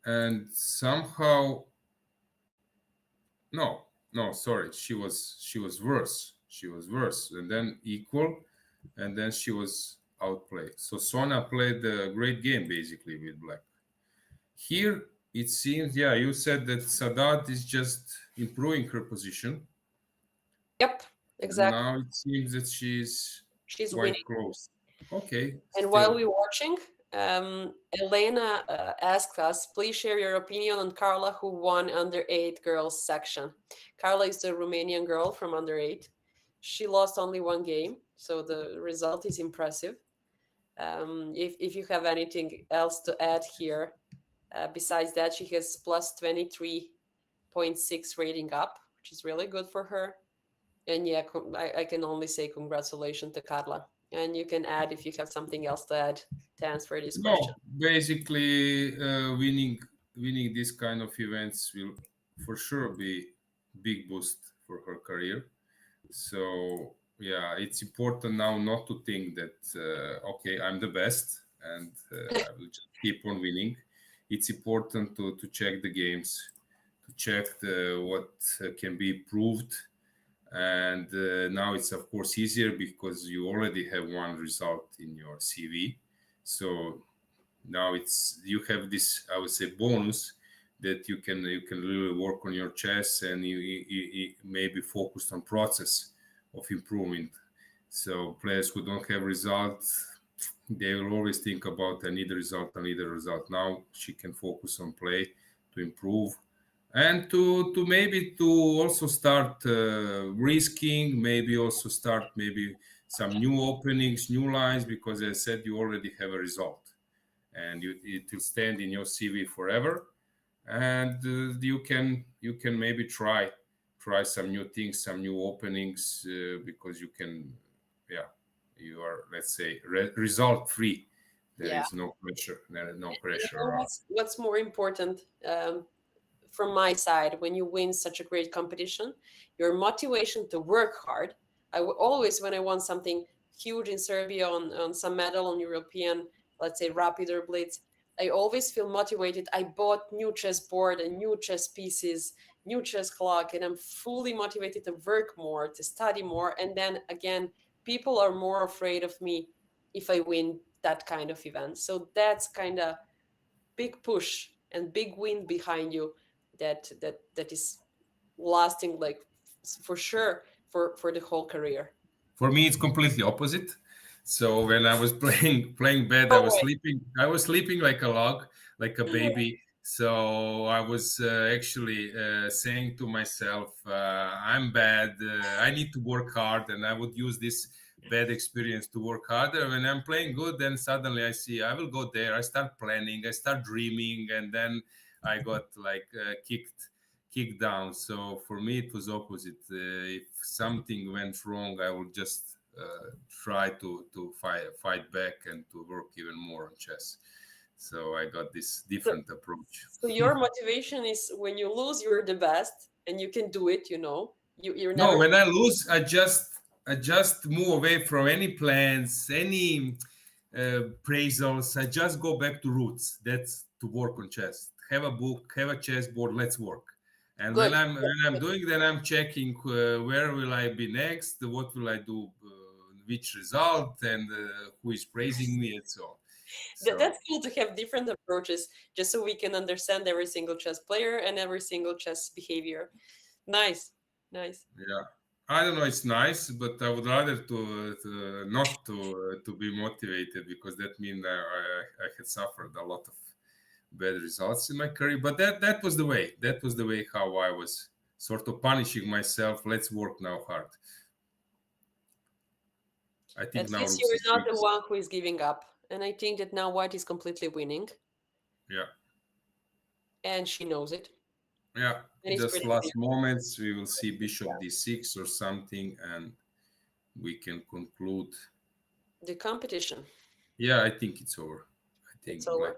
And somehow no, sorry. She was worse. She was worse. And then equal. And then she was outplayed. So Sona played a great game basically with black. Here it seems, yeah, you said that Sadat is just improving her position. Yep, exactly. Now it seems that she's quite winning. close. Okay. And while we're watching, Elena asked us, please share your opinion on Carla, who won under-8 girls section. Carla is the Romanian girl from under-8. She lost only one game, so the result is impressive. If you have anything else to add here, besides that, she has plus 23.6 rating up, which is really good for her. And yeah, I can only say congratulations to Carla. And you can add if you have something else to add to answer this question. Basically, winning this kind of events will for sure be big boost for her career. So yeah, it's important now not to think that okay, I'm the best and I will just keep on winning. It's important to check the games, to check what can be improved. And now it's of course easier because you already have one result in your CV. So now you have this, I would say, bonus that you can really work on your chess and you maybe focus on process of improvement. So players who don't have results, they will always think about I need a result. Now she can focus on play to improve and to maybe to also start risking, maybe also start maybe some new openings, new lines, because as I said, you already have a result and it will stand in your CV forever. And you can maybe try some new things, some new openings, because you can, you are, let's say, result free. There is no pressure. No pressure. You know what's more important from my side when you win such a great competition? Your motivation to work hard. I always, when I won something huge in Serbia on some medal on European, let's say rapid or blitz, I always feel motivated. I bought new chess board and new chess pieces, new chess clock, and I'm fully motivated to work more, to study more. And then again, people are more afraid of me if I win that kind of event. So that's kind of big push and big win behind you that is lasting, like for sure for the whole career. For me, it's completely opposite. So when I was playing bad, I was sleeping like a log, like a baby. So I was actually saying to myself, I'm bad. I need to work hard, and I would use this bad experience to work harder. When I'm playing good, then suddenly I see I will go there. I start planning, I start dreaming, and then I got like kicked down. So for me, it was opposite. If something went wrong, I would just try to fight back and to work even more on chess. So I got this different approach. So your motivation is when you lose, you're the best, and you can do it. You're No, never. when I lose, I just move away from any plans, any appraisals. I just go back to roots. That's to work on chess. Have a book, have a chessboard. Let's work. And Good. when I'm doing, then I'm checking where will I be next, what will I do, which result, and who is praising me, and so on. So That's cool to have different approaches, just so we can understand every single chess player and every single chess behavior. Nice, nice. yeah, I don't know. It's nice, but I would rather to not to be motivated, because that means I had suffered a lot of bad results in my career. But that was the way. That was the way how I was sort of punishing myself. Let's work now hard. I think At now least Rook you're not the C6. one who is giving up. And I think that now White is completely winning, Yeah, and she knows it. yeah. And it's Just pretty last clear. moments, we will see Bishop D6 or something, and we can conclude. The competition, Yeah, I think it's over. I it's think over.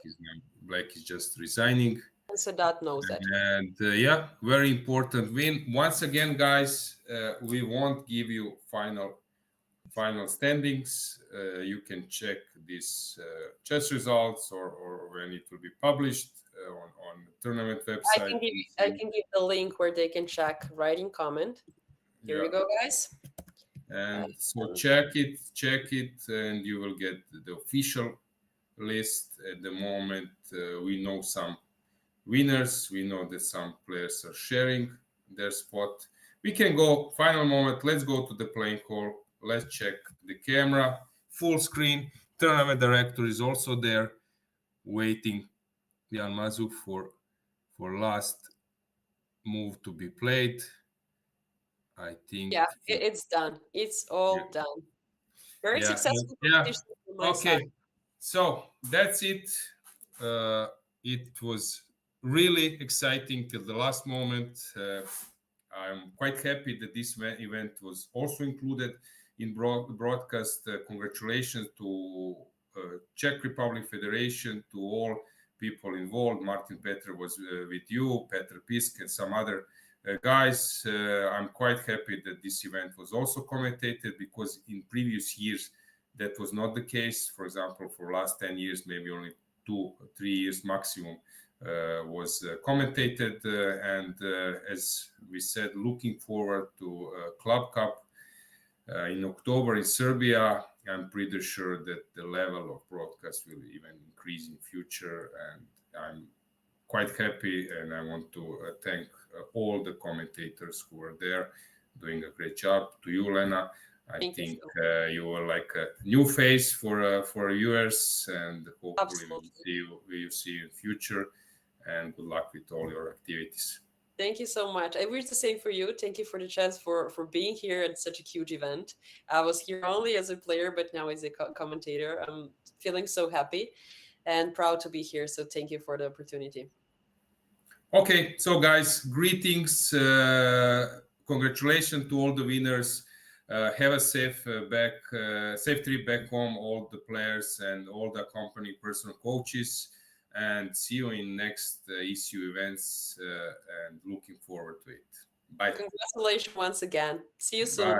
Black is just resigning. And Sadat knows that. And yeah, very important win. Once again, guys, we won't give you final standings. You can check these chess results, or when it will be published on the tournament website. I can give the link where they can check writing comment. Here Yeah. you go, guys. And so check it, and you will get the official list. At the moment, we know some winners. We know that some players are sharing their spot. We can go final moment. Let's go to the playing hall. Let's check the camera, full screen. Tournament director is also there, waiting, Jan Mazuk, for last move to be played. I think. Yeah, it's done. It's all done. Very successful competition from my Okay, side. so that's it. It was really exciting till the last moment. I'm quite happy that this event was also included in broadcast. Congratulations to Czech Republic Federation, to all people involved. Martin Petr was with you, Petr Pisk, and some other guys. I'm quite happy that this event was also commentated, because in previous years that was not the case. For example, for last 10 years, maybe only 2-3 years maximum was commentated. And as we said, looking forward to Club Cup in October in Serbia. I'm pretty sure that the level of broadcast will even increase in future, and I'm quite happy, and I want to thank all the commentators who are there doing a great job. To you, Lena, I think you were like a new face for viewers, and hopefully we will see you in future. And good luck with all your activities. Thank you so much. I wish the same for you. Thank you for the chance for being here at such a huge event. I was here only as a player, but now as a commentator. I'm feeling so happy and proud to be here. So thank you for the opportunity. Okay, so guys, greetings. Congratulations to all the winners. Have a safe trip back home, all the players and all the company personal coaches. And see you in next ECU events, and looking forward to it. Bye. Congratulations once again. See you soon. Bye.